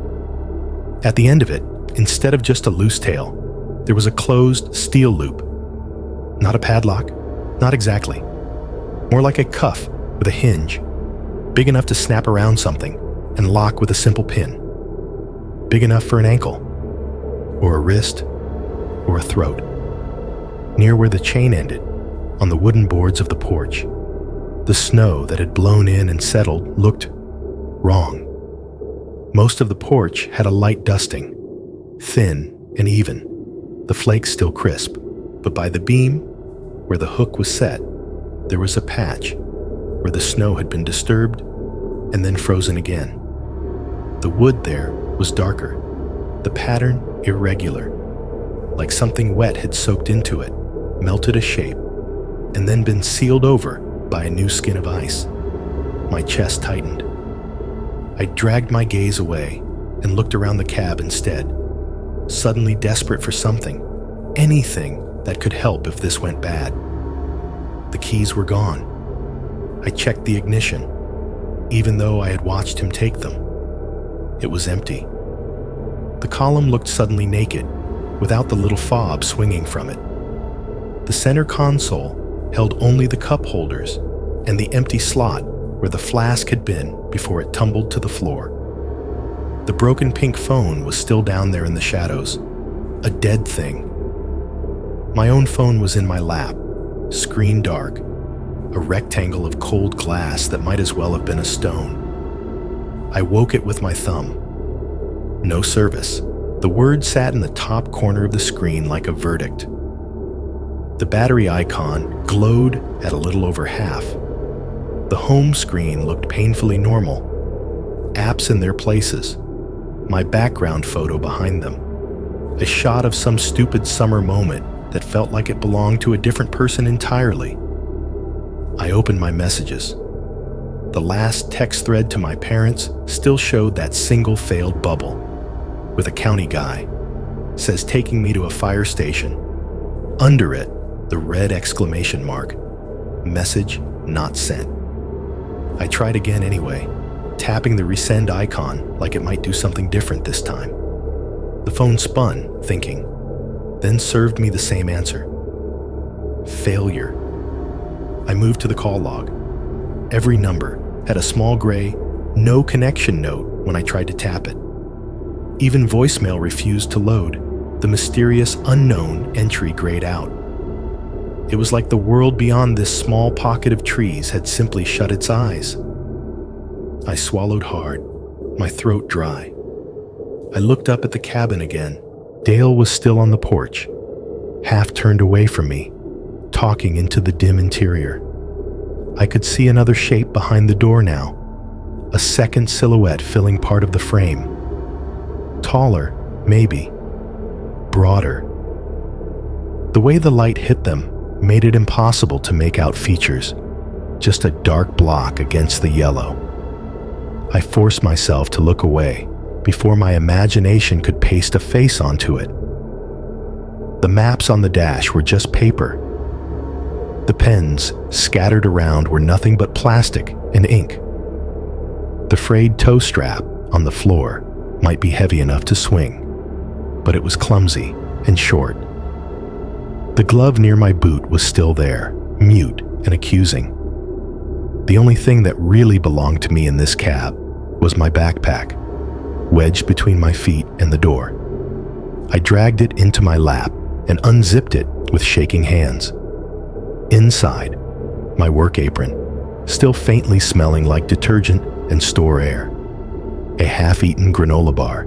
Speaker 1: At the end of it, instead of just a loose tail, there was a closed steel loop. Not a padlock, not exactly. More like a cuff with a hinge, big enough to snap around something and lock with a simple pin. Big enough for an ankle, or a wrist, or a throat. Near where the chain ended, on the wooden boards of the porch, the snow that had blown in and settled looked wrong. Most of the porch had a light dusting, thin and even, the flakes still crisp, but by the beam, where the hook was set, there was a patch where the snow had been disturbed and then frozen again. The wood there was darker, the pattern irregular, like something wet had soaked into it, melted a shape, and then been sealed over by a new skin of ice. My chest tightened. I dragged my gaze away and looked around the cab instead, suddenly desperate for something, anything that could help if this went bad. The keys were gone. I checked the ignition, even though I had watched him take them. It was empty. The column looked suddenly naked, without the little fob swinging from it. The center console held only the cup holders and the empty slot where the flask had been before it tumbled to the floor. The broken pink phone was still down there in the shadows, a dead thing. My own phone was in my lap, screen dark, a rectangle of cold glass that might as well have been a stone. I woke it with my thumb. No service. The word sat in the top corner of the screen like a verdict. The battery icon glowed at a little over half. The home screen looked painfully normal. Apps in their places. My background photo behind them. A shot of some stupid summer moment that felt like it belonged to a different person entirely. I opened my messages. The last text thread to my parents still showed that single failed bubble, with a county guy. Says taking me to a fire station. Under it, the red exclamation mark. Message not sent. I tried again anyway, tapping the resend icon like it might do something different this time. The phone spun, thinking, then served me the same answer. Failure. I moved to the call log. Every number had a small gray, no connection note when I tried to tap it. Even voicemail refused to load, the mysterious unknown entry grayed out. It was like the world beyond this small pocket of trees had simply shut its eyes. I swallowed hard, my throat dry. I looked up at the cabin again. Dale was still on the porch, half turned away from me, talking into the dim interior. I could see another shape behind the door now, a second silhouette filling part of the frame. Taller, maybe. Broader. The way the light hit them made it impossible to make out features, just a dark block against the yellow. I forced myself to look away before my imagination could paste a face onto it. The maps on the dash were just paper. The pens scattered around were nothing but plastic and ink. The frayed toe strap on the floor might be heavy enough to swing, but it was clumsy and short. The glove near my boot was still there, mute and accusing. The only thing that really belonged to me in this cab was my backpack, wedged between my feet and the door. I dragged it into my lap and unzipped it with shaking hands. Inside, my work apron, still faintly smelling like detergent and store air. A half-eaten granola bar,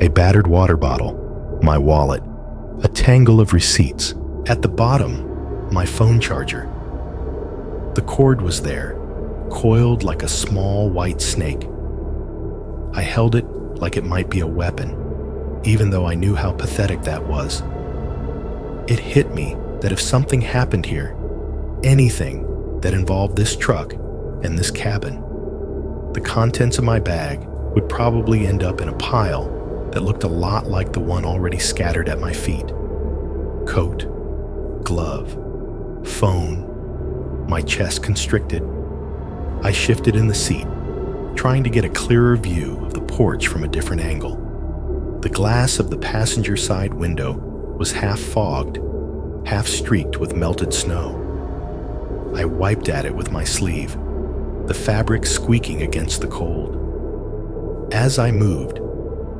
Speaker 1: a battered water bottle, my wallet, a tangle of receipts. At the bottom, my phone charger. The cord was there, coiled like a small white snake. I held it like it might be a weapon, even though I knew how pathetic that was. It hit me that if something happened here, anything that involved this truck and this cabin, the contents of my bag would probably end up in a pile that looked a lot like the one already scattered at my feet. Coat, glove, phone, my chest constricted. I shifted in the seat, trying to get a clearer view of the porch from a different angle. The glass of the passenger side window was half fogged, half streaked with melted snow. I wiped at it with my sleeve, the fabric squeaking against the cold. As I moved,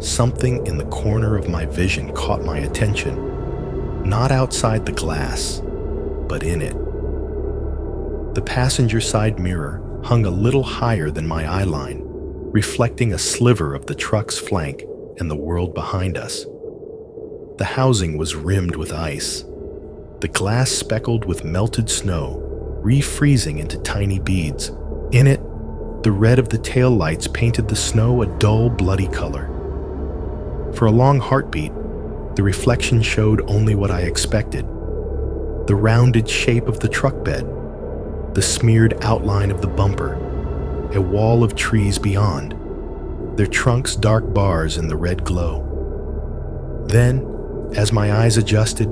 Speaker 1: something in the corner of my vision caught my attention, not outside the glass, but in it. The passenger side mirror hung a little higher than my eye line, reflecting a sliver of the truck's flank and the world behind us. The housing was rimmed with ice, the glass speckled with melted snow, refreezing into tiny beads. In it, the red of the taillights painted the snow a dull, bloody color. For a long heartbeat, the reflection showed only what I expected: the rounded shape of the truck bed, the smeared outline of the bumper, a wall of trees beyond, their trunks dark bars in the red glow. Then, as my eyes adjusted,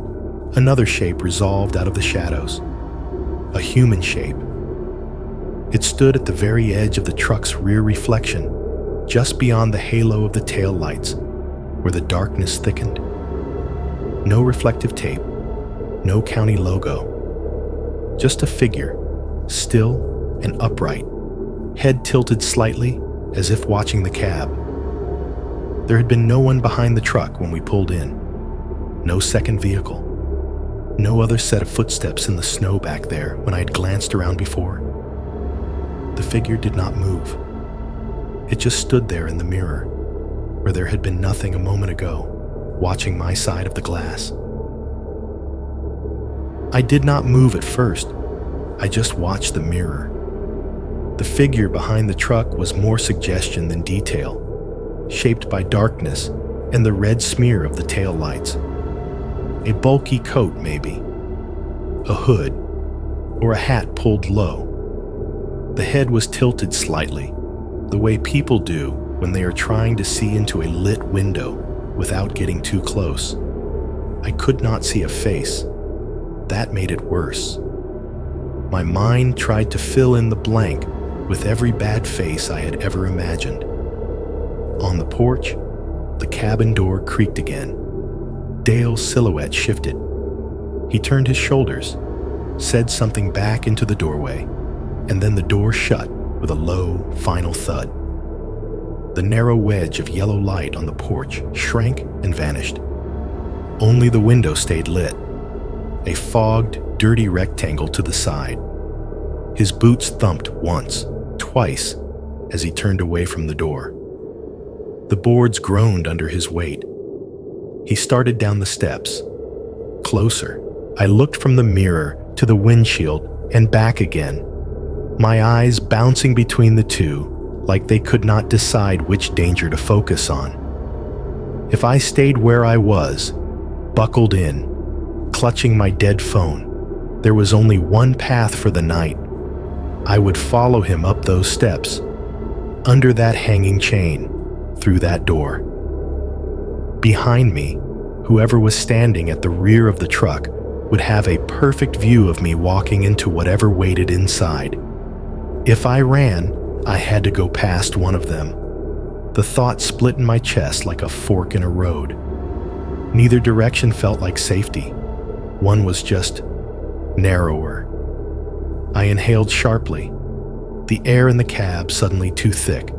Speaker 1: another shape resolved out of the shadows, a human shape. It stood at the very edge of the truck's rear reflection, just beyond the halo of the tail lights, where the darkness thickened. No reflective tape, no county logo, just a figure, still and upright, head tilted slightly as if watching the cab. There had been no one behind the truck when we pulled in, no second vehicle, no other set of footsteps in the snow back there when I had glanced around before. The figure did not move. It just stood there in the mirror, where there had been nothing a moment ago, watching my side of the glass. I did not move at first. I just watched the mirror. The figure behind the truck was more suggestion than detail, shaped by darkness and the red smear of the tail lights. A bulky coat, maybe, a hood, or a hat pulled low. The head was tilted slightly, the way people do when they are trying to see into a lit window without getting too close. I could not see a face. That made it worse. My mind tried to fill in the blank with every bad face I had ever imagined. On the porch, the cabin door creaked again. Dale's silhouette shifted. He turned his shoulders, said something back into the doorway, and then the door shut with a low, final thud. The narrow wedge of yellow light on the porch shrank and vanished. Only the window stayed lit, a fogged, dirty rectangle to the side. His boots thumped once, twice, as he turned away from the door. The boards groaned under his weight. He started down the steps. Closer. I looked from the mirror to the windshield and back again, my eyes bouncing between the two like they could not decide which danger to focus on. If I stayed where I was, buckled in, clutching my dead phone, there was only one path for the night. I would follow him up those steps, under that hanging chain, through that door. Behind me, whoever was standing at the rear of the truck would have a perfect view of me walking into whatever waited inside. If I ran, I had to go past one of them. The thought split in my chest like a fork in a road. Neither direction felt like safety. One was just narrower. I inhaled sharply, the air in the cab suddenly too thick.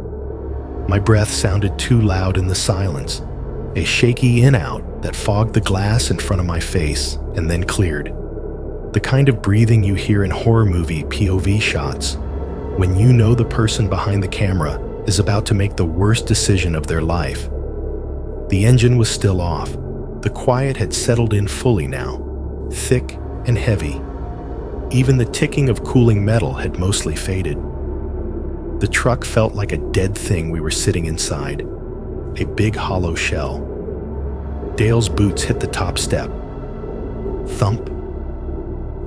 Speaker 1: My breath sounded too loud in the silence, a shaky in-out that fogged the glass in front of my face and then cleared. The kind of breathing you hear in horror movie POV shots, when you know the person behind the camera is about to make the worst decision of their life. The engine was still off. The quiet had settled in fully now, thick and heavy. Even the ticking of cooling metal had mostly faded. The truck felt like a dead thing we were sitting inside, a big hollow shell. Dale's boots hit the top step. Thump.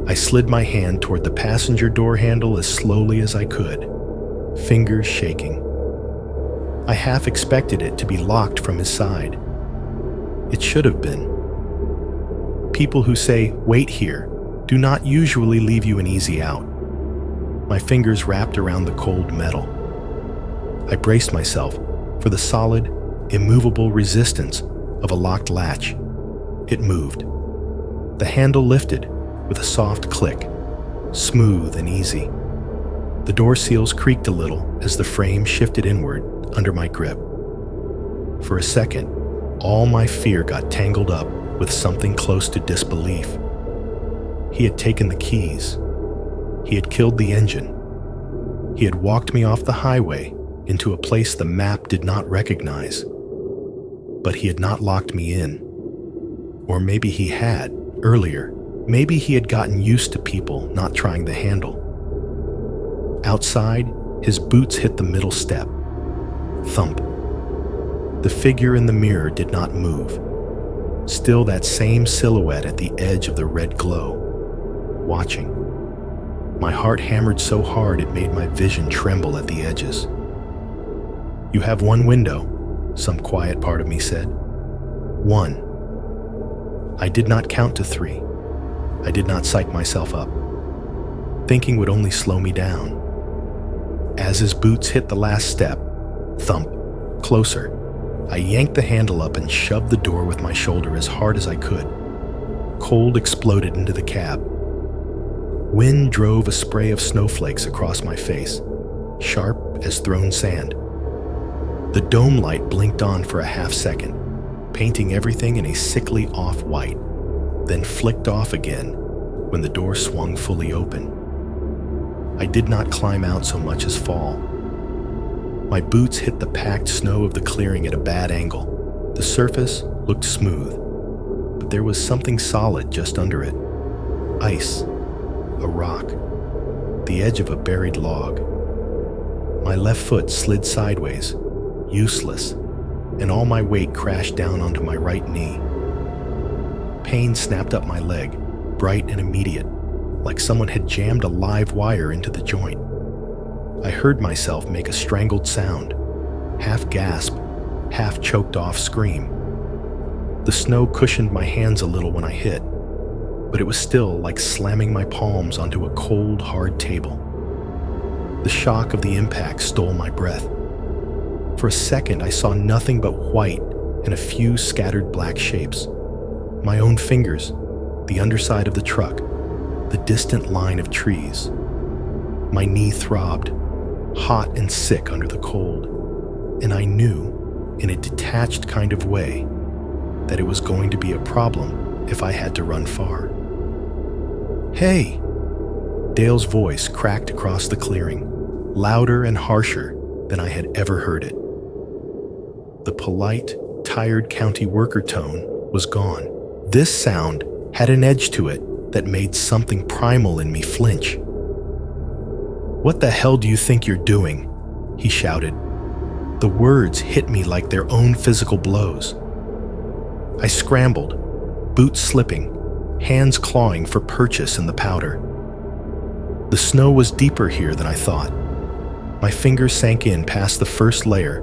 Speaker 1: I slid my hand toward the passenger door handle as slowly as I could, fingers shaking. I half expected it to be locked from his side. It should have been. People who say, "Wait here," do not usually leave you an easy out. My fingers wrapped around the cold metal. I braced myself for the solid, immovable resistance of a locked latch. It moved. The handle lifted with a soft click, smooth and easy. The door seals creaked a little as the frame shifted inward under my grip. For a second, all my fear got tangled up with something close to disbelief. He had taken the keys. He had killed the engine. He had walked me off the highway into a place the map did not recognize. But he had not locked me in. Or maybe he had, earlier. Maybe he had gotten used to people not trying the handle. Outside, his boots hit the middle step. Thump. The figure in the mirror did not move. Still that same silhouette at the edge of the red glow, watching. My heart hammered so hard it made my vision tremble at the edges. "You have one window," some quiet part of me said. One. I did not count to 3. I did not psych myself up. Thinking would only slow me down. As his boots hit the last step, thump, closer, I yanked the handle up and shoved the door with my shoulder as hard as I could. Cold exploded into the cab. Wind drove a spray of snowflakes across my face, sharp as thrown sand. The dome light blinked on for a half second, painting everything in a sickly off-white, then flicked off again when the door swung fully open. I did not climb out so much as fall. My boots hit the packed snow of the clearing at a bad angle. The surface looked smooth, but there was something solid just under it. Ice, a rock, the edge of a buried log. My left foot slid sideways, useless, and all my weight crashed down onto my right knee. Pain snapped up my leg, bright and immediate, like someone had jammed a live wire into the joint. I heard myself make a strangled sound, half gasp, half choked off scream. The snow cushioned my hands a little when I hit. but it was still like slamming my palms onto a cold, hard table. The shock of the impact stole my breath. For a second, I saw nothing but white and a few scattered black shapes. My own fingers, the underside of the truck, the distant line of trees. My knee throbbed, hot and sick under the cold, and I knew, in a detached kind of way, that it was going to be a problem if I had to run far. "Hey!" Dale's voice cracked across the clearing, louder and harsher than I had ever heard it. The polite, tired county worker tone was gone. This sound had an edge to it that made something primal in me flinch. "What the hell do you think you're doing?" he shouted. The words hit me like their own physical blows. I scrambled, boots slipping, hands clawing for purchase in the powder. The snow was deeper here than I thought. My fingers sank in past the first layer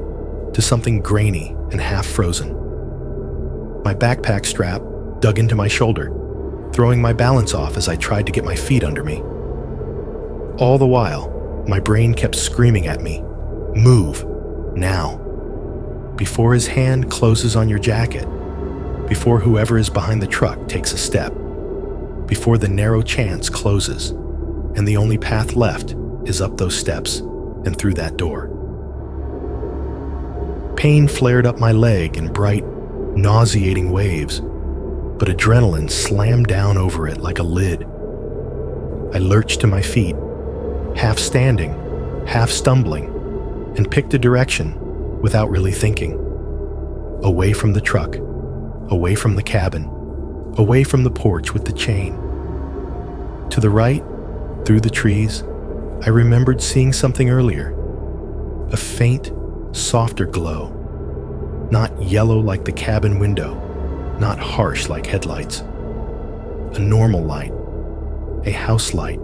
Speaker 1: to something grainy and half-frozen. My backpack strap dug into my shoulder, throwing my balance off as I tried to get my feet under me. All the while, my brain kept screaming at me, "Move, now. Before his hand closes on your jacket, before whoever is behind the truck takes a step, before the narrow chance closes, and the only path left is up those steps and through that door." Pain flared up my leg in bright, nauseating waves, but adrenaline slammed down over it like a lid. I lurched to my feet, half standing, half stumbling, and picked a direction without really thinking. Away from the truck, away from the cabin, away from the porch with the chain. To the right, through the trees, I remembered seeing something earlier. A faint, softer glow. Not yellow like the cabin window, not harsh like headlights. A normal light, a house light.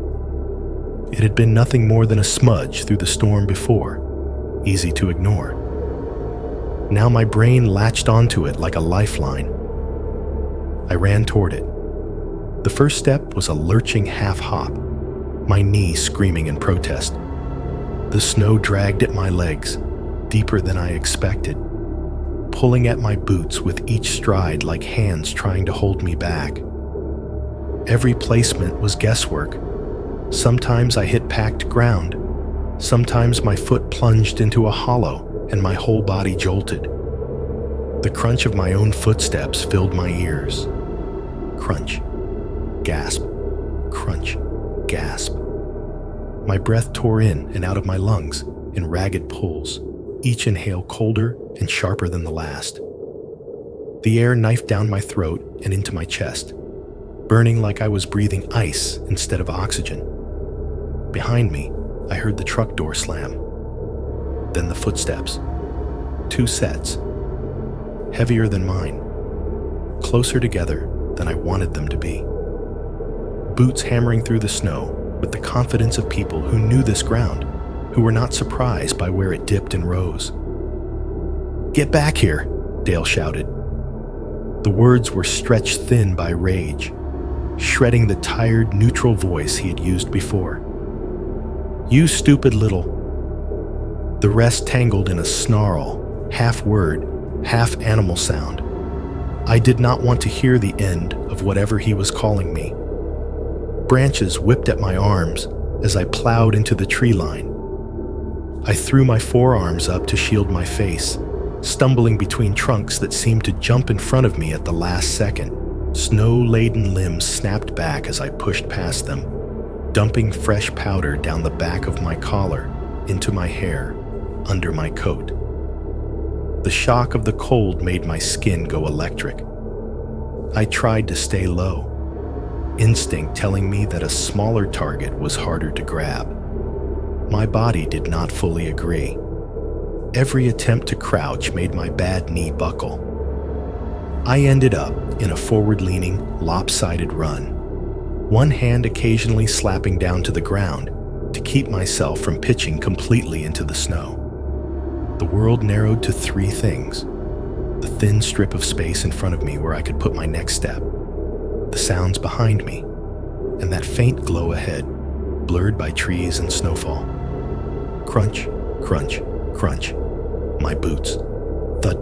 Speaker 1: It had been nothing more than a smudge through the storm before, easy to ignore. Now my brain latched onto it like a lifeline. I ran toward it. The first step was a lurching half-hop, my knee screaming in protest. The snow dragged at my legs, deeper than I expected, pulling at my boots with each stride like hands trying to hold me back. Every placement was guesswork. Sometimes I hit packed ground. Sometimes my foot plunged into a hollow and my whole body jolted. The crunch of my own footsteps filled my ears. Crunch, gasp, crunch, gasp. My breath tore in and out of my lungs in ragged pulls, each inhale colder and sharper than the last. The air knifed down my throat and into my chest, burning like I was breathing ice instead of oxygen. Behind me, I heard the truck door slam. Then the footsteps. 2 sets. Heavier than mine. Closer together than I wanted them to be. Boots hammering through the snow with the confidence of people who knew this ground, who were not surprised by where it dipped and rose. "Get back here," Dale shouted. The words were stretched thin by rage, shredding the tired, neutral voice he had used before. "You stupid little..." The rest tangled in a snarl, half word, half animal sound. I did not want to hear the end of whatever he was calling me. Branches whipped at my arms as I plowed into the tree line. I threw my forearms up to shield my face, stumbling between trunks that seemed to jump in front of me at the last second. Snow-laden limbs snapped back as I pushed past them, dumping fresh powder down the back of my collar, into my hair, under my coat. The shock of the cold made my skin go electric. I tried to stay low, instinct telling me that a smaller target was harder to grab. My body did not fully agree. Every attempt to crouch made my bad knee buckle. I ended up in a forward-leaning, lopsided run, one hand occasionally slapping down to the ground to keep myself from pitching completely into the snow. The world narrowed to 3 things: the thin strip of space in front of me where I could put my next step, the sounds behind me and that faint glow ahead, blurred by trees and snowfall. Crunch, crunch, crunch. My boots. Thud,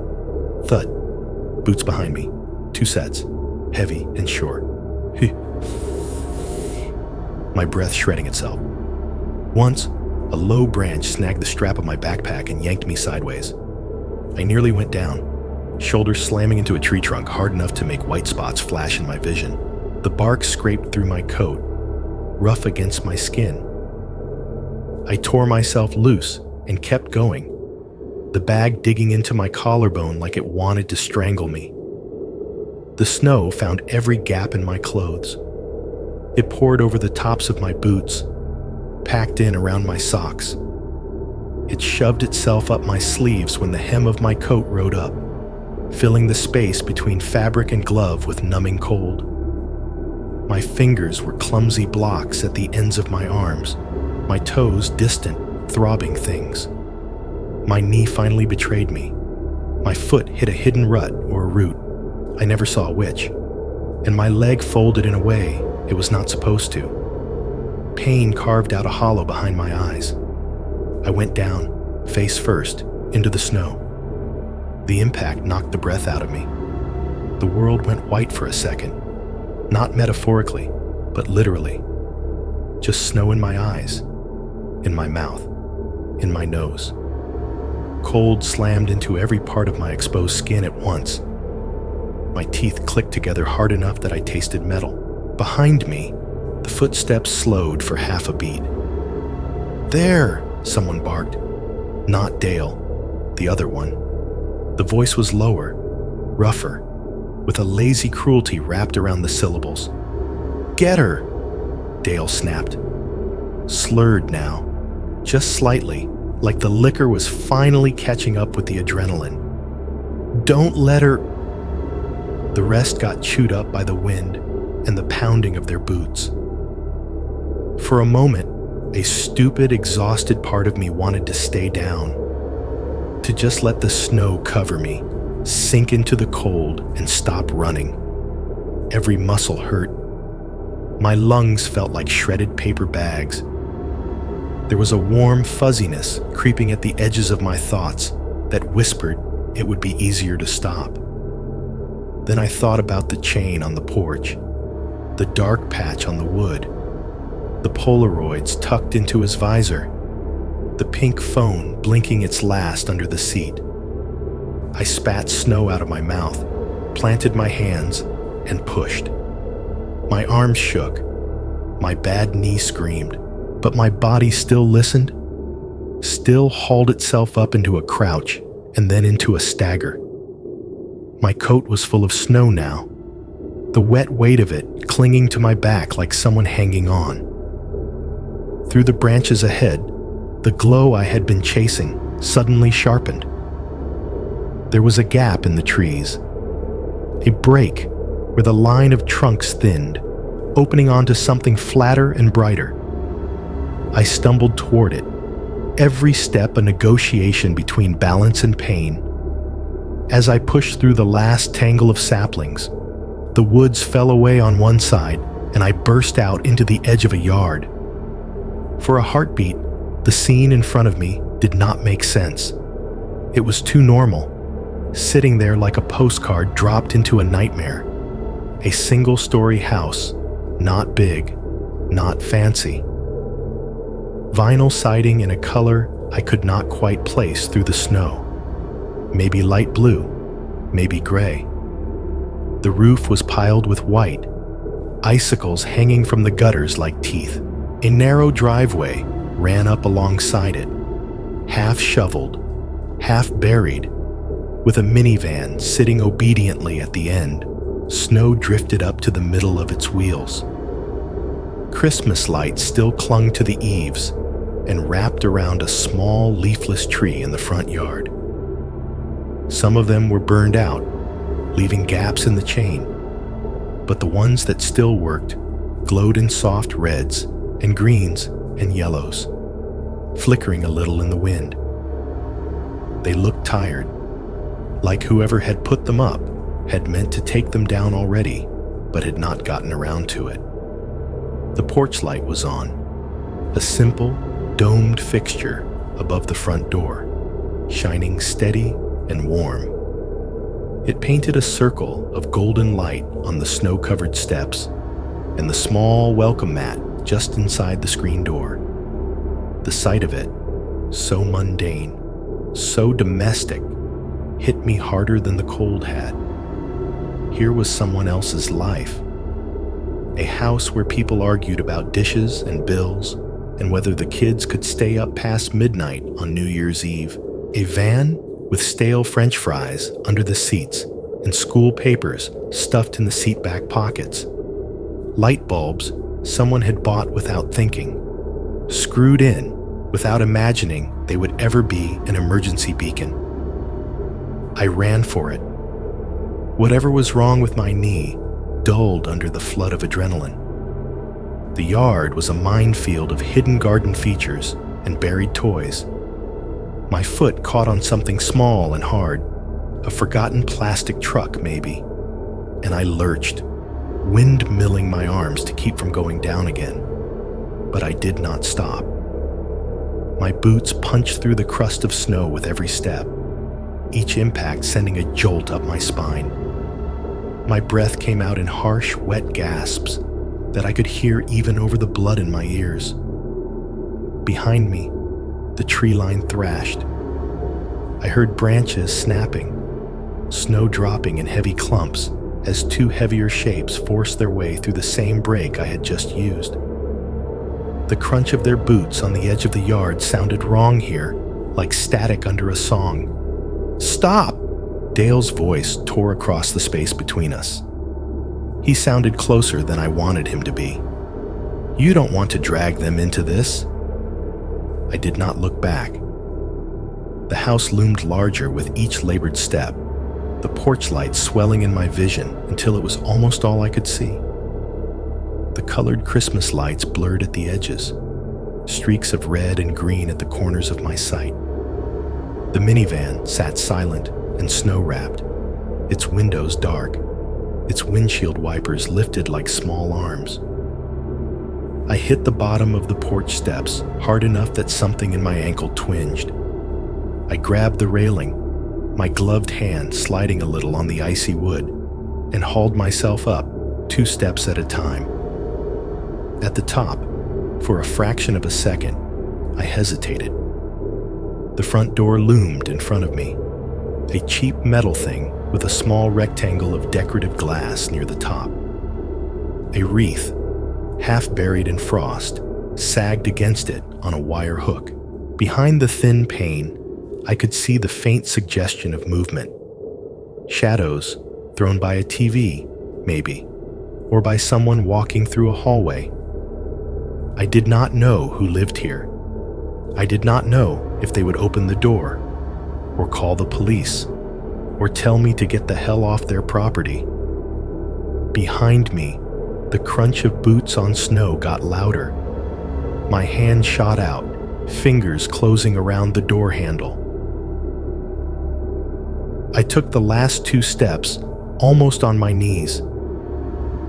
Speaker 1: thud. Boots behind me. 2 sets, heavy and sure. My breath shredding itself. Once, a low branch snagged the strap of my backpack and yanked me sideways. I nearly went down, shoulders slamming into a tree trunk hard enough to make white spots flash in my vision. The bark scraped through my coat, rough against my skin. I tore myself loose and kept going, the bag digging into my collarbone like it wanted to strangle me. The snow found every gap in my clothes. It poured over the tops of my boots, packed in around my socks. It shoved itself up my sleeves when the hem of my coat rode up, filling the space between fabric and glove with numbing cold. My fingers were clumsy blocks at the ends of my arms, my toes distant, throbbing things. My knee finally betrayed me. My foot hit a hidden rut or a root, I never saw which, and my leg folded in a way it was not supposed to. Pain carved out a hollow behind my eyes. I went down, face first, into the snow. The impact knocked the breath out of me. The world went white for a second, not metaphorically, but literally. Just snow in my eyes, in my mouth, in my nose. Cold slammed into every part of my exposed skin at once. My teeth clicked together hard enough that I tasted metal. Behind me, the footsteps slowed for half a beat. "There!" someone barked. Not Dale, the other one. The voice was lower, rougher, with a lazy cruelty wrapped around the syllables. "Get her!" Dale snapped. Slurred now, just slightly, like the liquor was finally catching up with the adrenaline. "Don't let her..." The rest got chewed up by the wind and the pounding of their boots. For a moment, a stupid, exhausted part of me wanted to stay down, to just let the snow cover me, sink into the cold, and stop running. Every muscle hurt. My lungs felt like shredded paper bags. There was a warm fuzziness creeping at the edges of my thoughts that whispered it would be easier to stop. Then I thought about the chain on the porch, the dark patch on the wood, the Polaroids tucked into his visor, the pink phone blinking its last under the seat. I spat snow out of my mouth, planted my hands, and pushed. My arms shook. My bad knee screamed, but my body still listened, still hauled itself up into a crouch and then into a stagger. My coat was full of snow now, the wet weight of it clinging to my back like someone hanging on. Through the branches ahead, the glow I had been chasing suddenly sharpened. There was a gap in the trees, a break where the line of trunks thinned, opening onto something flatter and brighter. I stumbled toward it, every step a negotiation between balance and pain. As I pushed through the last tangle of saplings, the woods fell away on one side and I burst out into the edge of a yard. For a heartbeat, the scene in front of me did not make sense. It was too normal, sitting there like a postcard dropped into a nightmare. A single-story house, not big, not fancy. Vinyl siding in a color I could not quite place through the snow. Maybe light blue, maybe gray. The roof was piled with white, icicles hanging from the gutters like teeth. A narrow driveway ran up alongside it, half shoveled, half buried, with a minivan sitting obediently at the end. Snow drifted up to the middle of its wheels. Christmas lights still clung to the eaves and wrapped around a small leafless tree in the front yard. Some of them were burned out, leaving gaps in the chain, but the ones that still worked glowed in soft reds and greens and yellows, flickering a little in the wind. They looked tired, like whoever had put them up had meant to take them down already, but had not gotten around to it. The porch light was on, a simple, domed fixture above the front door, shining steady and warm. It painted a circle of golden light on the snow-covered steps and the small welcome mat just inside the screen door. The sight of it, so mundane, so domestic, hit me harder than the cold had. Here was someone else's life. A house where people argued about dishes and bills and whether the kids could stay up past midnight on New Year's Eve. A van with stale French fries under the seats and school papers stuffed in the seat back pockets. Light bulbs someone had bought without thinking, screwed in without imagining they would ever be an emergency beacon. I ran for it. Whatever was wrong with my knee dulled under the flood of adrenaline. The yard was a minefield of hidden garden features and buried toys. My foot caught on something small and hard, a forgotten plastic truck maybe, and I lurched, windmilling my arms to keep from going down again. But I did not stop. My boots punched through the crust of snow with every step, each impact sending a jolt up my spine. My breath came out in harsh, wet gasps that I could hear even over the blood in my ears. Behind me, the tree line thrashed. I heard branches snapping, snow dropping in heavy clumps as two heavier shapes forced their way through the same break I had just used. The crunch of their boots on the edge of the yard sounded wrong here, like static under a song. "Stop!" Dale's voice tore across the space between us. He sounded closer than I wanted him to be. "You don't want to drag them into this." I did not look back. The house loomed larger with each labored step, the porch light swelling in my vision until it was almost all I could see. The colored Christmas lights blurred at the edges, streaks of red and green at the corners of my sight. The minivan sat silent and snow-wrapped, its windows dark, its windshield wipers lifted like small arms. I hit the bottom of the porch steps hard enough that something in my ankle twinged. I grabbed the railing, my gloved hand sliding a little on the icy wood, and hauled myself up 2 steps at a time. At the top, for a fraction of a second, I hesitated. The front door loomed in front of me, a cheap metal thing with a small rectangle of decorative glass near the top. A wreath, half buried in frost, sagged against it on a wire hook. Behind the thin pane, I could see the faint suggestion of movement. Shadows thrown by a TV, maybe, or by someone walking through a hallway. I did not know who lived here. I did not know if they would open the door, or call the police, or tell me to get the hell off their property. Behind me, the crunch of boots on snow got louder. My hand shot out, fingers closing around the door handle. I took the last 2 steps, almost on my knees.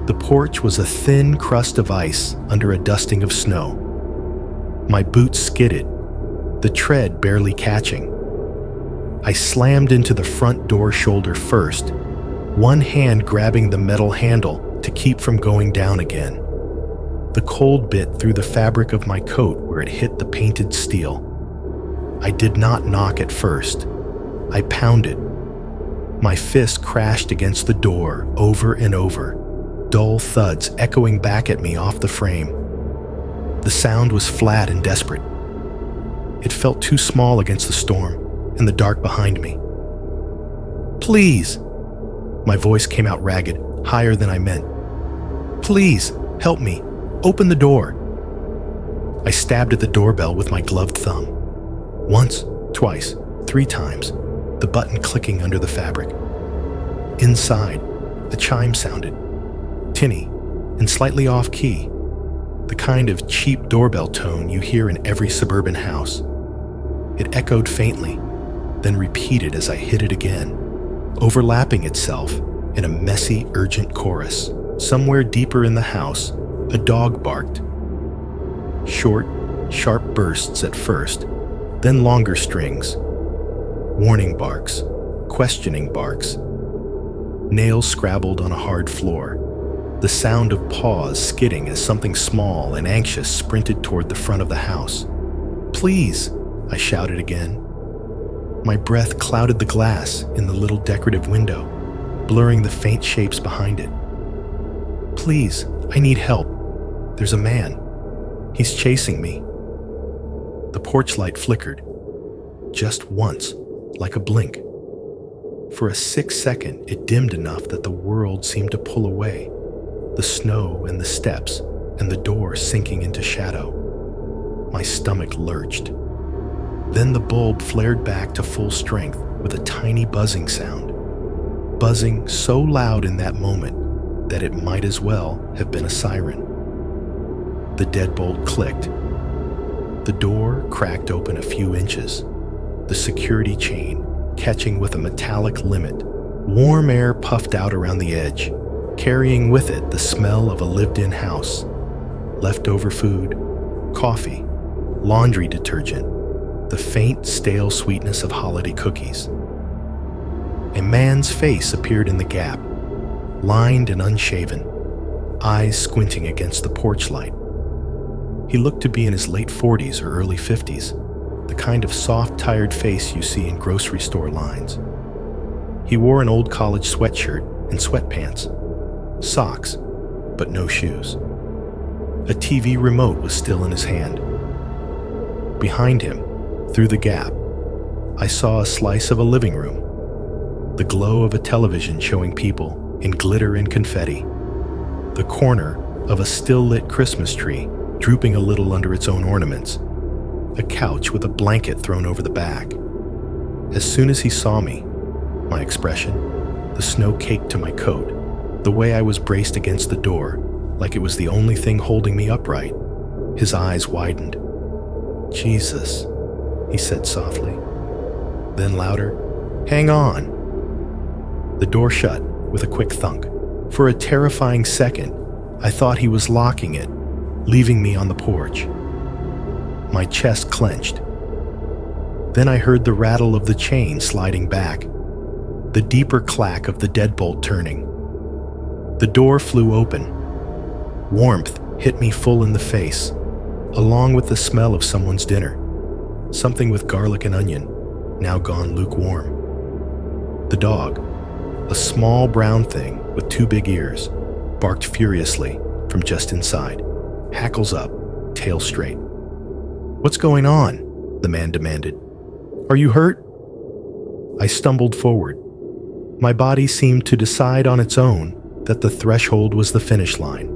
Speaker 1: The porch was a thin crust of ice under a dusting of snow. My boots skidded, the tread barely catching. I slammed into the front door shoulder first, one hand grabbing the metal handle to keep from going down again. The cold bit through the fabric of my coat where it hit the painted steel. I did not knock at first. I pounded. My fist crashed against the door over and over, dull thuds echoing back at me off the frame. The sound was flat and desperate. It felt too small against the storm and the dark behind me. "Please!" My voice came out ragged, higher than I meant. "Please, help me. Open the door." I stabbed at the doorbell with my gloved thumb. Once, twice, 3 times, the button clicking under the fabric. Inside, a chime sounded, tinny and slightly off-key, the kind of cheap doorbell tone you hear in every suburban house. It echoed faintly, then repeated as I hit it again, overlapping itself in a messy, urgent chorus. Somewhere deeper in the house, a dog barked. Short, sharp bursts at first, then longer strings. Warning barks, questioning barks. Nails scrabbled on a hard floor. The sound of paws skidding as something small and anxious sprinted toward the front of the house. "Please," I shouted again. My breath clouded the glass in the little decorative window, blurring the faint shapes behind it. "Please, I need help. There's a man. He's chasing me." The porch light flickered, just once, like a blink. For a 6-second, it dimmed enough that the world seemed to pull away, the snow and the steps and the door sinking into shadow. My stomach lurched. Then the bulb flared back to full strength with a tiny buzzing sound. Buzzing so loud in that moment that it might as well have been a siren. The deadbolt clicked. The door cracked open a few inches, the security chain catching with a metallic limit. Warm air puffed out around the edge, carrying with it the smell of a lived-in house. Leftover food, coffee, laundry detergent, the faint, stale sweetness of holiday cookies. A man's face appeared in the gap, lined and unshaven, eyes squinting against the porch light. He looked to be in his late 40s or early 50s, the kind of soft, tired face you see in grocery store lines. He wore an old college sweatshirt and sweatpants, socks, but no shoes. A TV remote was still in his hand. Behind him, through the gap, I saw a slice of a living room, the glow of a television showing people in glitter and confetti, the corner of a still-lit Christmas tree drooping a little under its own ornaments, a couch with a blanket thrown over the back. As soon as he saw me, my expression, the snow caked to my coat, the way I was braced against the door, like it was the only thing holding me upright, his eyes widened. "Jesus," he said softly. Then louder, "Hang on." The door shut with a quick thunk. For a terrifying second, I thought he was locking it, leaving me on the porch. My chest clenched. Then I heard the rattle of the chain sliding back, the deeper clack of the deadbolt turning. The door flew open. Warmth hit me full in the face, along with the smell of someone's dinner, something with garlic and onion, now gone lukewarm. The dog, a small brown thing with 2 big ears, barked furiously from just inside, hackles up, tail straight. "What's going on?" the man demanded. "Are you hurt?" I stumbled forward. My body seemed to decide on its own that the threshold was the finish line.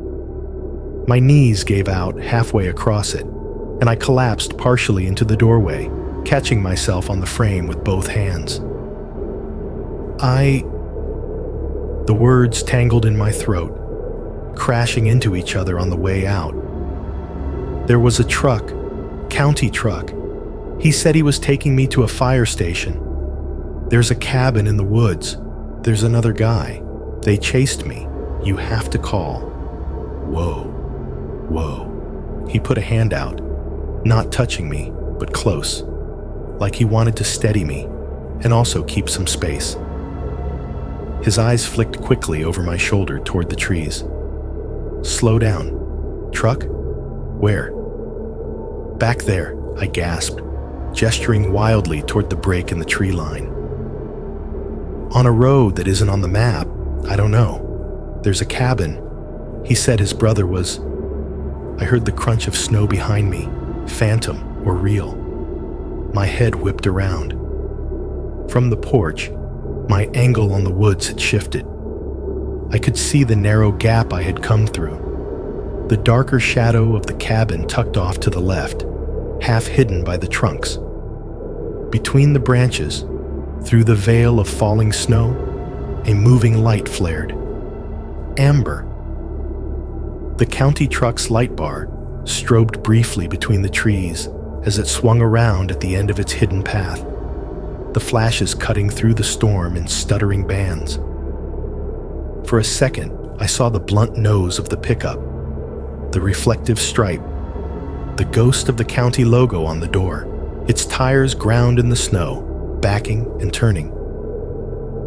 Speaker 1: My knees gave out halfway across it, and I collapsed partially into the doorway, catching myself on the frame with both hands. The words tangled in my throat, crashing into each other on the way out. There was a truck, county truck. He said he was taking me to a fire station. There's a cabin in the woods. There's another guy. They chased me. You have to call. Whoa, whoa. He put a hand out, not touching me, but close, like he wanted to steady me and also keep some space. His eyes flicked quickly over my shoulder toward the trees. "Slow down. Truck? Where?" "Back there," I gasped, gesturing wildly toward the break in the tree line. "On a road that isn't on the map. I don't know. There's a cabin. He said his brother was..." I heard the crunch of snow behind me, phantom or real. My head whipped around. From the porch, my angle on the woods had shifted. I could see the narrow gap I had come through, the darker shadow of the cabin tucked off to the left, half hidden by the trunks. Between the branches, through the veil of falling snow, a moving light flared. Amber. The county truck's light bar strobed briefly between the trees as it swung around at the end of its hidden path, the flashes cutting through the storm in stuttering bands. For a second, I saw the blunt nose of the pickup, the reflective stripe, the ghost of the county logo on the door, its tires ground in the snow, backing and turning.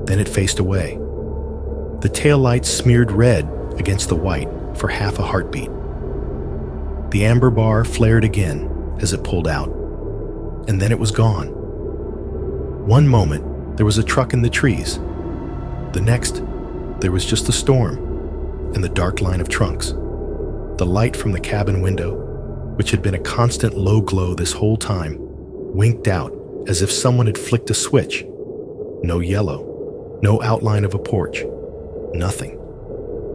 Speaker 1: Then it faced away. The taillights smeared red against the white for half a heartbeat. The amber bar flared again as it pulled out, and then it was gone. One moment, there was a truck in the trees. The next, there was just a storm and the dark line of trunks. The light from the cabin window, which had been a constant low glow this whole time, winked out as if someone had flicked a switch. No yellow, no outline of a porch, nothing,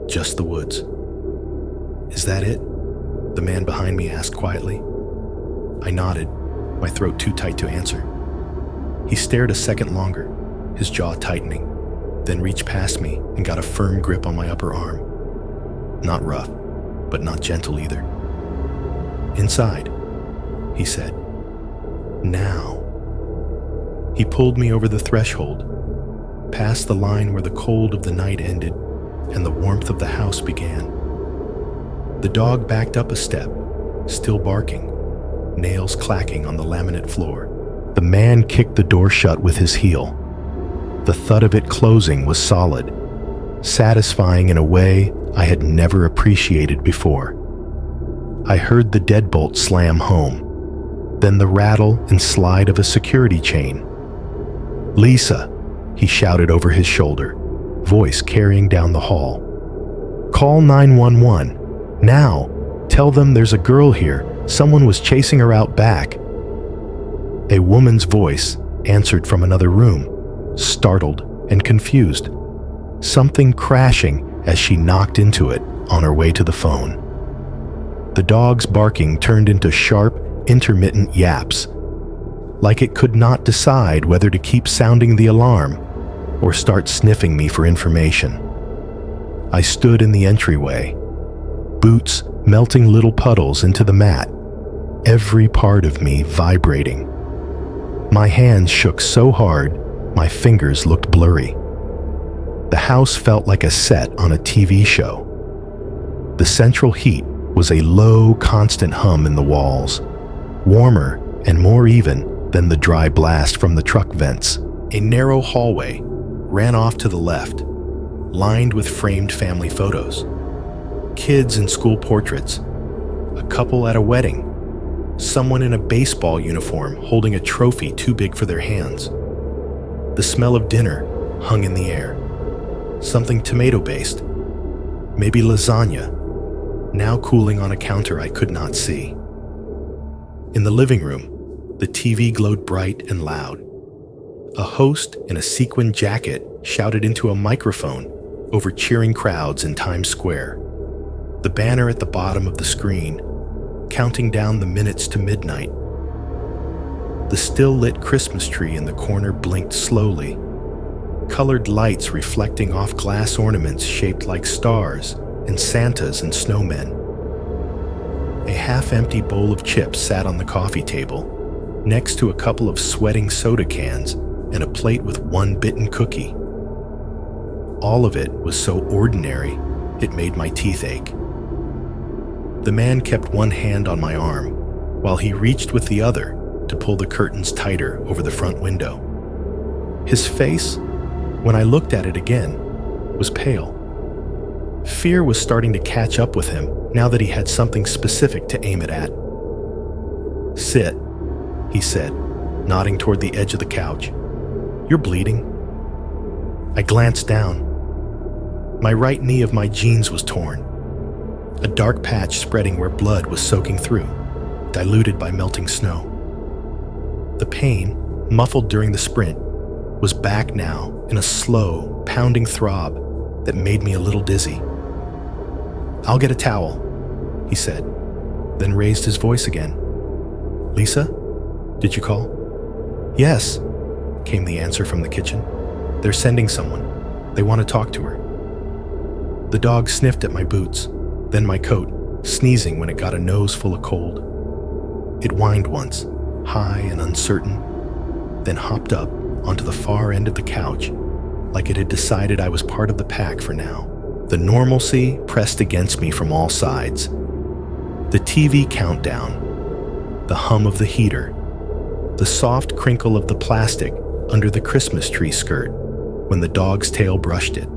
Speaker 1: just the woods. "Is that it?" the man behind me asked quietly. I nodded, my throat too tight to answer. He stared a second longer, his jaw tightening, then reached past me and got a firm grip on my upper arm. Not rough, but not gentle either. "Inside," he said. "Now." He pulled me over the threshold, past the line where the cold of the night ended and the warmth of the house began. The dog backed up a step, still barking, nails clacking on the laminate floor. The man kicked the door shut with his heel. The thud of it closing was solid, satisfying in a way I had never appreciated before. I heard the deadbolt slam home, then the rattle and slide of a security chain. "Lisa," he shouted over his shoulder, voice carrying down the hall. "Call 911. Now. Tell them there's a girl here. Someone was chasing her out back." A woman's voice answered from another room, startled and confused, something crashing as she knocked into it on her way to the phone. The dog's barking turned into sharp, intermittent yaps, like it could not decide whether to keep sounding the alarm or start sniffing me for information. I stood in the entryway, boots melting little puddles into the mat, every part of me vibrating. My hands shook so hard, my fingers looked blurry. The house felt like a set on a TV show. The central heat was a low, constant hum in the walls, warmer and more even than the dry blast from the truck vents. A narrow hallway ran off to the left, lined with framed family photos. Kids in school portraits, a couple at a wedding, someone in a baseball uniform holding a trophy too big for their hands. The smell of dinner hung in the air, something tomato-based, maybe lasagna, now cooling on a counter I could not see. In the living room, the TV glowed bright and loud. A host in a sequin jacket shouted into a microphone over cheering crowds in Times Square. The banner at the bottom of the screen, counting down the minutes to midnight. The still-lit Christmas tree in the corner blinked slowly, colored lights reflecting off glass ornaments shaped like stars and Santas and snowmen. A half-empty bowl of chips sat on the coffee table, next to a couple of sweating soda cans and a plate with one bitten cookie. All of it was so ordinary, it made my teeth ache. The man kept one hand on my arm, while he reached with the other to pull the curtains tighter over the front window. His face, when I looked at it again, was pale. Fear was starting to catch up with him now that he had something specific to aim it at. "Sit," he said, nodding toward the edge of the couch. "You're bleeding." I glanced down. My right knee of my jeans was torn, a dark patch spreading where blood was soaking through, diluted by melting snow. The pain, muffled during the sprint, was back now in a slow, pounding throb that made me a little dizzy. "I'll get a towel," he said, then raised his voice again. "Lisa, did you call?" "Yes," came the answer from the kitchen. "They're sending someone. They want to talk to her." The dog sniffed at my boots, then my coat, sneezing when it got a nose full of cold. It whined once, high and uncertain, then hopped up onto the far end of the couch, like it had decided I was part of the pack for now. The normalcy pressed against me from all sides. The TV countdown, the hum of the heater, the soft crinkle of the plastic under the Christmas tree skirt when the dog's tail brushed it.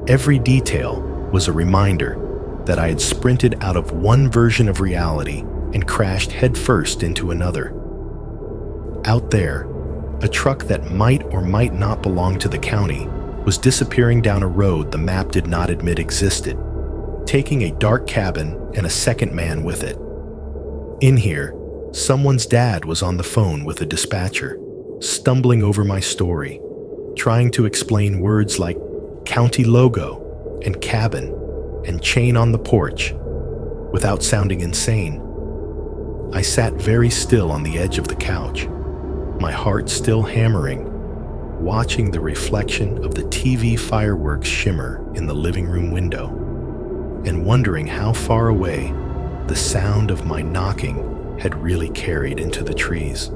Speaker 1: Every detail was a reminder that I had sprinted out of one version of reality and crashed headfirst into another. Out there, a truck that might or might not belong to the county was disappearing down a road the map did not admit existed, taking a dark cabin and a second man with it. In here, someone's dad was on the phone with a dispatcher, stumbling over my story, trying to explain words like county logo and cabin and chain on the porch without sounding insane. I sat very still on the edge of the couch, my heart still hammering, watching the reflection of the TV fireworks shimmer in the living room window, and wondering how far away the sound of my knocking had really carried into the trees.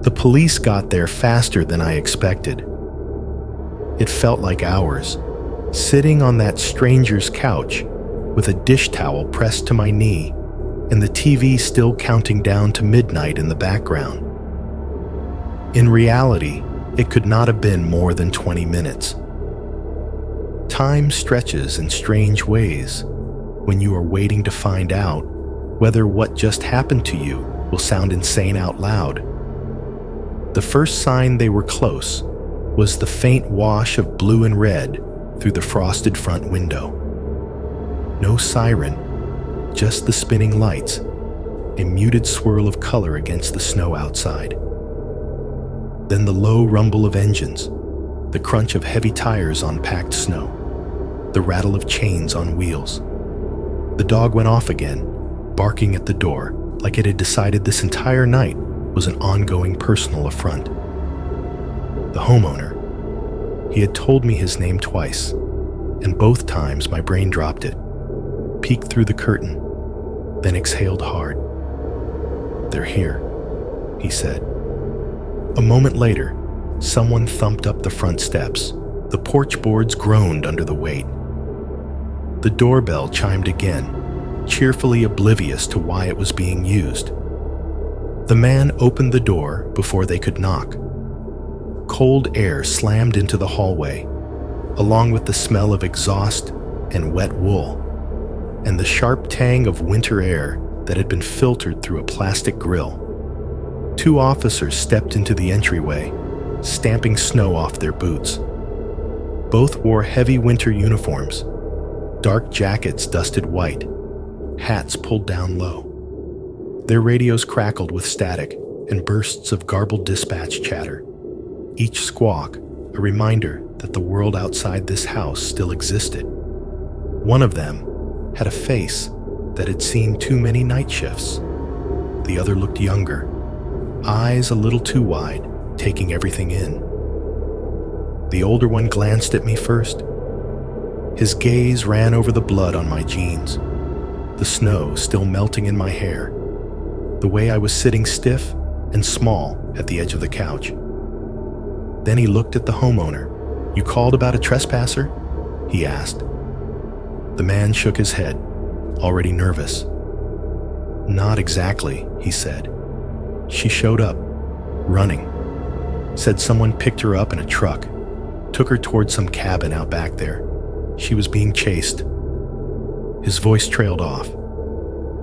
Speaker 1: The police got there faster than I expected. It felt like hours, sitting on that stranger's couch with a dish towel pressed to my knee and the TV still counting down to midnight in the background. In reality, it could not have been more than 20 minutes. Time stretches in strange ways when you are waiting to find out whether what just happened to you will sound insane out loud. The first sign they were close was the faint wash of blue and red through the frosted front window. No siren, just the spinning lights, a muted swirl of color against the snow outside. Then the low rumble of engines, the crunch of heavy tires on packed snow, the rattle of chains on wheels. The dog went off again, barking at the door like it had decided this entire night was an ongoing personal affront. The homeowner. He had told me his name twice, and both times my brain dropped it, peeked through the curtain, then exhaled hard. "They're here," he said. A moment later, someone thumped up the front steps. The porch boards groaned under the weight. The doorbell chimed again, cheerfully oblivious to why it was being used. The man opened the door before they could knock. Cold air slammed into the hallway, along with the smell of exhaust and wet wool, and the sharp tang of winter air that had been filtered through a plastic grill. Two officers stepped into the entryway, stamping snow off their boots. Both wore heavy winter uniforms, dark jackets dusted white, hats pulled down low. Their radios crackled with static and bursts of garbled dispatch chatter, each squawk a reminder that the world outside this house still existed. One of them had a face that had seen too many night shifts. The other looked younger, eyes a little too wide, taking everything in. The older one glanced at me first. His gaze ran over the blood on my jeans, the snow still melting in my hair, the way I was sitting stiff and small at the edge of the couch. Then he looked at the homeowner. "You called about a trespasser?" he asked. The man shook his head, already nervous. "Not exactly," he said. "She showed up, running. Said someone picked her up in a truck, took her towards some cabin out back there. She was being chased." His voice trailed off.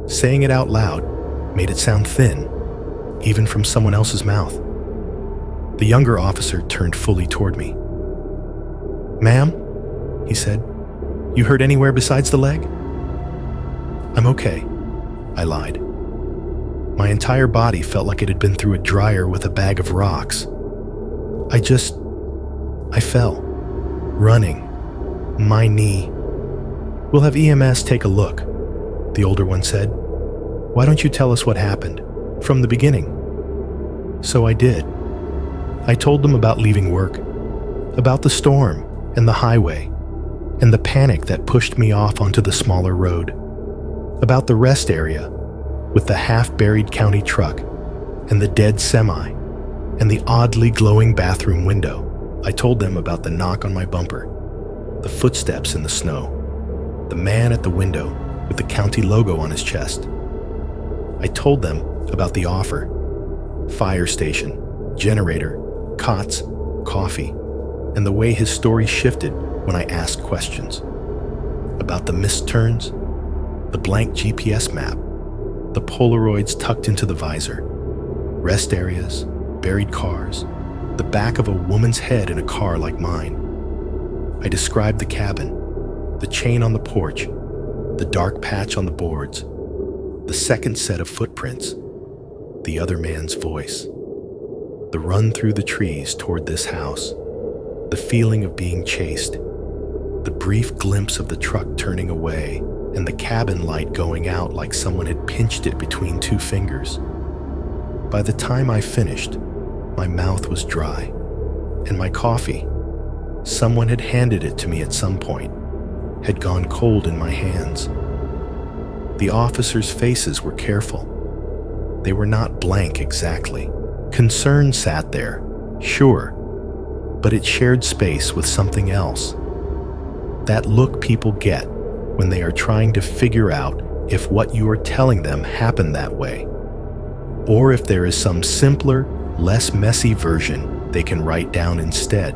Speaker 1: Saying it out loud made it sound thin, even from someone else's mouth. The younger officer turned fully toward me. "Ma'am," he said, "you hurt anywhere besides the leg?" "I'm okay," I lied. My entire body felt like it had been through a dryer with a bag of rocks. I fell, running, my knee. "We'll have EMS take a look," the older one said. "Why don't you tell us what happened, from the beginning?" So I did. I told them about leaving work, about the storm and the highway, and the panic that pushed me off onto the smaller road, about the rest area with the half-buried county truck and the dead semi and the oddly glowing bathroom window. I told them about the knock on my bumper the footsteps in the snow, the man at the window with the county logo on his chest. I told them about the offer: fire station, generator, cots, coffee, and the way his story shifted when I asked questions. About the missed turns, the blank GPS map, the Polaroids tucked into the visor, rest areas, buried cars, the back of a woman's head in a car like mine. I described the cabin, the chain on the porch, the dark patch on the boards, the second set of footprints, the other man's voice, the run through the trees toward this house, the feeling of being chased, the brief glimpse of the truck turning away, and the cabin light going out like someone had pinched it between two fingers. By the time I finished, my mouth was dry, and my coffee, someone had handed it to me at some point, had gone cold in my hands. The officers' faces were careful. They were not blank exactly. Concern sat there, sure, but it shared space with something else. That look people get when they are trying to figure out if what you are telling them happened that way, or if there is some simpler, less messy version they can write down instead.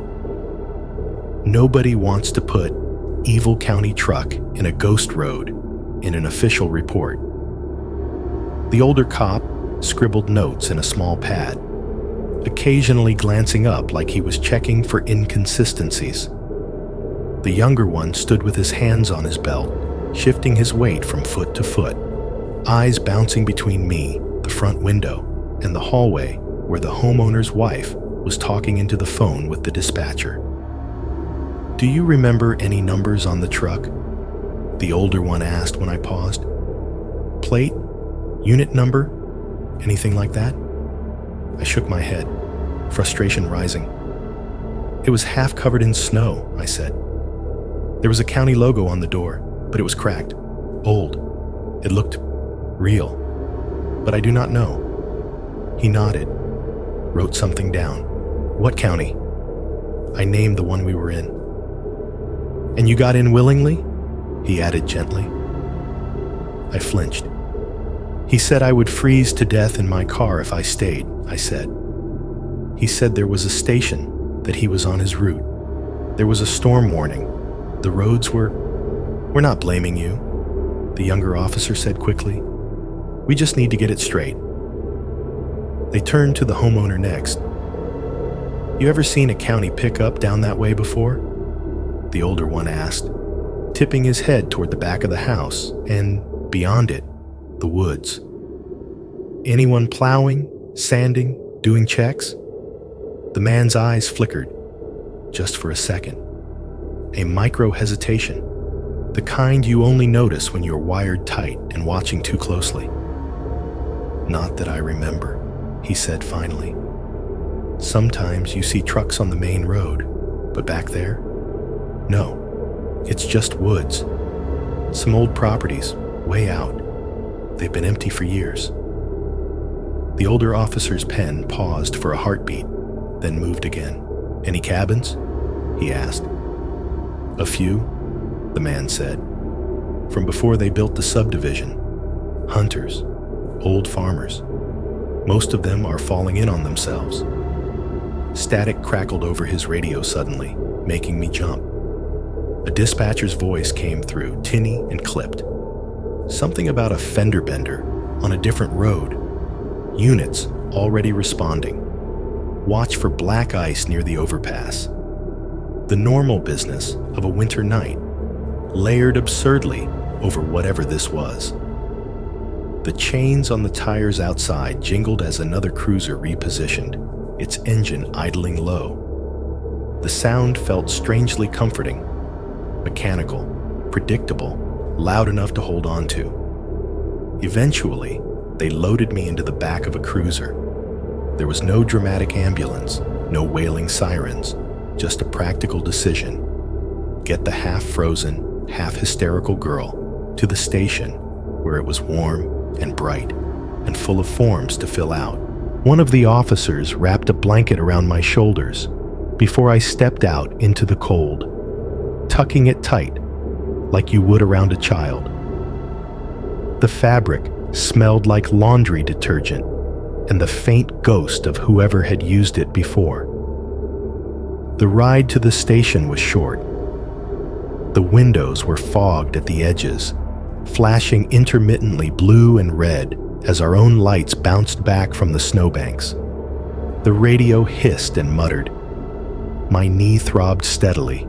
Speaker 1: Nobody wants to put evil county truck in a ghost road in an official report. The older cop scribbled notes in a small pad, occasionally glancing up like he was checking for inconsistencies. The younger one stood with his hands on his belt, shifting his weight from foot to foot, eyes bouncing between me, the front window, and the hallway where the homeowner's wife was talking into the phone with the dispatcher. "Do you remember any numbers on the truck?" the older one asked when I paused. "Plate? Unit number? Anything like that?" I shook my head, frustration rising. "It was half covered in snow," I said. "There was a county logo on the door, but it was cracked, old. It looked real, but I do not know." He nodded, wrote something down. "What county?" I named the one we were in. "And you got in willingly?" he added gently. I flinched. "He said I would freeze to death in my car if I stayed," I said. "He said there was a station, that he was on his route. There was a storm warning. The roads were—" "We're not blaming you," the younger officer said quickly. "We just need to get it straight." They turned to the homeowner next. "You ever seen a county pickup down that way before?" the older one asked, tipping his head toward the back of the house and, beyond it, the woods. "Anyone plowing, sanding, doing checks?" The man's eyes flickered, just for a second. A micro-hesitation, the kind you only notice when you're wired tight and watching too closely. "Not that I remember," he said finally. "Sometimes you see trucks on the main road, but back there? No, it's just woods. Some old properties, way out. They've been empty for years." The older officer's pen paused for a heartbeat, then moved again. "Any cabins?" he asked. "A few," the man said. "From before they built the subdivision. Hunters, old farmers. Most of them are falling in on themselves." Static crackled over his radio suddenly, making me jump. A dispatcher's voice came through, tinny and clipped. Something about a fender bender on a different road. Units already responding. Watch for black ice near the overpass. The normal business of a winter night, layered absurdly over whatever this was. The chains on the tires outside jingled as another cruiser repositioned, its engine idling low. The sound felt strangely comforting, mechanical, predictable, loud enough to hold on to. Eventually, they loaded me into the back of a cruiser. There was no dramatic ambulance, no wailing sirens, just a practical decision. Get the half-frozen, half-hysterical girl to the station where it was warm and bright and full of forms to fill out. One of the officers wrapped a blanket around my shoulders before I stepped out into the cold. tucking it tight, like you would around a child. The fabric smelled like laundry detergent and the faint ghost of whoever had used it before. The ride to the station was short. The windows were fogged at the edges, flashing intermittently blue and red as our own lights bounced back from the snowbanks. The radio hissed and muttered. My knee throbbed steadily,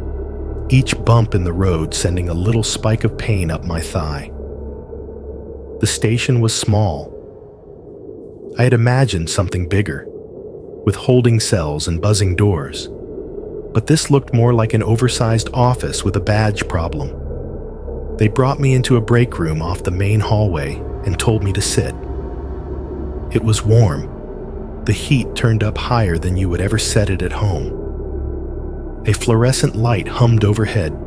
Speaker 1: each bump in the road sending a little spike of pain up my thigh. The station was small. I had imagined something bigger, with holding cells and buzzing doors, but this looked more like an oversized office with a badge problem. They brought me into a break room off the main hallway and told me to sit. It was warm. The heat turned up higher than you would ever set it at home. A fluorescent light hummed overhead,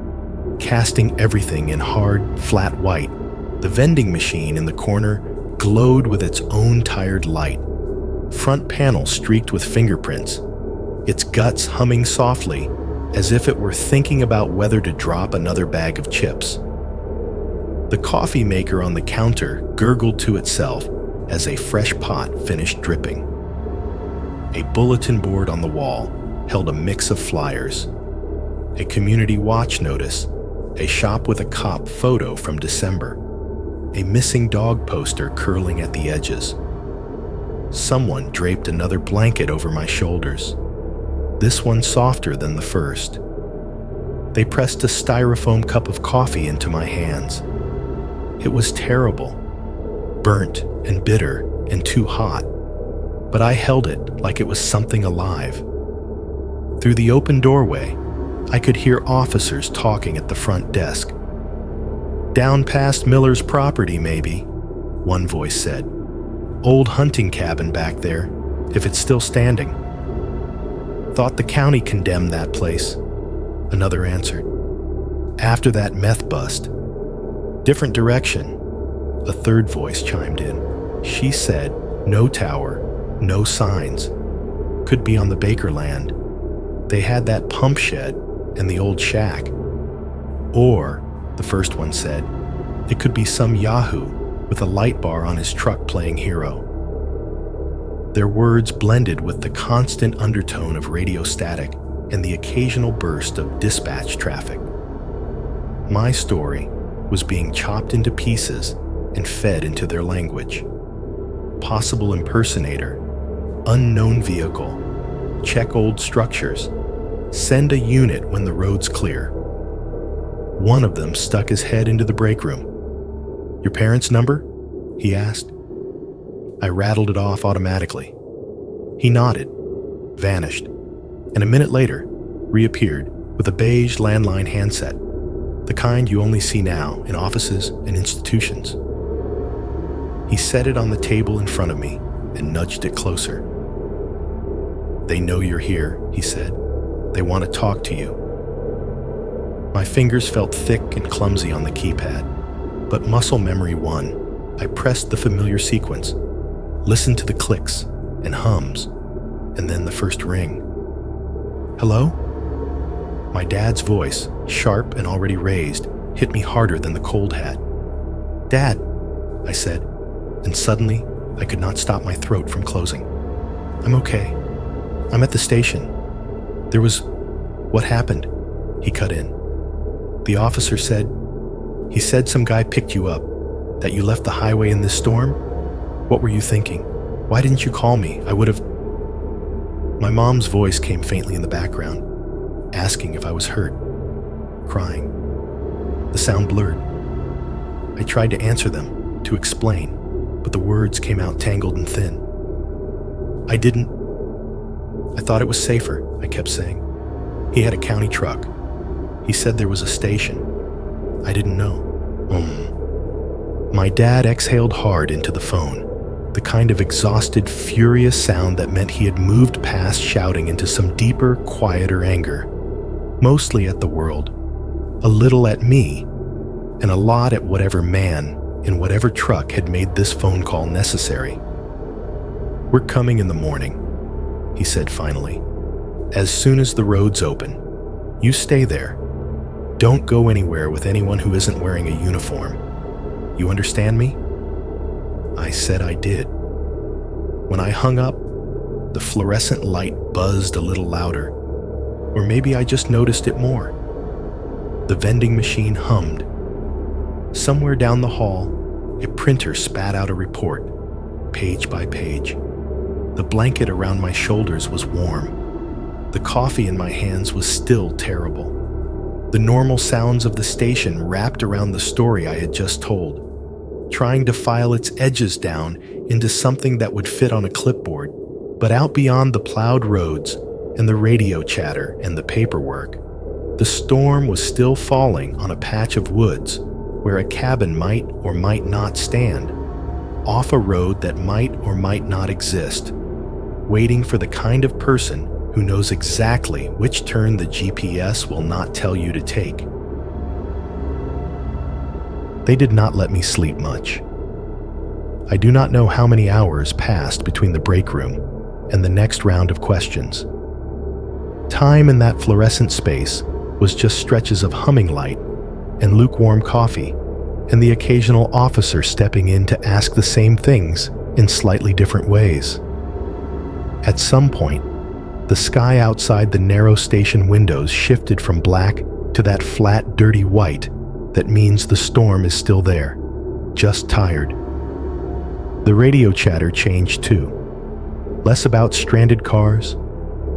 Speaker 1: casting everything in hard, flat white. The vending machine in the corner glowed with its own tired light. Front panel streaked with fingerprints, its guts humming softly as if it were thinking about whether to drop another bag of chips. The coffee maker on the counter gurgled to itself as a fresh pot finished dripping. A bulletin board on the wall held a mix of flyers, a community watch notice, a shop with a cop photo from December, a missing dog poster curling at the edges. Someone draped another blanket over my shoulders, this one softer than the first. They pressed a styrofoam cup of coffee into my hands. It was terrible, burnt and bitter and too hot, but I held it like it was something alive. Through the open doorway, I could hear officers talking at the front desk. Down past Miller's property, maybe, one voice said. Old hunting cabin back there, if it's still standing. Thought the county condemned that place, another answered. After that meth bust. Different direction, a third voice chimed in. She said, no tower, no signs. Could be on the Baker land. They had that pump shed and the old shack. Or, the first one said, it could be some yahoo with a light bar on his truck playing hero. Their words blended with the constant undertone of radio static and the occasional burst of dispatch traffic. My story was being chopped into pieces and fed into their language. Possible impersonator, unknown vehicle, check old structures, send a unit when the road's clear. One of them stuck his head into the break room. Your parents' number? He asked. I rattled it off automatically. He nodded, vanished, and a minute later reappeared with a beige landline handset, the kind you only see now in offices and institutions. He set it on the table in front of me and nudged it closer. They know you're here, he said. They want to talk to you. My fingers felt thick and clumsy on the keypad, but muscle memory won. I pressed the familiar sequence, listened to the clicks and hums, and then the first ring. Hello? My dad's voice, sharp and already raised, hit me harder than the cold had. Dad, I said, and suddenly I could not stop my throat from closing. I'm okay. I'm at the station. There was... What happened? He cut in. The officer said... He said some guy picked you up, that you left the highway in this storm? What were you thinking? Why didn't you call me? I would have... My mom's voice came faintly in the background, asking if I was hurt, crying. The sound blurred. I tried to answer them, to explain, but the words came out tangled and thin. I thought it was safer, I kept saying. He had a county truck. He said there was a station. I didn't know. My dad exhaled hard into the phone, the kind of exhausted, furious sound that meant he had moved past shouting into some deeper, quieter anger, mostly at the world, a little at me, and a lot at whatever man in whatever truck had made this phone call necessary. We're coming in the morning, he said finally. As soon as the road's open, you stay there. Don't go anywhere with anyone who isn't wearing a uniform. You understand me?" I said I did. When I hung up, the fluorescent light buzzed a little louder, or maybe I just noticed it more. The vending machine hummed. Somewhere down the hall, a printer spat out a report, page by page. The blanket around my shoulders was warm. The coffee in my hands was still terrible. The normal sounds of the station wrapped around the story I had just told, trying to file its edges down into something that would fit on a clipboard. But out beyond the plowed roads and the radio chatter and the paperwork, the storm was still falling on a patch of woods where a cabin might or might not stand, off a road that might or might not exist, waiting for the kind of person who knows exactly which turn the GPS will not tell you to take. They did not let me sleep much. I do not know how many hours passed between the break room and the next round of questions. Time in that fluorescent space was just stretches of humming light and lukewarm coffee, and the occasional officer stepping in to ask the same things in slightly different ways. At some point, the sky outside the narrow station windows shifted from black to that flat, dirty white that means the storm is still there, just tired. The radio chatter changed too. Less about stranded cars,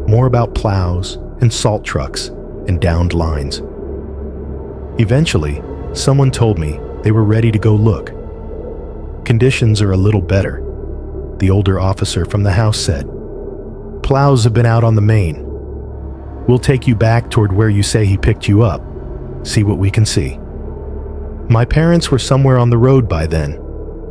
Speaker 1: more about plows and salt trucks and downed lines. Eventually, someone told me they were ready to go look. Conditions are a little better, the older officer from the house said. Plows have been out on the main. We'll take you back toward where you say he picked you up. See what we can see. My parents were somewhere on the road by then,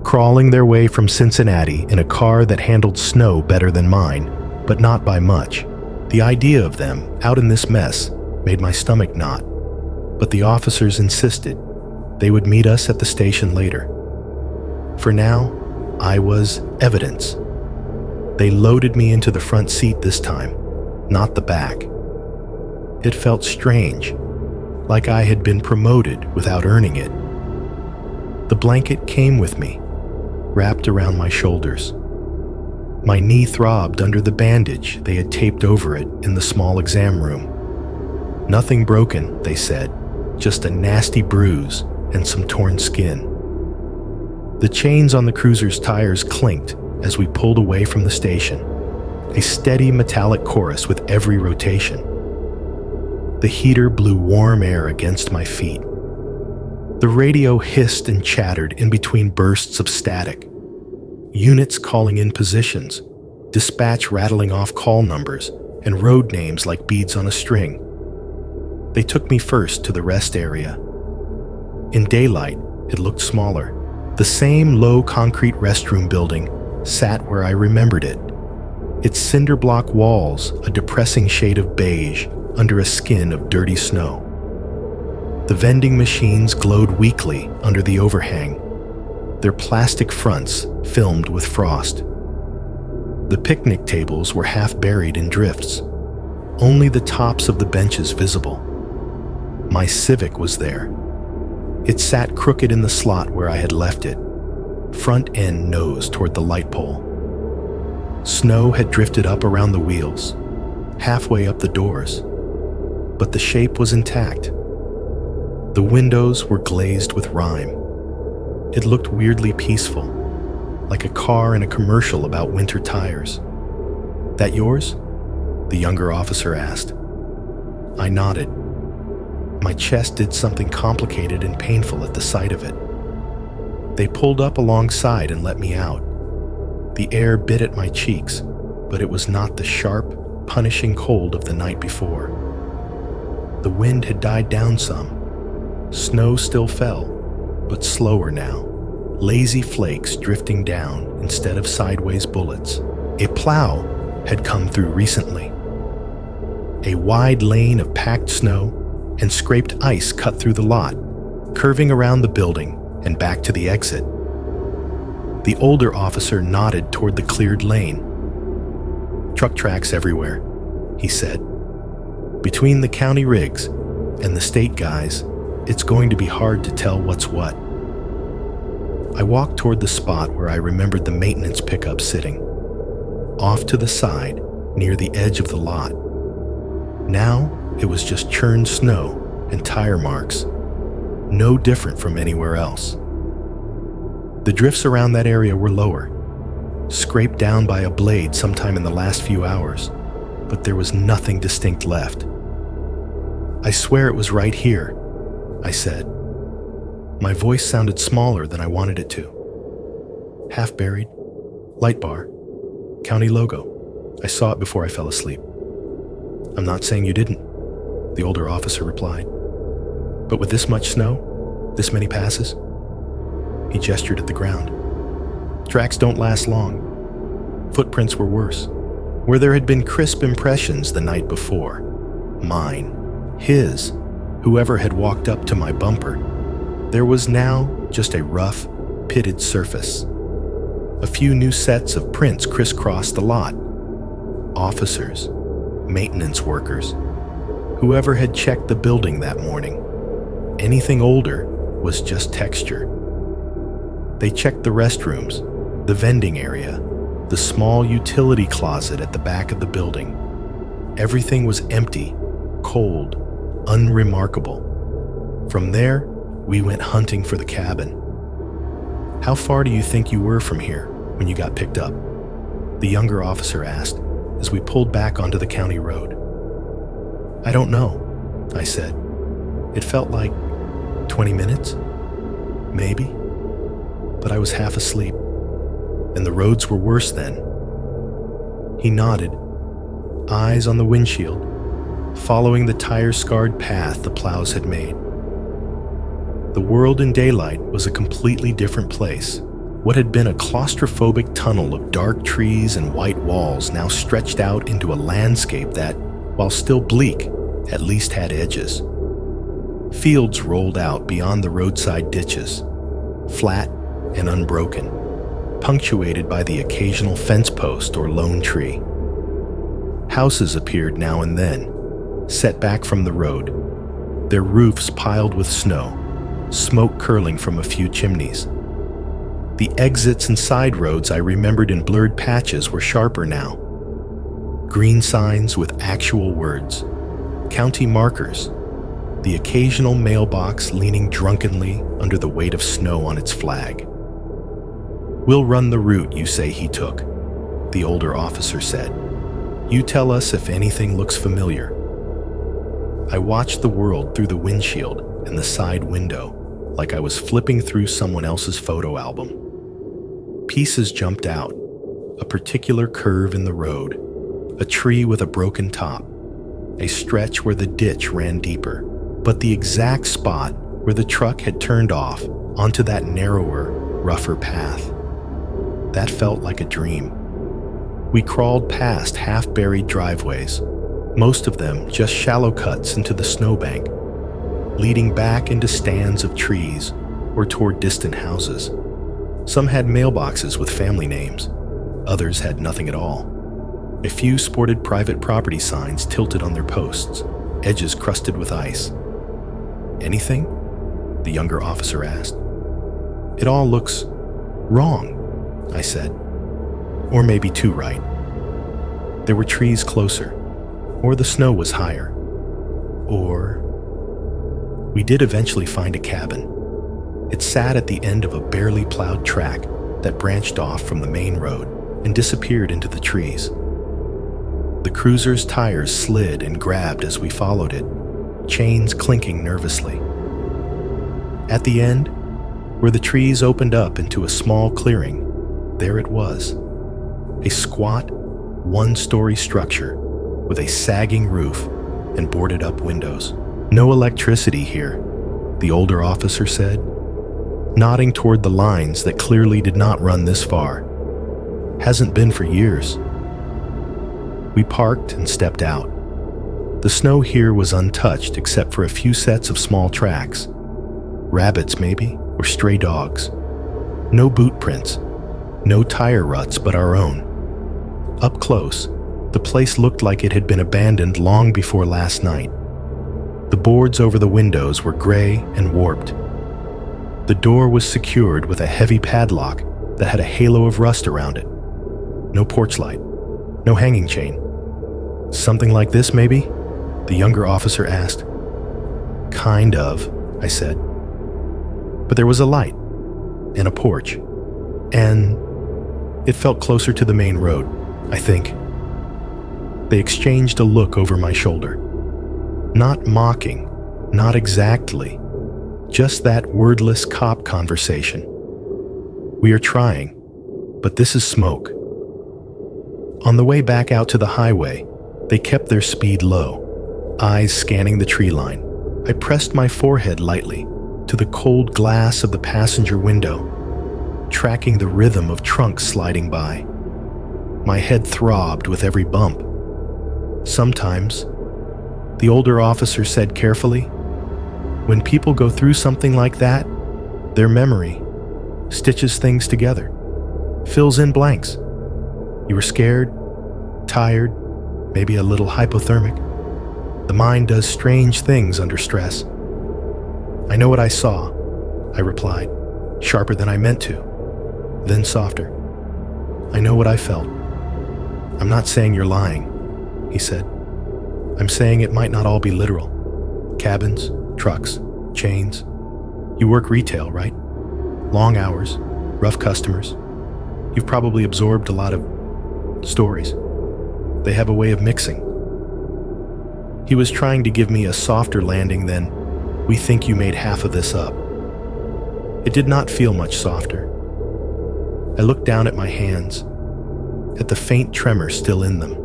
Speaker 1: crawling their way from Cincinnati in a car that handled snow better than mine, but not by much. The idea of them out in this mess made my stomach knot, but the officers insisted they would meet us at the station later. For now, I was evidence. They loaded me into the front seat this time, not the back. It felt strange, like I had been promoted without earning it. The blanket came with me, wrapped around my shoulders. My knee throbbed under the bandage they had taped over it in the small exam room. Nothing broken, they said, just a nasty bruise and some torn skin. The chains on the cruiser's tires clinked as we pulled away from the station, a steady metallic chorus with every rotation. The heater blew warm air against my feet. The radio hissed and chattered in between bursts of static. Units calling in positions, dispatch rattling off call numbers, and road names like beads on a string. They took me first to the rest area. In daylight, it looked smaller. The same low concrete restroom building sat where I remembered it. Its cinder block walls a depressing shade of beige under a skin of dirty snow. The vending machines glowed weakly under the overhang, their plastic fronts filmed with frost. The picnic tables were half buried in drifts, only the tops of the benches visible. My Civic was there. It sat crooked in the slot where I had left it, front end nose toward the light pole. Snow had drifted up around the wheels, halfway up the doors, but the shape was intact. The windows were glazed with rime. It looked weirdly peaceful, like a car in a commercial about winter tires. "That yours?" the younger officer asked. I nodded. My chest did something complicated and painful at the sight of it. They pulled up alongside and let me out. The air bit at my cheeks, but it was not the sharp, punishing cold of the night before. The wind had died down some. Snow still fell, but slower now, lazy flakes drifting down instead of sideways bullets. A plow had come through recently. A wide lane of packed snow and scraped ice cut through the lot, curving around the building and back to the exit. The older officer nodded toward the cleared lane. "Truck tracks everywhere," he said. "Between the county rigs And the state guys, it's going to be hard to tell what's what. I walked toward the spot where I remembered the maintenance pickup sitting, off to the side, near the edge of the lot. Now, it was just churned snow and tire marks, no different from anywhere else. The drifts around that area were lower, scraped down by a blade sometime in the last few hours, but there was nothing distinct left. "I swear it was right here," I said. My voice sounded smaller than I wanted it to. "Half buried, light bar, county logo. I saw it before I fell asleep." "I'm not saying you didn't," the older officer replied. "But with this much snow, this many passes?" He gestured at the ground. "Tracks don't last long. Footprints were worse. Where there had been crisp impressions the night before, mine, his, whoever had walked up to my bumper, there was now just a rough, pitted surface. A few new sets of prints crisscrossed the lot. Officers, maintenance workers, whoever had checked the building that morning. Anything older was just texture. They checked the restrooms, the vending area, the small utility closet at the back of the building. Everything was empty, cold, unremarkable. From there, we went hunting for the cabin. "How far do you think you were from here when you got picked up?" the younger officer asked as we pulled back onto the county road. "I don't know," I said. "It felt like 20 minutes, maybe, but I was half asleep, and the roads were worse then." He nodded, eyes on the windshield, following the tire-scarred path the plows had made. The world in daylight was a completely different place. What had been a claustrophobic tunnel of dark trees and white walls now stretched out into a landscape that, while still bleak, at least had edges. Fields rolled out beyond the roadside ditches, flat and unbroken, punctuated by the occasional fence post or lone tree. Houses appeared now and then, set back from the road, their roofs piled with snow, smoke curling from a few chimneys. The exits and side roads I remembered in blurred patches were sharper now. Green signs with actual words, county markers, the occasional mailbox leaning drunkenly under the weight of snow on its flag. "We'll run the route you say he took," the older officer said. "You tell us if anything looks familiar." I watched the world through the windshield and the side window, like I was flipping through someone else's photo album. Pieces jumped out, a particular curve in the road, a tree with a broken top, a stretch where the ditch ran deeper, but the exact spot where the truck had turned off onto that narrower, rougher path. That felt like a dream. We crawled past half-buried driveways, most of them just shallow cuts into the snowbank, leading back into stands of trees or toward distant houses. Some had mailboxes with family names, others had nothing at all. A few sported private property signs tilted on their posts, edges crusted with ice. "Anything?" the younger officer asked. "It all looks wrong," I said. "Or maybe too right. There were trees closer, or the snow was higher, or..." We did eventually find a cabin. It sat at the end of a barely plowed track that branched off from the main road and disappeared into the trees. The cruiser's tires slid and grabbed as we followed it, chains clinking nervously. At the end, where the trees opened up into a small clearing, there it was. A squat, one-story structure with a sagging roof and boarded-up windows. "No electricity here," the older officer said, nodding toward the lines that clearly did not run this far. "Hasn't been for years." We parked and stepped out. The snow here was untouched except for a few sets of small tracks. Rabbits, maybe, or stray dogs. No boot prints, no tire ruts but our own. Up close, the place looked like it had been abandoned long before last night. The boards over the windows were gray and warped. The door was secured with a heavy padlock that had a halo of rust around it. No porch light, no hanging chain. Something like this, maybe? The younger officer asked. Kind of, I said. But there was a light and a porch, and it felt closer to the main road, I think. They exchanged a look over my shoulder. Not mocking, not exactly, just that wordless cop conversation. We are trying, but this is smoke. On the way back out to the highway, they kept their speed low, eyes scanning the tree line. I pressed my forehead lightly to the cold glass of the passenger window, tracking the rhythm of trunks sliding by. My head throbbed with every bump. Sometimes, the older officer said carefully, when people go through something like that, their memory stitches things together, fills in blanks. You were scared, tired, maybe a little hypothermic. The mind does strange things under stress. I know what I saw, I replied, sharper than I meant to, then softer. I know what I felt. I'm not saying you're lying, he said. I'm saying it might not all be literal. Cabins, trucks, chains. You work retail, right? Long hours, rough customers. You've probably absorbed a lot of stories. They have a way of mixing. He was trying to give me a softer landing than, we think you made half of this up. It did not feel much softer. I looked down at my hands, at the faint tremor still in them.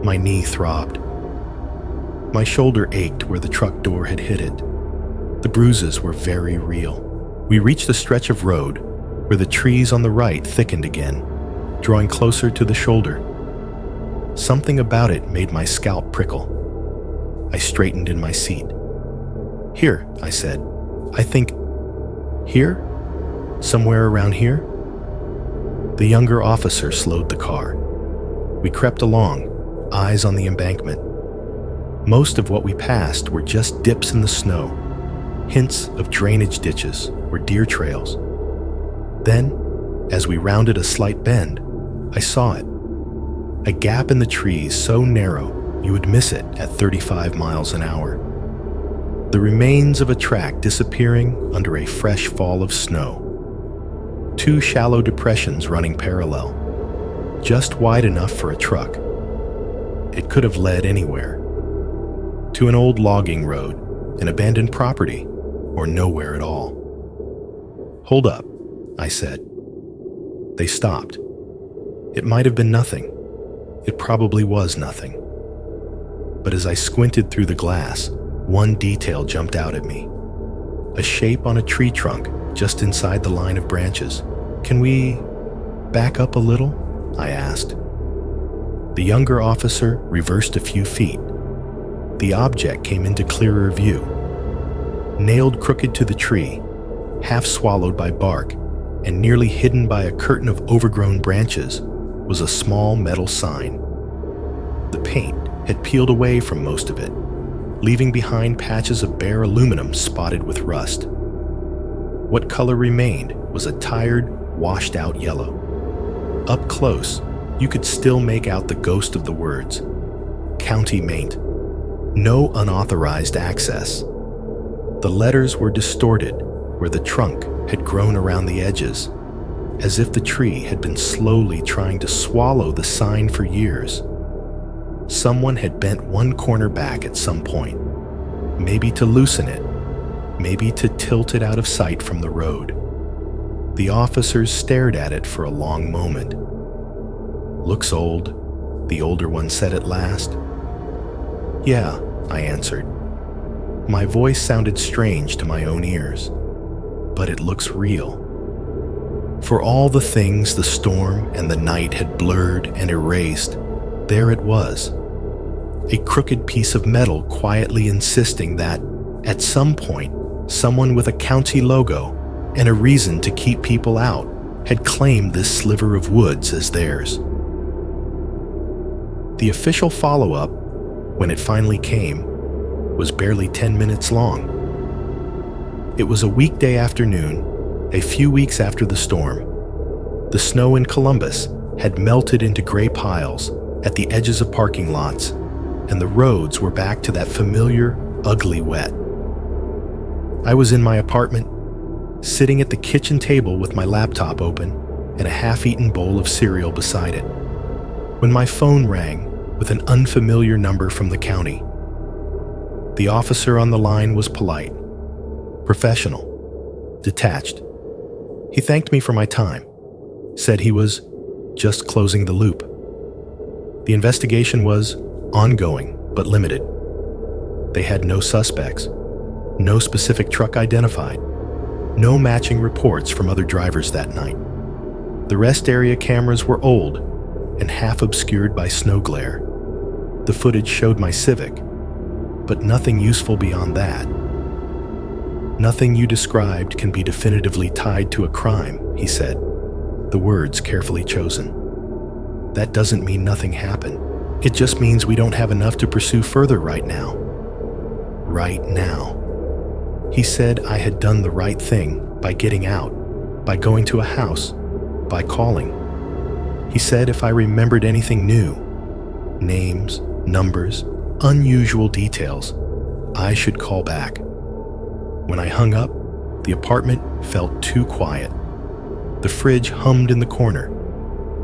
Speaker 1: My knee throbbed. My shoulder ached where the truck door had hit it. The bruises were very real. We reached a stretch of road where the trees on the right thickened again, drawing closer to the shoulder. Something about it made my scalp prickle. I straightened in my seat. Here, I said. I think, here? Somewhere around here? The younger officer slowed the car. We crept along, eyes on the embankment. Most of what we passed were just dips in the snow, hints of drainage ditches or deer trails. Then, as we rounded a slight bend, I saw it. A gap in the trees so narrow you would miss it at 35 miles an hour. The remains of a track disappearing under a fresh fall of snow. Two shallow depressions running parallel, just wide enough for a truck. It could have led anywhere. To an old logging road, an abandoned property, or nowhere at all. Hold up, I said. They stopped. It might have been nothing. It probably was nothing. But as I squinted through the glass, one detail jumped out at me. A shape on a tree trunk just inside the line of branches. Can we back up a little? I asked. The younger officer reversed a few feet. The object came into clearer view. Nailed crooked to the tree, half swallowed by bark, and nearly hidden by a curtain of overgrown branches, was a small metal sign. The paint had peeled away from most of it, leaving behind patches of bare aluminum spotted with rust. What color remained was a tired, washed-out yellow. Up close, you could still make out the ghost of the words, County Maint. No unauthorized access. The letters were distorted where the trunk had grown around the edges, as if the tree had been slowly trying to swallow the sign for years. Someone had bent one corner back at some point, maybe to loosen it, maybe to tilt it out of sight from the road. The officers stared at it for a long moment. Looks old, the older one said at last. Yeah, I answered. My voice sounded strange to my own ears, but it looks real. For all the things the storm and the night had blurred and erased, there it was. A crooked piece of metal quietly insisting that, at some point, someone with a county logo and a reason to keep people out had claimed this sliver of woods as theirs. The official follow-up, when it finally came, was barely 10 minutes long. It was a weekday afternoon, a few weeks after the storm. The snow in Columbus had melted into gray piles at the edges of parking lots, and the roads were back to that familiar, ugly wet. I was in my apartment, sitting at the kitchen table with my laptop open and a half-eaten bowl of cereal beside it, when my phone rang with an unfamiliar number from the county. The officer on the line was polite, professional, detached. He thanked me for my time, said he was just closing the loop. The investigation was ongoing but limited. They had no suspects, no specific truck identified, no matching reports from other drivers that night. The rest area cameras were old and half obscured by snow glare. The footage showed my Civic, but nothing useful beyond that. Nothing you described can be definitively tied to a crime, he said, the words carefully chosen. That doesn't mean nothing happened. It just means we don't have enough to pursue further right now. Right now. He said I had done the right thing by getting out, by going to a house, by calling. He said if I remembered anything new, names, numbers, unusual details, I should call back. When I hung up, the apartment felt too quiet. The fridge hummed in the corner.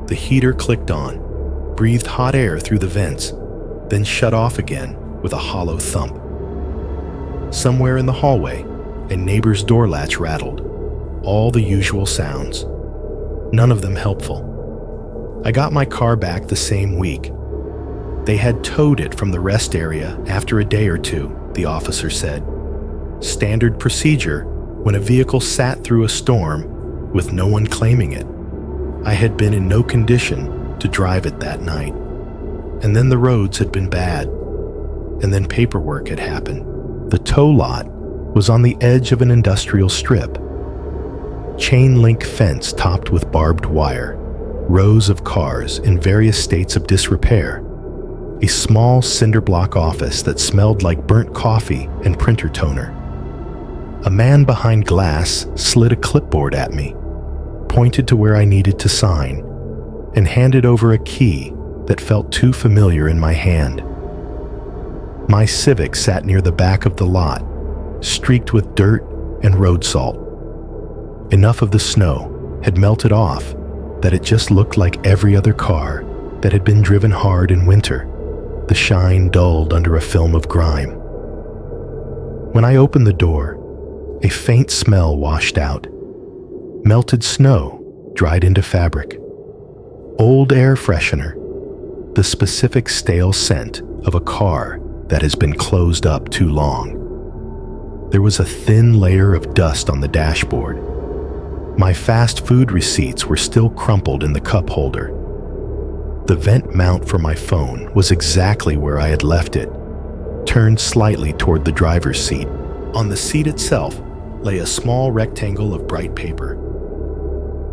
Speaker 1: The heater clicked on, breathed hot air through the vents, then shut off again with a hollow thump. Somewhere in the hallway, a neighbor's door latch rattled. All the usual sounds. None of them helpful. I got my car back the same week. They had towed it from the rest area after a day or two, the officer said. Standard procedure when a vehicle sat through a storm with no one claiming it. I had been in no condition to drive it that night. And then the roads had been bad. And then paperwork had happened. The tow lot was on the edge of an industrial strip. Chain link fence topped with barbed wire, rows of cars in various states of disrepair, a small cinder block office that smelled like burnt coffee and printer toner. A man behind glass slid a clipboard at me, pointed to where I needed to sign, and handed over a key that felt too familiar in my hand. My Civic sat near the back of the lot, streaked with dirt and road salt. Enough of the snow had melted off that it just looked like every other car that had been driven hard in winter, the shine dulled under a film of grime. When I opened the door, a faint smell washed out. Melted snow dried into fabric. Old air freshener, the specific stale scent of a car that has been closed up too long. There was a thin layer of dust on the dashboard. My fast food receipts were still crumpled in the cup holder. The vent mount for my phone was exactly where I had left it, turned slightly toward the driver's seat. On the seat itself lay a small rectangle of bright paper.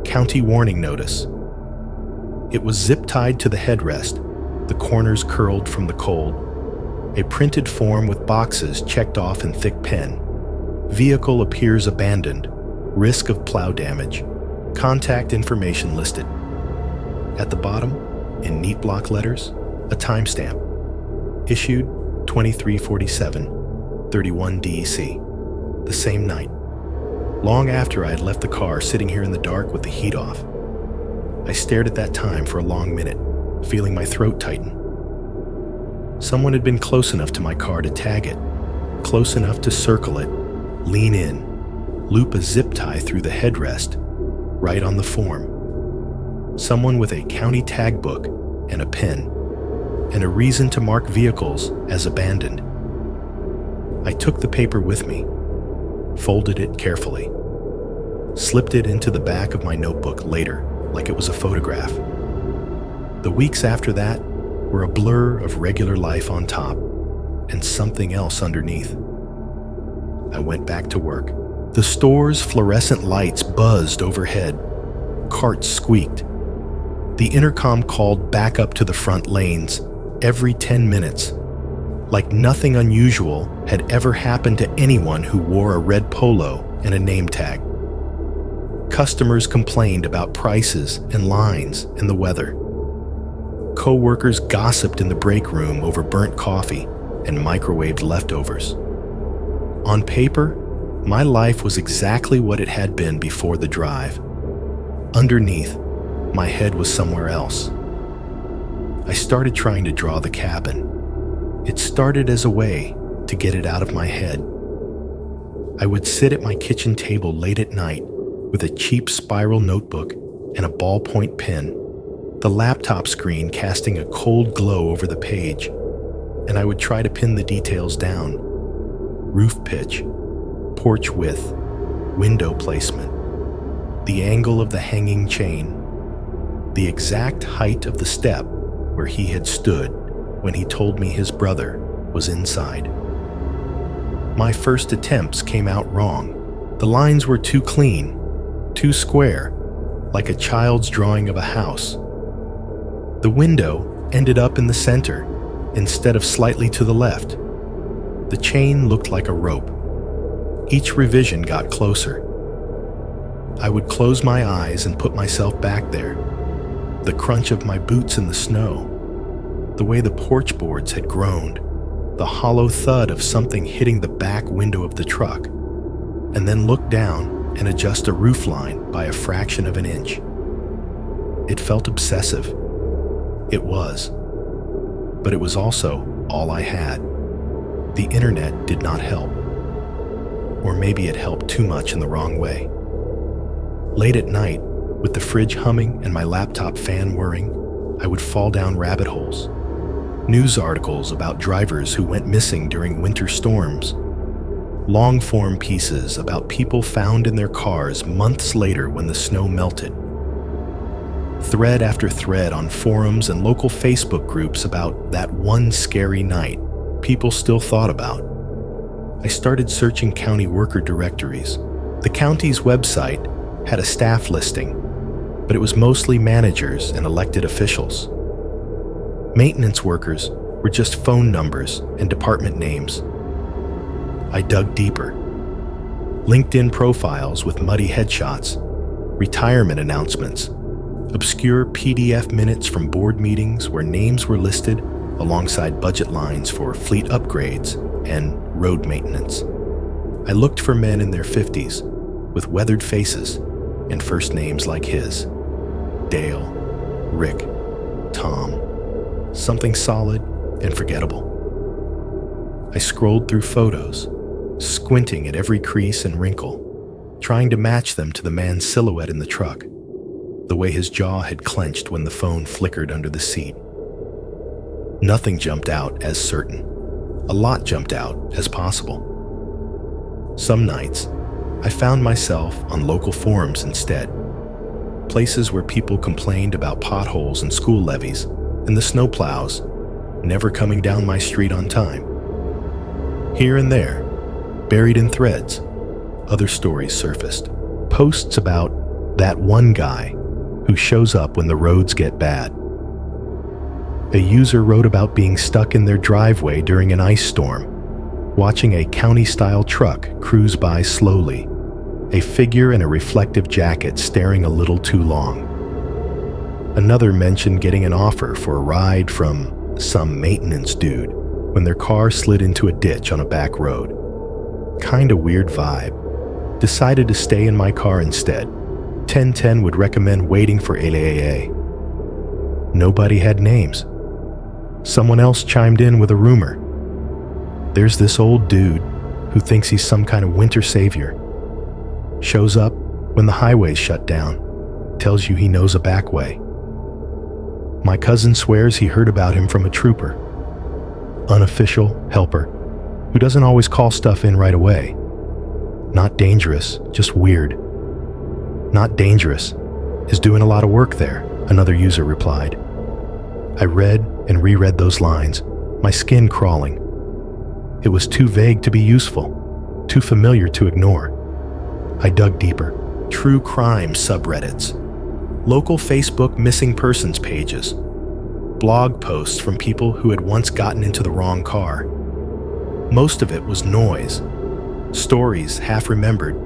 Speaker 1: County warning notice. It was zip-tied to the headrest, the corners curled from the cold. A printed form with boxes checked off in thick pen. Vehicle appears abandoned. Risk of plow damage. Contact information listed. At the bottom, in neat block letters, a timestamp. Issued 2347, 31 DEC. The same night. Long after I had left the car sitting here in the dark with the heat off. I stared at that time for a long minute, feeling my throat tighten. Someone had been close enough to my car to tag it, close enough to circle it, lean in, loop a zip tie through the headrest, write on the form. Someone with a county tag book and a pen, and a reason to mark vehicles as abandoned. I took the paper with me, folded it carefully, slipped it into the back of my notebook later like it was a photograph. The weeks after that were a blur of regular life on top and something else underneath. I went back to work. The store's fluorescent lights buzzed overhead. Carts squeaked. The intercom called back up to the front lanes every 10 minutes. like nothing unusual had ever happened to anyone who wore a red polo and a name tag. Customers complained about prices and lines and the weather. Co-workers gossiped in the break room over burnt coffee and microwaved leftovers. On paper, my life was exactly what it had been before the drive. Underneath, my head was somewhere else. I started trying to draw the cabin. It started as a way to get it out of my head. I would sit at my kitchen table late at night with a cheap spiral notebook and a ballpoint pen, the laptop screen casting a cold glow over the page, and I would try to pin the details down. Roof pitch, porch width, window placement, the angle of the hanging chain, the exact height of the step where he had stood when he told me his brother was inside. My first attempts came out wrong. The lines were too clean, too square, like a child's drawing of a house. The window ended up in the center instead of slightly to the left. The chain looked like a rope. Each revision got closer. I would close my eyes and put myself back there. The crunch of my boots in the snow, the way the porch boards had groaned, the hollow thud of something hitting the back window of the truck, and then look down and adjust a roof line by a fraction of an inch. It felt obsessive. It was. But it was also all I had. The internet did not help. Or maybe it helped too much in the wrong way. Late at night, with the fridge humming and my laptop fan whirring, I would fall down rabbit holes. News articles about drivers who went missing during winter storms. Long-form pieces about people found in their cars months later when the snow melted. Thread after thread on forums and local Facebook groups about that one scary night people still thought about. I started searching county worker directories. The county's website had a staff listing, but it was mostly managers and elected officials. Maintenance workers were just phone numbers and department names. I dug deeper. LinkedIn profiles with muddy headshots, retirement announcements, obscure PDF minutes from board meetings where names were listed alongside budget lines for fleet upgrades and road maintenance. I looked for men in their 50s with weathered faces and first names like his: Dale, Rick, Tom. Something solid and forgettable. I scrolled through photos, squinting at every crease and wrinkle, trying to match them to the man's silhouette in the truck, the way his jaw had clenched when the phone flickered under the seat. Nothing jumped out as certain. A lot jumped out as possible. Some nights, I found myself on local forums instead, places where people complained about potholes and school levees and the snowplows never coming down my street on time. Here and there, buried in threads, other stories surfaced. Posts about that one guy who shows up when the roads get bad. A user wrote about being stuck in their driveway during an ice storm, watching a county-style truck cruise by slowly, a figure in a reflective jacket staring a little too long. Another mentioned getting an offer for a ride from some maintenance dude when their car slid into a ditch on a back road. Kinda weird vibe. Decided to stay in my car instead. 1010 would recommend waiting for AAA. Nobody had names. Someone else chimed in with a rumor. There's this old dude who thinks he's some kind of winter savior. Shows up when the highway's shut down. Tells you he knows a back way. My cousin swears he heard about him from a trooper. Unofficial helper who doesn't always call stuff in right away. Not dangerous, just weird. Not dangerous is doing a lot of work there, another user replied. I read and reread those lines, my skin crawling. It was too vague to be useful, too familiar to ignore. I dug deeper. True crime subreddits, local Facebook missing persons pages, blog posts from people who had once gotten into the wrong car, Most of it was noise, stories half remembered,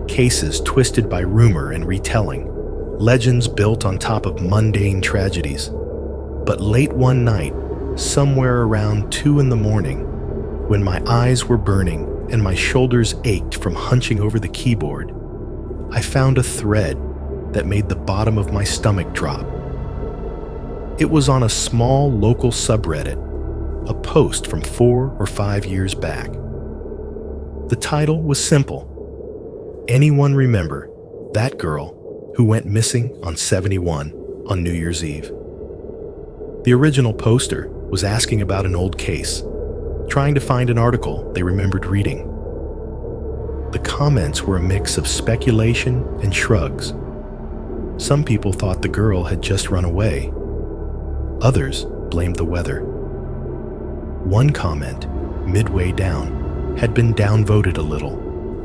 Speaker 1: cases twisted by rumor and retelling, legends built on top of mundane tragedies. But late one night, somewhere around 2 in the morning, when my eyes were burning and my shoulders ached from hunching over the keyboard, I found a thread that made the bottom of my stomach drop. It was on a small local subreddit, a post from 4 or 5 years back. The title was simple: "Anyone remember that girl who went missing on 71 on New Year's Eve?" The original poster was asking about an old case, trying to find an article they remembered reading. The comments were a mix of speculation and shrugs. Some people thought the girl had just run away. Others blamed the weather. One comment, midway down, had been downvoted a little,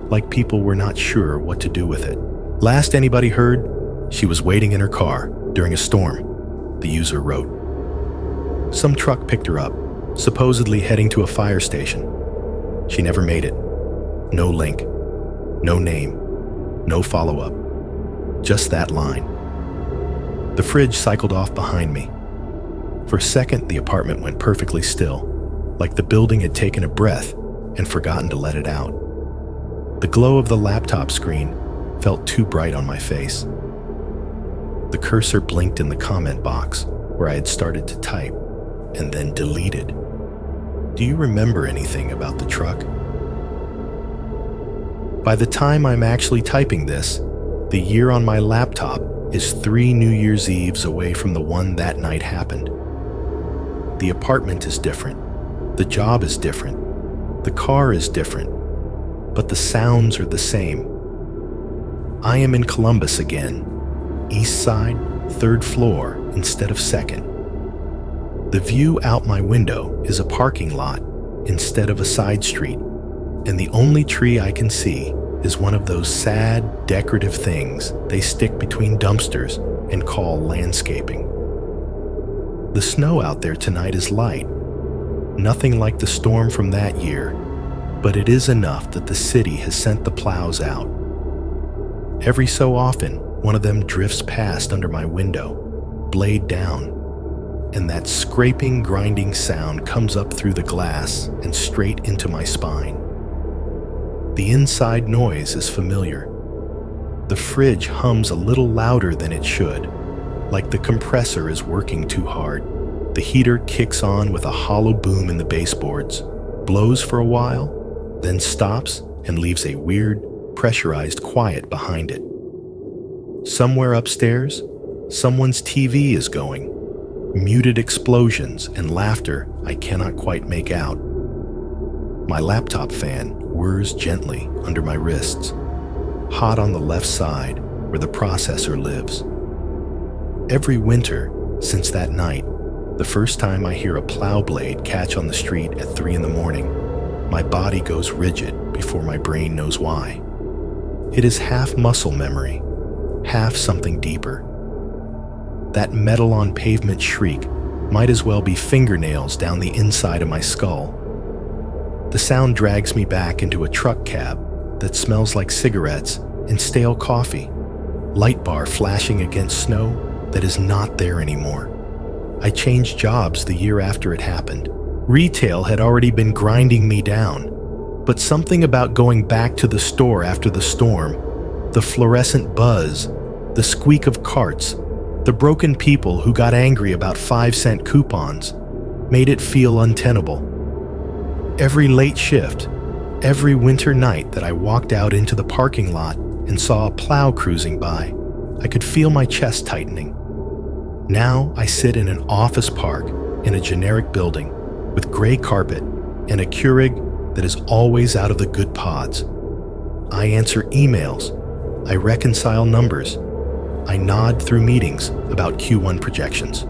Speaker 1: like people were not sure what to do with it. Last anybody heard, she was waiting in her car during a storm, the user wrote. Some truck picked her up, supposedly heading to a fire station. She never made it. No link, no name, no follow-up. Just that line. The fridge cycled off behind me. For a second, the apartment went perfectly still, like the building had taken a breath and forgotten to let it out. The glow of the laptop screen felt too bright on my face. The cursor blinked in the comment box where I had started to type, and then deleted. Do you remember anything about the truck? By the time I'm actually typing this, the year on my laptop is 3 New Year's Eves away from the one that night happened. The apartment is different. The job is different. The car is different. But the sounds are the same. I am in Columbus again. East side, 3rd floor instead of 2nd. The view out my window is a parking lot instead of a side street, and the only tree I can see is one of those sad, decorative things they stick between dumpsters and call landscaping. The snow out there tonight is light, nothing like the storm from that year, but it is enough that the city has sent the plows out. Every so often, one of them drifts past under my window, blade down, and that scraping, grinding sound comes up through the glass and straight into my spine. The inside noise is familiar. The fridge hums a little louder than it should, like the compressor is working too hard. The heater kicks on with a hollow boom in the baseboards, blows for a while, then stops and leaves a weird, pressurized quiet behind it. Somewhere upstairs, someone's TV is going. Muted explosions and laughter I cannot quite make out. My laptop fan whirs gently under my wrists, hot on the left side where the processor lives. Every winter since that night, the first time I hear a plow blade catch on the street at 3 in the morning, my body goes rigid before my brain knows why. It is half muscle memory, half something deeper. That metal on pavement shriek might as well be fingernails down the inside of my skull. The sound drags me back into a truck cab that smells like cigarettes and stale coffee, light bar flashing against snow that is not there anymore. I changed jobs the year after it happened. Retail had already been grinding me down, but something about going back to the store after the storm, the fluorescent buzz, the squeak of carts, the broken people who got angry about 5-cent coupons, made it feel untenable. Every late shift, every winter night that I walked out into the parking lot and saw a plow cruising by, I could feel my chest tightening. Now I sit in an office park in a generic building with gray carpet and a Keurig that is always out of the good pods. I answer emails. I reconcile numbers. I nod through meetings about Q1 projections.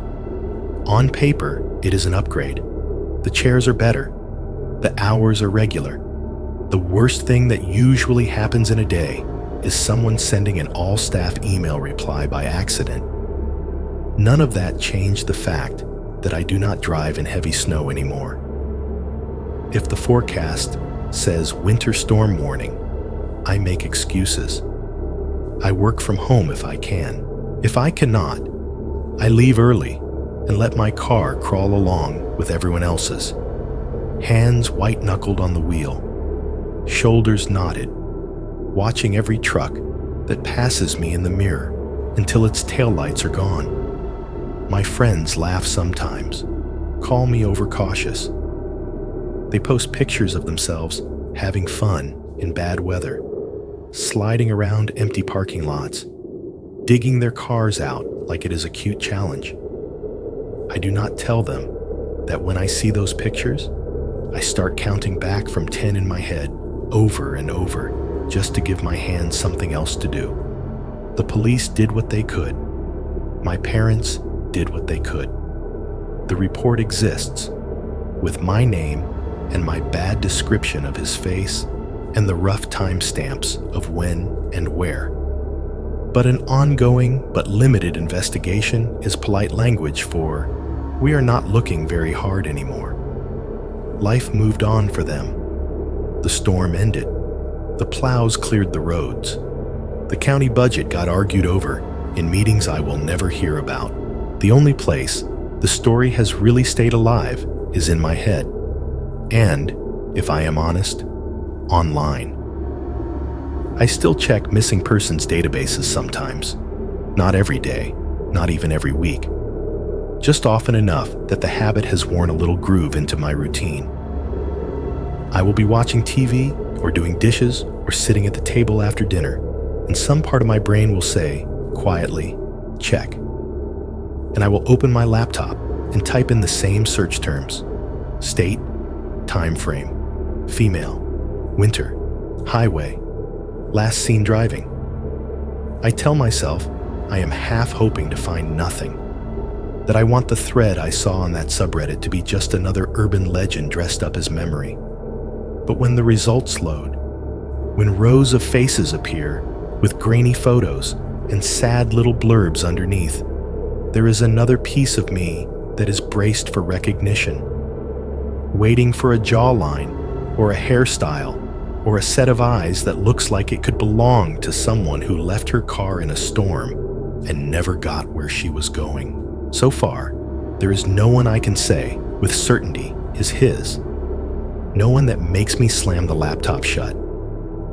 Speaker 1: On paper, it is an upgrade. The chairs are better. The hours are regular. The worst thing that usually happens in a day is someone sending an all-staff email reply by accident. None of that changed the fact that I do not drive in heavy snow anymore. If the forecast says winter storm warning, I make excuses. I work from home if I can. If I cannot, I leave early and let my car crawl along with everyone else's. Hands white-knuckled on the wheel, shoulders knotted, watching every truck that passes me in the mirror until its taillights are gone. My friends laugh sometimes, call me overcautious. They post pictures of themselves having fun in bad weather, sliding around empty parking lots, digging their cars out like it is a cute challenge. I do not tell them that when I see those pictures, I start counting back from 10 in my head over and over just to give my hands something else to do. The police did what they could. My parents did what they could. The report exists with my name and my bad description of his face and the rough timestamps of when and where. But an ongoing but limited investigation is polite language for we are not looking very hard anymore. Life moved on for them. The storm ended. The plows cleared the roads. The county budget got argued over in meetings I will never hear about. The only place the story has really stayed alive is in my head. And, if I am honest, online. I still check missing persons databases sometimes. Not every day, not even every week. Just often enough that the habit has worn a little groove into my routine. I will be watching TV or doing dishes or sitting at the table after dinner, and some part of my brain will say, quietly, check. And I will open my laptop and type in the same search terms: state, time frame, female, winter, highway, last seen driving. I tell myself I am half hoping to find nothing, that I want the thread I saw on that subreddit to be just another urban legend dressed up as memory. But when the results load, when rows of faces appear with grainy photos and sad little blurbs underneath, there is another piece of me that is braced for recognition, waiting for a jawline or a hairstyle or a set of eyes that looks like it could belong to someone who left her car in a storm and never got where she was going. So far, there is no one I can say with certainty is his. No one that makes me slam the laptop shut.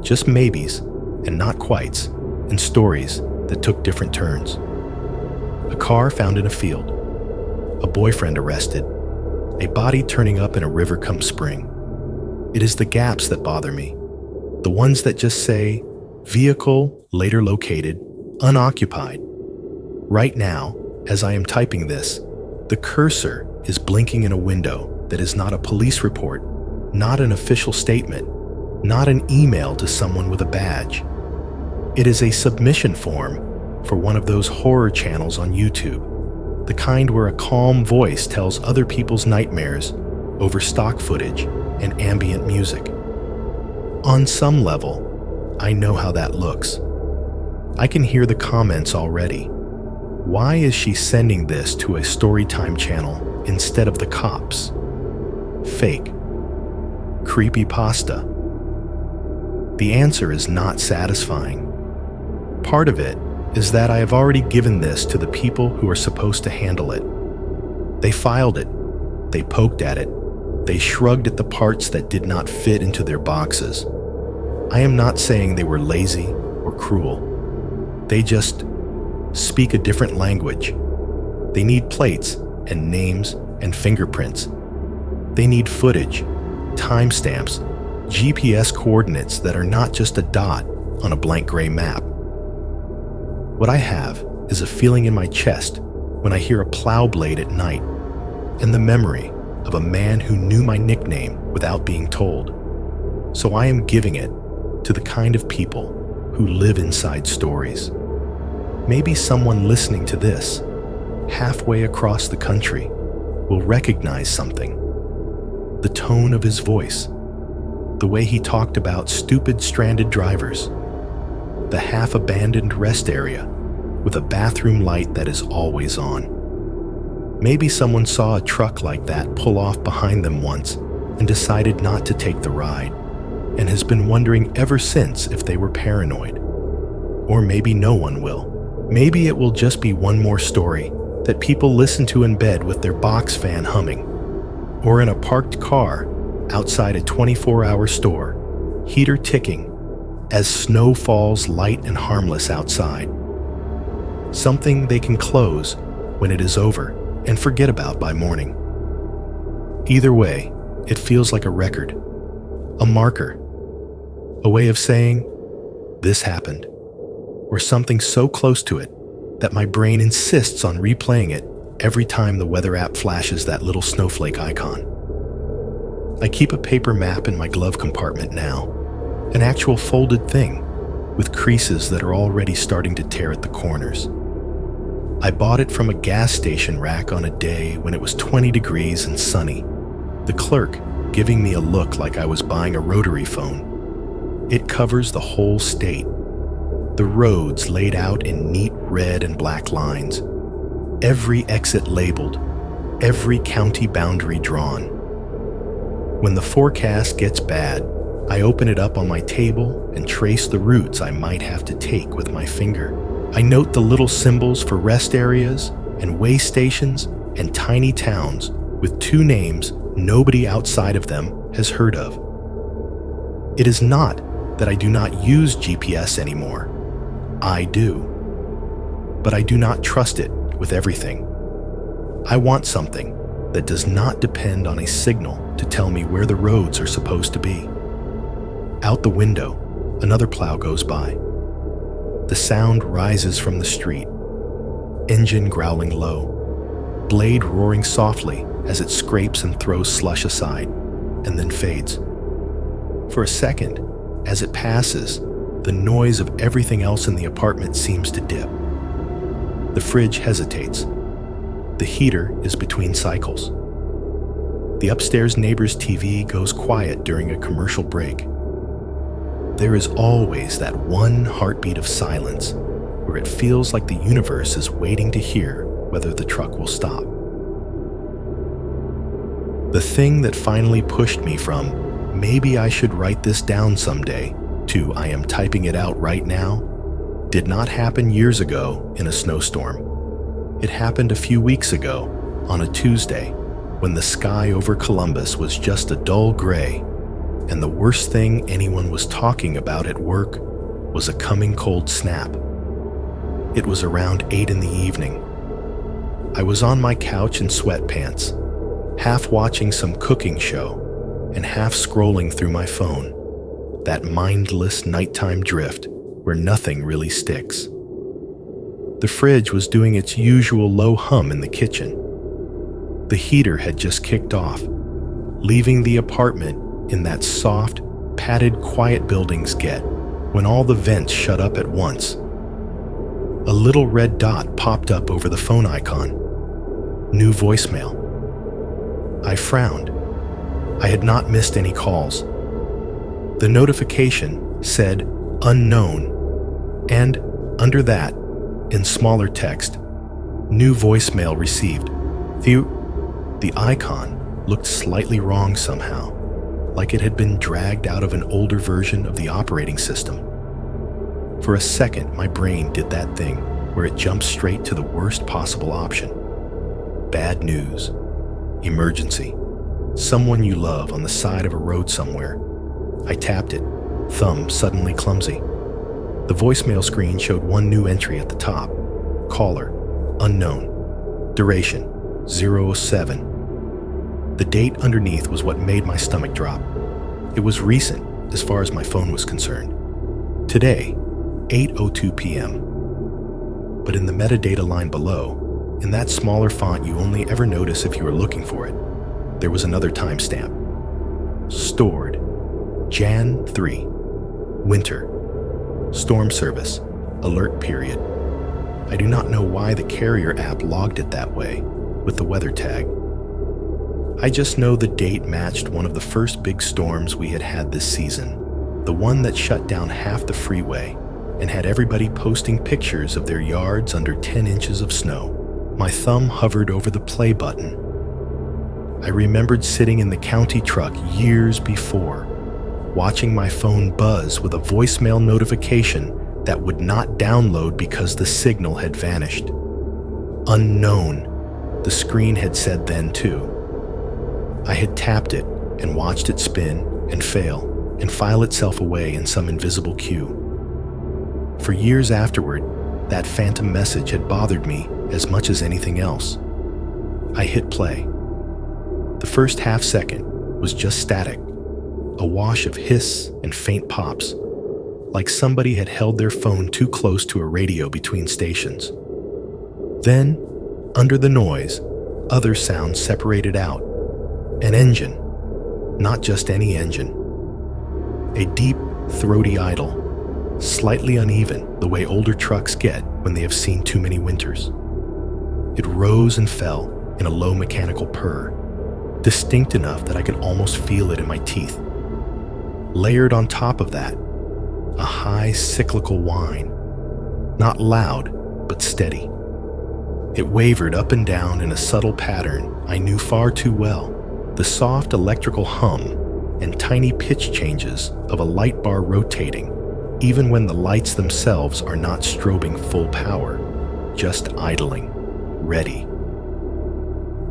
Speaker 1: Just maybes and not quites and stories that took different turns. A car found in a field. A boyfriend arrested. A body turning up in a river come spring. It is the gaps that bother me. The ones that just say, vehicle later located, unoccupied. Right now, as I am typing this, the cursor is blinking in a window that is not a police report, not an official statement, not an email to someone with a badge. It is a submission form for one of those horror channels on YouTube, the kind where a calm voice tells other people's nightmares over stock footage and ambient music. On some level, I know how that looks. I can hear the comments already. Why is she sending this to a storytime channel instead of the cops? Fake. Creepypasta. The answer is not satisfying. Part of it is that I have already given this to the people who are supposed to handle it. They filed it. They poked at it. They shrugged at the parts that did not fit into their boxes. I am not saying they were lazy or cruel. They just speak a different language. They need plates and names and fingerprints. They need footage, timestamps, GPS coordinates that are not just a dot on a blank gray map. What I have is a feeling in my chest when I hear a plow blade at night, and the memory of a man who knew my nickname without being told. So I am giving it to the kind of people who live inside stories. Maybe someone listening to this, halfway across the country, will recognize something. The tone of his voice, the way he talked about stupid stranded drivers, the half-abandoned rest area with a bathroom light that is always on. Maybe someone saw a truck like that pull off behind them once and decided not to take the ride, and has been wondering ever since if they were paranoid. Or maybe no one will. Maybe it will just be one more story that people listen to in bed with their box fan humming, or in a parked car outside a 24-hour store, heater ticking as snow falls light and harmless outside. Something they can close when it is over and forget about by morning. Either way, it feels like a record, a marker, a way of saying, this happened, or something so close to it that my brain insists on replaying it every time the weather app flashes that little snowflake icon. I keep a paper map in my glove compartment now, an actual folded thing with creases that are already starting to tear at the corners. I bought it from a gas station rack on a day when it was 20 degrees and sunny, the clerk giving me a look like I was buying a rotary phone. It covers the whole state. The roads laid out in neat red and black lines, every exit labeled, every county boundary drawn. When the forecast gets bad, I open it up on my table and trace the routes I might have to take with my finger. I note the little symbols for rest areas and way stations and tiny towns with two names nobody outside of them has heard of. It is not that I do not use GPS anymore. I do. But I do not trust it with everything. I want something that does not depend on a signal to tell me where the roads are supposed to be. Out the window, another plow goes by. The sound rises from the street, engine growling low, blade roaring softly as it scrapes and throws slush aside, and then fades. For a second, as it passes, the noise of everything else in the apartment seems to dip. The fridge hesitates. The heater is between cycles. The upstairs neighbor's TV goes quiet during a commercial break. There is always that one heartbeat of silence where it feels like the universe is waiting to hear whether the truck will stop. The thing that finally pushed me from, maybe I should write this down someday, to I am typing it out right now, did not happen years ago in a snowstorm. It happened a few weeks ago on a Tuesday when the sky over Columbus was just a dull gray, and the worst thing anyone was talking about at work was a coming cold snap. It was around 8 in the evening. I was on my couch in sweatpants, half watching some cooking show and half scrolling through my phone, that mindless nighttime drift where nothing really sticks. The fridge was doing its usual low hum in the kitchen. The heater had just kicked off, leaving the apartment in that soft, padded quiet buildings get when all the vents shut up at once. A little red dot popped up over the phone icon. New voicemail. I frowned. I had not missed any calls. The notification said unknown, and under that, in smaller text, new voicemail received. The icon looked slightly wrong somehow, like it had been dragged out of an older version of the operating system. For a second, my brain did that thing where it jumped straight to the worst possible option. Bad news. Emergency. Someone you love on the side of a road somewhere. I tapped it, thumb suddenly clumsy. The voicemail screen showed one new entry at the top. Caller, unknown. Duration, 07. The date underneath was what made my stomach drop. It was recent as far as my phone was concerned. Today, 8:02 p.m. But in the metadata line below, in that smaller font you only ever notice if you are looking for it, there was another timestamp. Stored, Jan 3, winter, storm service, alert period. I do not know why the carrier app logged it that way, with the weather tag. I just know the date matched one of the first big storms we had had this season, the one that shut down half the freeway and had everybody posting pictures of their yards under 10 inches of snow. My thumb hovered over the play button. I remembered sitting in the county truck years before, watching my phone buzz with a voicemail notification that would not download because the signal had vanished. Unknown, the screen had said then too. I had tapped it and watched it spin and fail and file itself away in some invisible queue. For years afterward, that phantom message had bothered me as much as anything else. I hit play. The first half second was just static, a wash of hiss and faint pops, like somebody had held their phone too close to a radio between stations. Then, under the noise, other sounds separated out. An engine, not just any engine. A deep, throaty idle, slightly uneven the way older trucks get when they have seen too many winters. It rose and fell in a low mechanical purr, distinct enough that I could almost feel it in my teeth. Layered on top of that, a high cyclical whine, not loud, but steady. It wavered up and down in a subtle pattern I knew far too well, the soft electrical hum and tiny pitch changes of a light bar rotating, even when the lights themselves are not strobing full power, just idling, ready.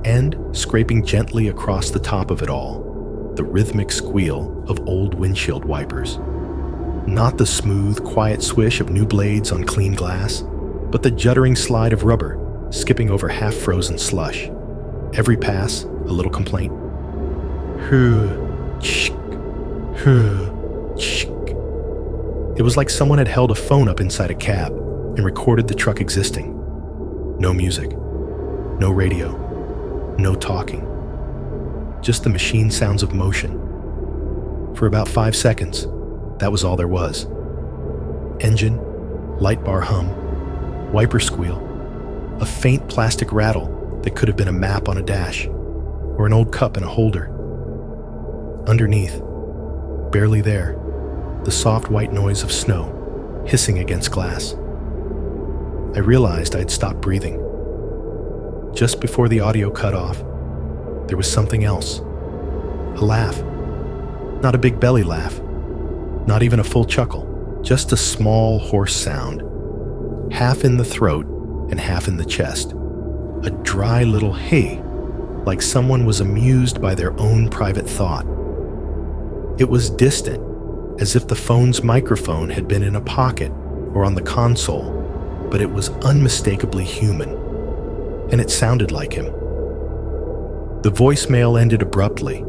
Speaker 1: And, scraping gently across the top of it all, the rhythmic squeal of old windshield wipers. Not the smooth, quiet swish of new blades on clean glass, but the juddering slide of rubber, skipping over half-frozen slush. Every pass, a little complaint. It was like someone had held a phone up inside a cab and recorded the truck existing. No music, no radio, no talking. Just the machine sounds of motion. For about 5 seconds, that was all there was. Engine, light bar hum, wiper squeal, a faint plastic rattle that could have been a map on a dash, or an old cup in a holder. Underneath, barely there, the soft white noise of snow hissing against glass. I realized I had stopped breathing. Just before the audio cut off, there was something else. A laugh. Not a big belly laugh. Not even a full chuckle. Just a small, hoarse sound. Half in the throat and half in the chest. A dry little hey, like someone was amused by their own private thought. It was distant, as if the phone's microphone had been in a pocket or on the console, but it was unmistakably human, and it sounded like him. The voicemail ended abruptly.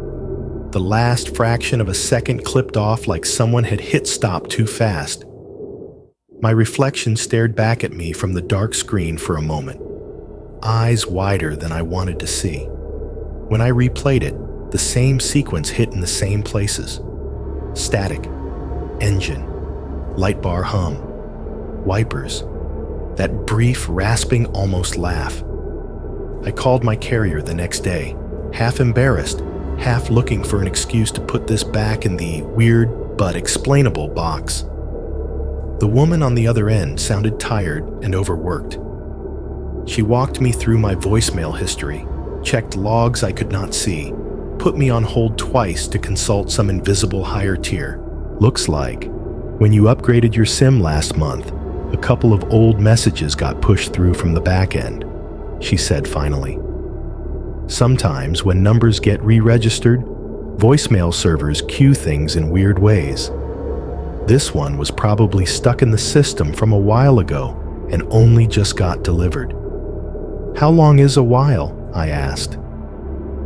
Speaker 1: The last fraction of a second clipped off like someone had hit stop too fast. My reflection stared back at me from the dark screen for a moment, eyes wider than I wanted to see. When I replayed it, the same sequence hit in the same places. Static, engine, light bar hum, wipers, that brief, rasping almost laugh. I called my carrier the next day, half embarrassed, half looking for an excuse to put this back in the weird but explainable box. The woman on the other end sounded tired and overworked. She walked me through my voicemail history, checked logs I could not see, put me on hold twice to consult some invisible higher tier. Looks like, when you upgraded your SIM last month, a couple of old messages got pushed through from the back end, she said finally. Sometimes when numbers get re-registered, voicemail servers queue things in weird ways. This one was probably stuck in the system from a while ago and only just got delivered. How long is a while? I asked.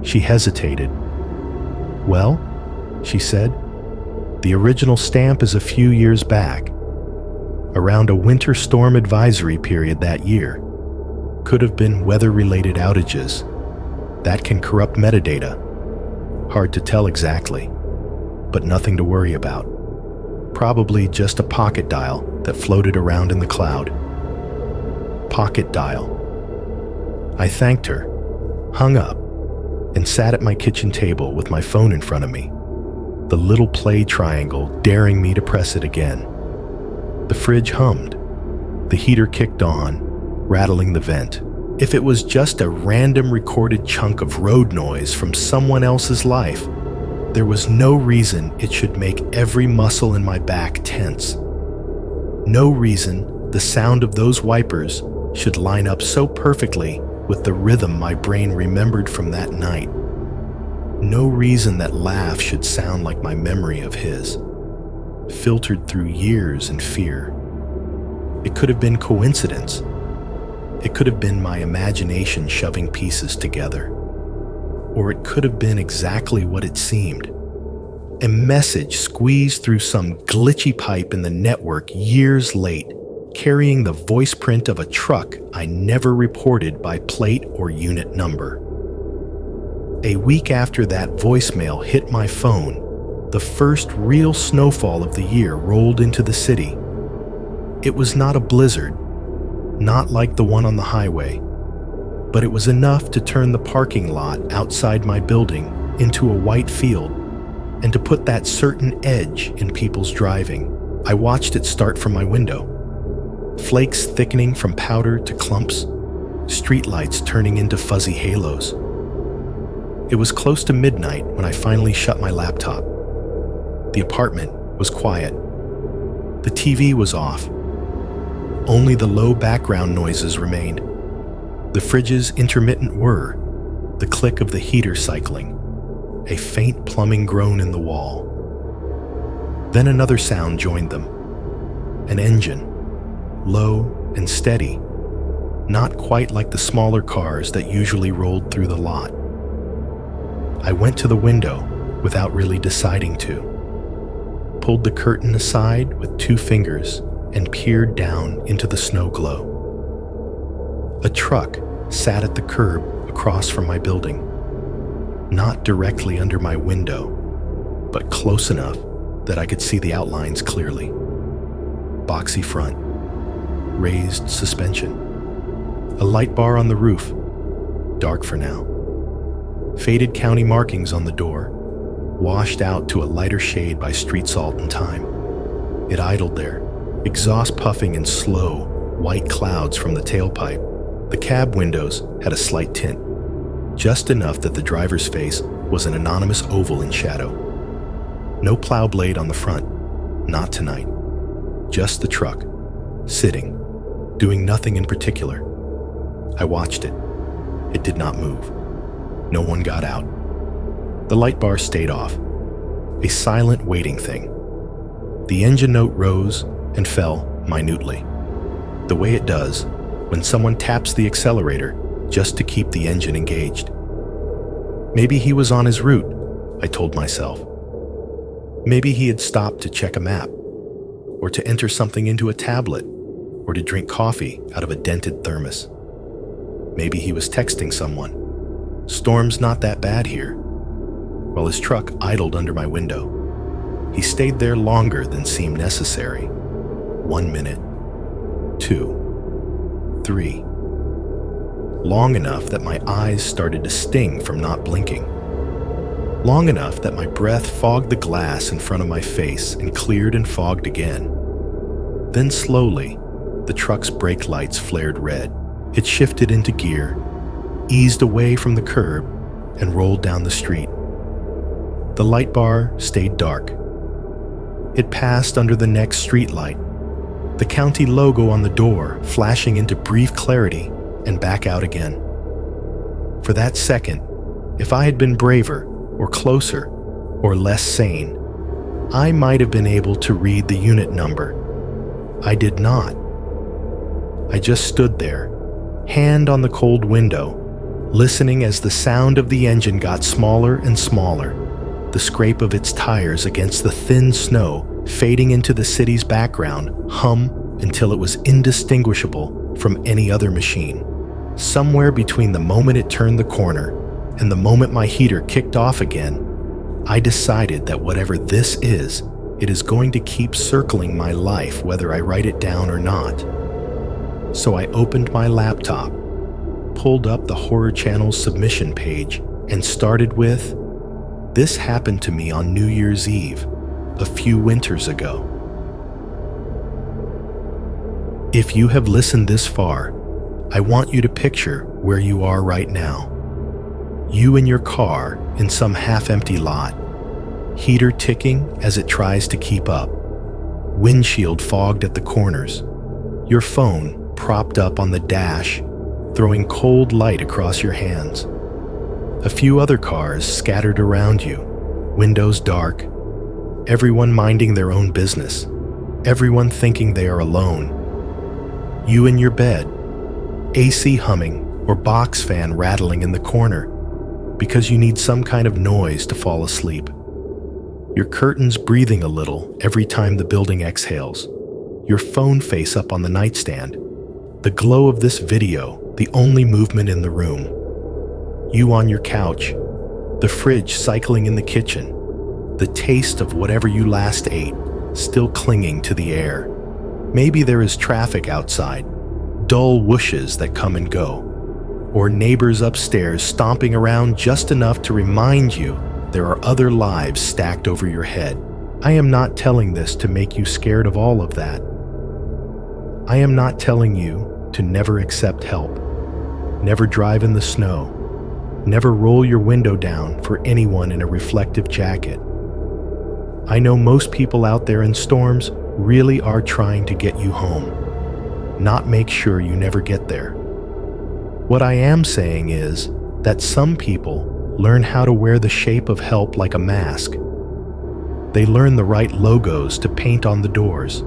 Speaker 1: She hesitated. Well, she said, the original stamp is a few years back, around a winter storm advisory period that year. Could have been weather-related outages. That can corrupt metadata. Hard to tell exactly, but nothing to worry about. Probably just a pocket dial that floated around in the cloud. Pocket dial. I thanked her, hung up, and sat at my kitchen table with my phone in front of me, the little play triangle daring me to press it again. The fridge hummed. The heater kicked on, rattling the vent. If it was just a random recorded chunk of road noise from someone else's life, there was no reason it should make every muscle in my back tense. No reason the sound of those wipers should line up so perfectly with the rhythm my brain remembered from that night. No reason that laugh should sound like my memory of his, filtered through years and fear. It could have been coincidence. It could have been my imagination shoving pieces together. Or it could have been exactly what it seemed. A message squeezed through some glitchy pipe in the network years late, carrying the voice print of a truck I never reported by plate or unit number. A week after that voicemail hit my phone, the first real snowfall of the year rolled into the city. It was not a blizzard, not like the one on the highway, but it was enough to turn the parking lot outside my building into a white field and to put that certain edge in people's driving. I watched it start from my window. Flakes thickening from powder to clumps, streetlights turning into fuzzy halos. It was close to midnight when I finally shut my laptop. The apartment was quiet. The TV was off. Only the low background noises remained. The fridge's intermittent whir, the click of the heater cycling, a faint plumbing groan in the wall. Then another sound joined them. An engine, low and steady, not quite like the smaller cars that usually rolled through the lot. I went to the window without really deciding to, pulled the curtain aside with 2 fingers and peered down into the snow glow. A truck sat at the curb across from my building, not directly under my window, but close enough that I could see the outlines clearly. Boxy front, raised suspension, a light bar on the roof, dark for now. Faded county markings on the door, washed out to a lighter shade by street salt and time. It idled there, exhaust puffing in slow, white clouds from the tailpipe. The cab windows had a slight tint, just enough that the driver's face was an anonymous oval in shadow. No plow blade on the front, not tonight. Just the truck, sitting, doing nothing in particular. I watched it. It did not move. No one got out. The light bar stayed off, a silent waiting thing. The engine note rose and fell minutely, the way it does when someone taps the accelerator just to keep the engine engaged. Maybe he was on his route, I told myself. Maybe he had stopped to check a map, or to enter something into a tablet, or to drink coffee out of a dented thermos. Maybe he was texting someone. Storm's not that bad here. While his truck idled under my window, he stayed there longer than seemed necessary. 1 minute, 2, 3. Long enough that my eyes started to sting from not blinking. Long enough that my breath fogged the glass in front of my face and cleared and fogged again. Then slowly, the truck's brake lights flared red. It shifted into gear, eased away from the curb, and rolled down the street. The light bar stayed dark. It passed under the next street light, the county logo on the door flashing into brief clarity and back out again. For that second, if I had been braver, or closer, or less sane, I might have been able to read the unit number. I did not. I just stood there, hand on the cold window, listening as the sound of the engine got smaller and smaller, the scrape of its tires against the thin snow fading into the city's background hum until it was indistinguishable from any other machine. Somewhere between the moment it turned the corner and the moment my heater kicked off again, I decided that whatever this is, it is going to keep circling my life whether I write it down or not. So I opened my laptop, pulled up the Horror Channel's submission page, and started with, "This happened to me on New Year's Eve, a few winters ago." If you have listened this far, I want you to picture where you are right now. You in your car in some half-empty lot, heater ticking as it tries to keep up, windshield fogged at the corners, your phone propped up on the dash, throwing cold light across your hands. A few other cars scattered around you, windows dark, everyone minding their own business, everyone thinking they are alone. You in your bed, AC humming or box fan rattling in the corner because you need some kind of noise to fall asleep. Your curtains breathing a little every time the building exhales. Your phone face up on the nightstand. The glow of this video, the only movement in the room. You on your couch, the fridge cycling in the kitchen, the taste of whatever you last ate still clinging to the air. Maybe there is traffic outside, dull whooshes that come and go, or neighbors upstairs stomping around just enough to remind you there are other lives stacked over your head. I am not telling this to make you scared of all of that. I am not telling you to never accept help, never drive in the snow, never roll your window down for anyone in a reflective jacket. I know most people out there in storms really are trying to get you home, not make sure you never get there. What I am saying is that some people learn how to wear the shape of help like a mask. They learn the right logos to paint on the doors.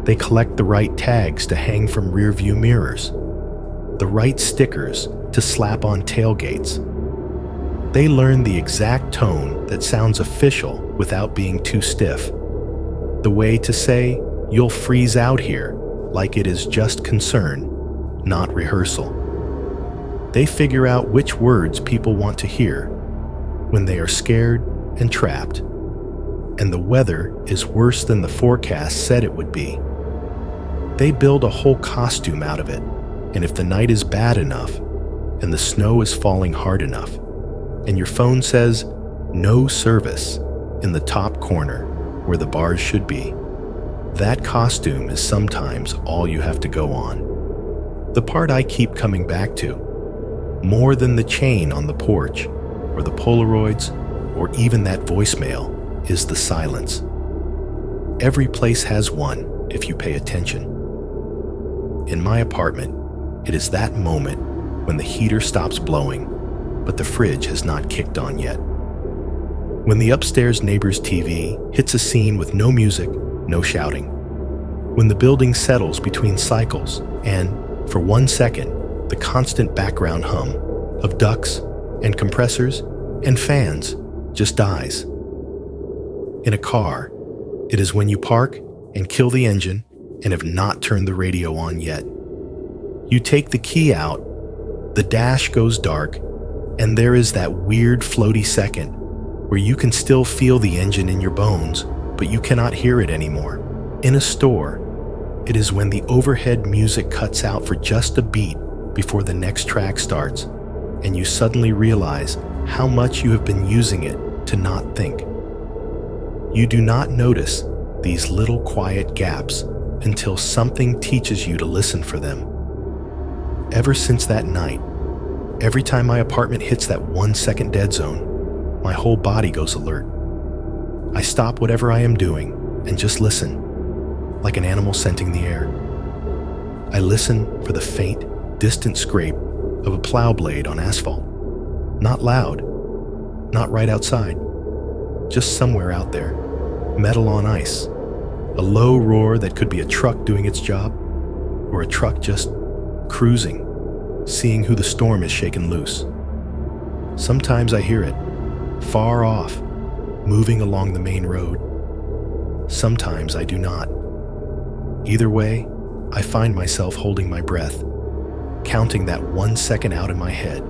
Speaker 1: They collect the right tags to hang from rearview mirrors, the right stickers to slap on tailgates. They learn the exact tone that sounds official without being too stiff. The way to say, "You'll freeze out here," like it is just concern, not rehearsal. They figure out which words people want to hear when they are scared and trapped, and the weather is worse than the forecast said it would be. They build a whole costume out of it, and if the night is bad enough, and the snow is falling hard enough, and your phone says, "No service," in the top corner where the bars should be, that costume is sometimes all you have to go on. The part I keep coming back to, more than the chain on the porch, or the Polaroids, or even that voicemail, is the silence. Every place has one if you pay attention. In my apartment, it is that moment when the heater stops blowing, but the fridge has not kicked on yet. When the upstairs neighbor's TV hits a scene with no music, no shouting. When the building settles between cycles and, for 1 second, the constant background hum of ducts and compressors and fans just dies. In a car, it is when you park and kill the engine and have not turned the radio on yet. You take the key out, the dash goes dark, and there is that weird floaty second where you can still feel the engine in your bones, but you cannot hear it anymore. In a store, it is when the overhead music cuts out for just a beat before the next track starts, and you suddenly realize how much you have been using it to not think. You do not notice these little quiet gaps until something teaches you to listen for them. Ever since that night, every time my apartment hits that 1 second dead zone, my whole body goes alert. I stop whatever I am doing and just listen, like an animal scenting the air. I listen for the faint, distant scrape of a plow blade on asphalt. Not loud, not right outside, just somewhere out there, metal on ice. A low roar that could be a truck doing its job, or a truck just cruising, seeing who the storm is shaking loose. Sometimes I hear it, far off, moving along the main road. Sometimes I do not. Either way, I find myself holding my breath, counting that 1 second out in my head,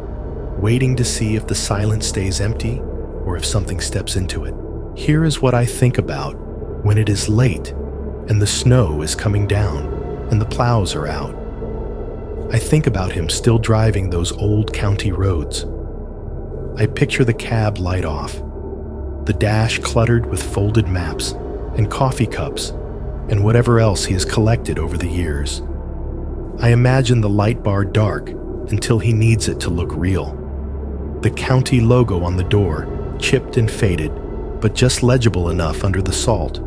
Speaker 1: waiting to see if the silence stays empty or if something steps into it. Here is what I think about when it is late and the snow is coming down and the plows are out. I think about him still driving those old county roads. I picture the cab light off, the dash cluttered with folded maps and coffee cups and whatever else he has collected over the years. I imagine the light bar dark until he needs it to look real. The county logo on the door, chipped and faded, but just legible enough under the salt.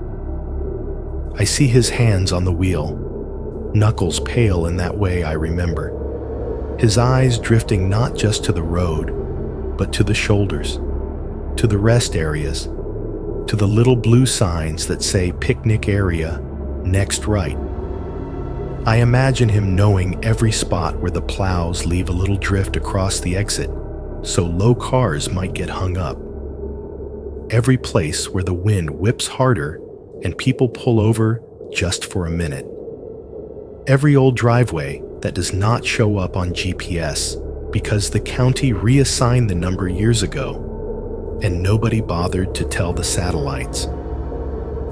Speaker 1: I see his hands on the wheel, knuckles pale in that way I remember. His eyes drifting not just to the road, but to the shoulders, to the rest areas, to the little blue signs that say picnic area, next right. I imagine him knowing every spot where the plows leave a little drift across the exit, so low cars might get hung up. Every place where the wind whips harder and people pull over just for a minute. Every old driveway that does not show up on GPS because the county reassigned the number years ago and nobody bothered to tell the satellites.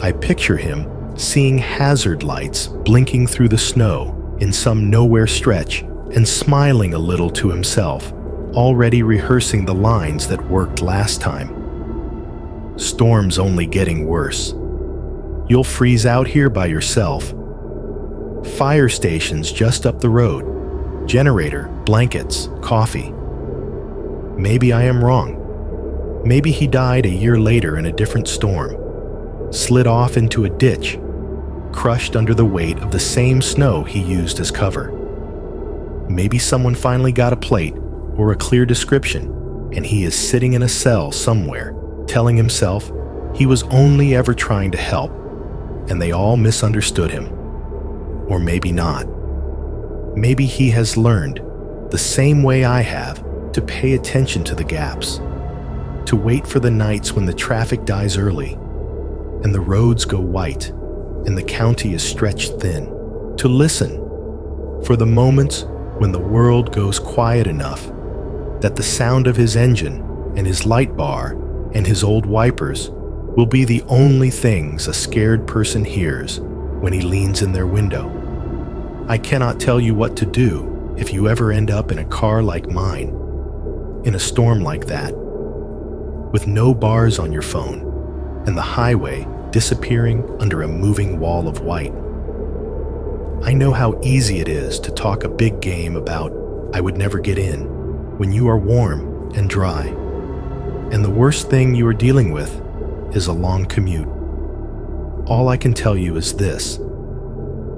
Speaker 1: I picture him seeing hazard lights blinking through the snow in some nowhere stretch and smiling a little to himself, already rehearsing the lines that worked last time. Storm's only getting worse. You'll freeze out here by yourself. Fire stations just up the road. Generator, blankets, coffee. Maybe I am wrong. Maybe he died a year later in a different storm. Slid off into a ditch, crushed under the weight of the same snow he used as cover. Maybe someone finally got a plate or a clear description, and he is sitting in a cell somewhere, telling himself he was only ever trying to help, and they all misunderstood him. Or maybe not. Maybe he has learned, the same way I have, to pay attention to the gaps, to wait for the nights when the traffic dies early, and the roads go white, and the county is stretched thin, to listen for the moments when the world goes quiet enough that the sound of his engine and his light bar and his old wipers will be the only things a scared person hears when he leans in their window. I cannot tell you what to do if you ever end up in a car like mine, in a storm like that, with no bars on your phone and the highway disappearing under a moving wall of white. I know how easy it is to talk a big game about "I would never get in" when you are warm and dry, and the worst thing you are dealing with is a long commute. All I can tell you is this: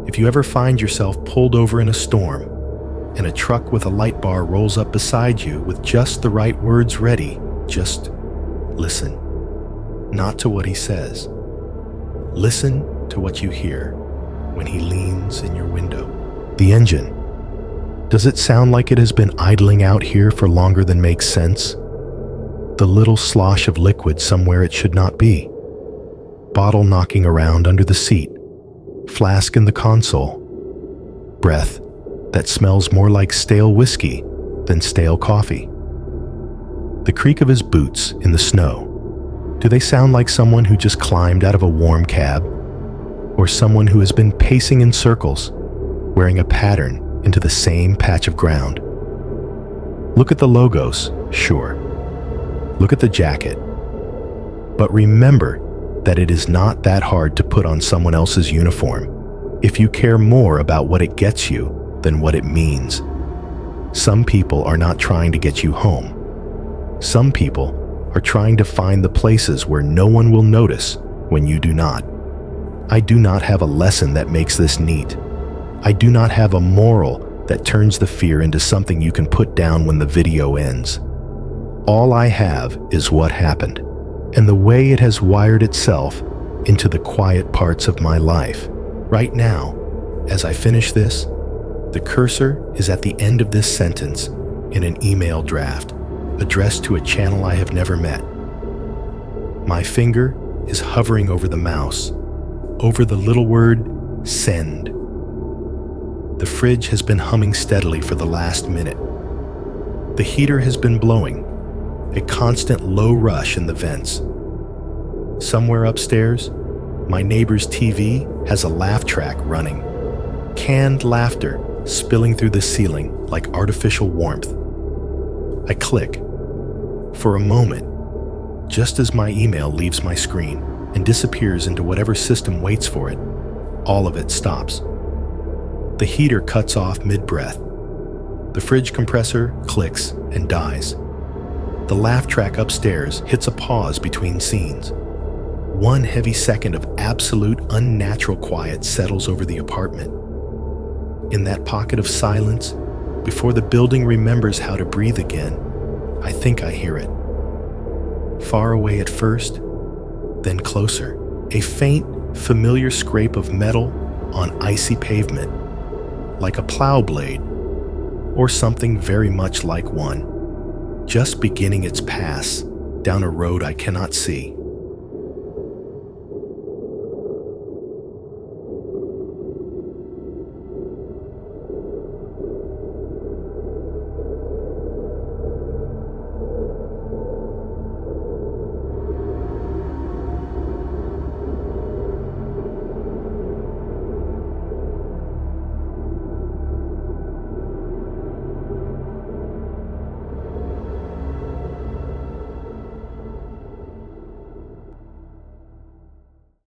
Speaker 1: if you ever find yourself pulled over in a storm and a truck with a light bar rolls up beside you with just the right words ready, just listen. Not to what he says. Listen to what you hear when he leans in your window. The engine. Does it sound like it has been idling out here for longer than makes sense? The little slosh of liquid somewhere it should not be. Bottle knocking around under the seat. Flask in the console. Breath that smells more like stale whiskey than stale coffee. The creak of his boots in the snow. Do they sound like someone who just climbed out of a warm cab? Or someone who has been pacing in circles, wearing a pattern into the same patch of ground? Look at the logos, sure. Look at the jacket. But remember that it is not that hard to put on someone else's uniform if you care more about what it gets you than what it means. Some people are not trying to get you home. Some people are trying to find the places where no one will notice when you do not. I do not have a lesson that makes this neat. I do not have a moral that turns the fear into something you can put down when the video ends. All I have is what happened, and the way it has wired itself into the quiet parts of my life. Right now, as I finish this, the cursor is at the end of this sentence in an email draft addressed to a channel I have never met. My finger is hovering over the mouse, over the little word "send." The fridge has been humming steadily for the last minute. The heater has been blowing, a constant low rush in the vents. Somewhere upstairs, my neighbor's TV has a laugh track running, canned laughter spilling through the ceiling like artificial warmth. I click. For a moment, just as my email leaves my screen and disappears into whatever system waits for it, all of it stops. The heater cuts off mid-breath. The fridge compressor clicks and dies. The laugh track upstairs hits a pause between scenes. One heavy second of absolute unnatural quiet settles over the apartment. In that pocket of silence, before the building remembers how to breathe again, I think I hear it. Far away at first, then closer. A faint, familiar scrape of metal on icy pavement, like a plow blade, or something very much like one, just beginning its pass down a road I cannot see.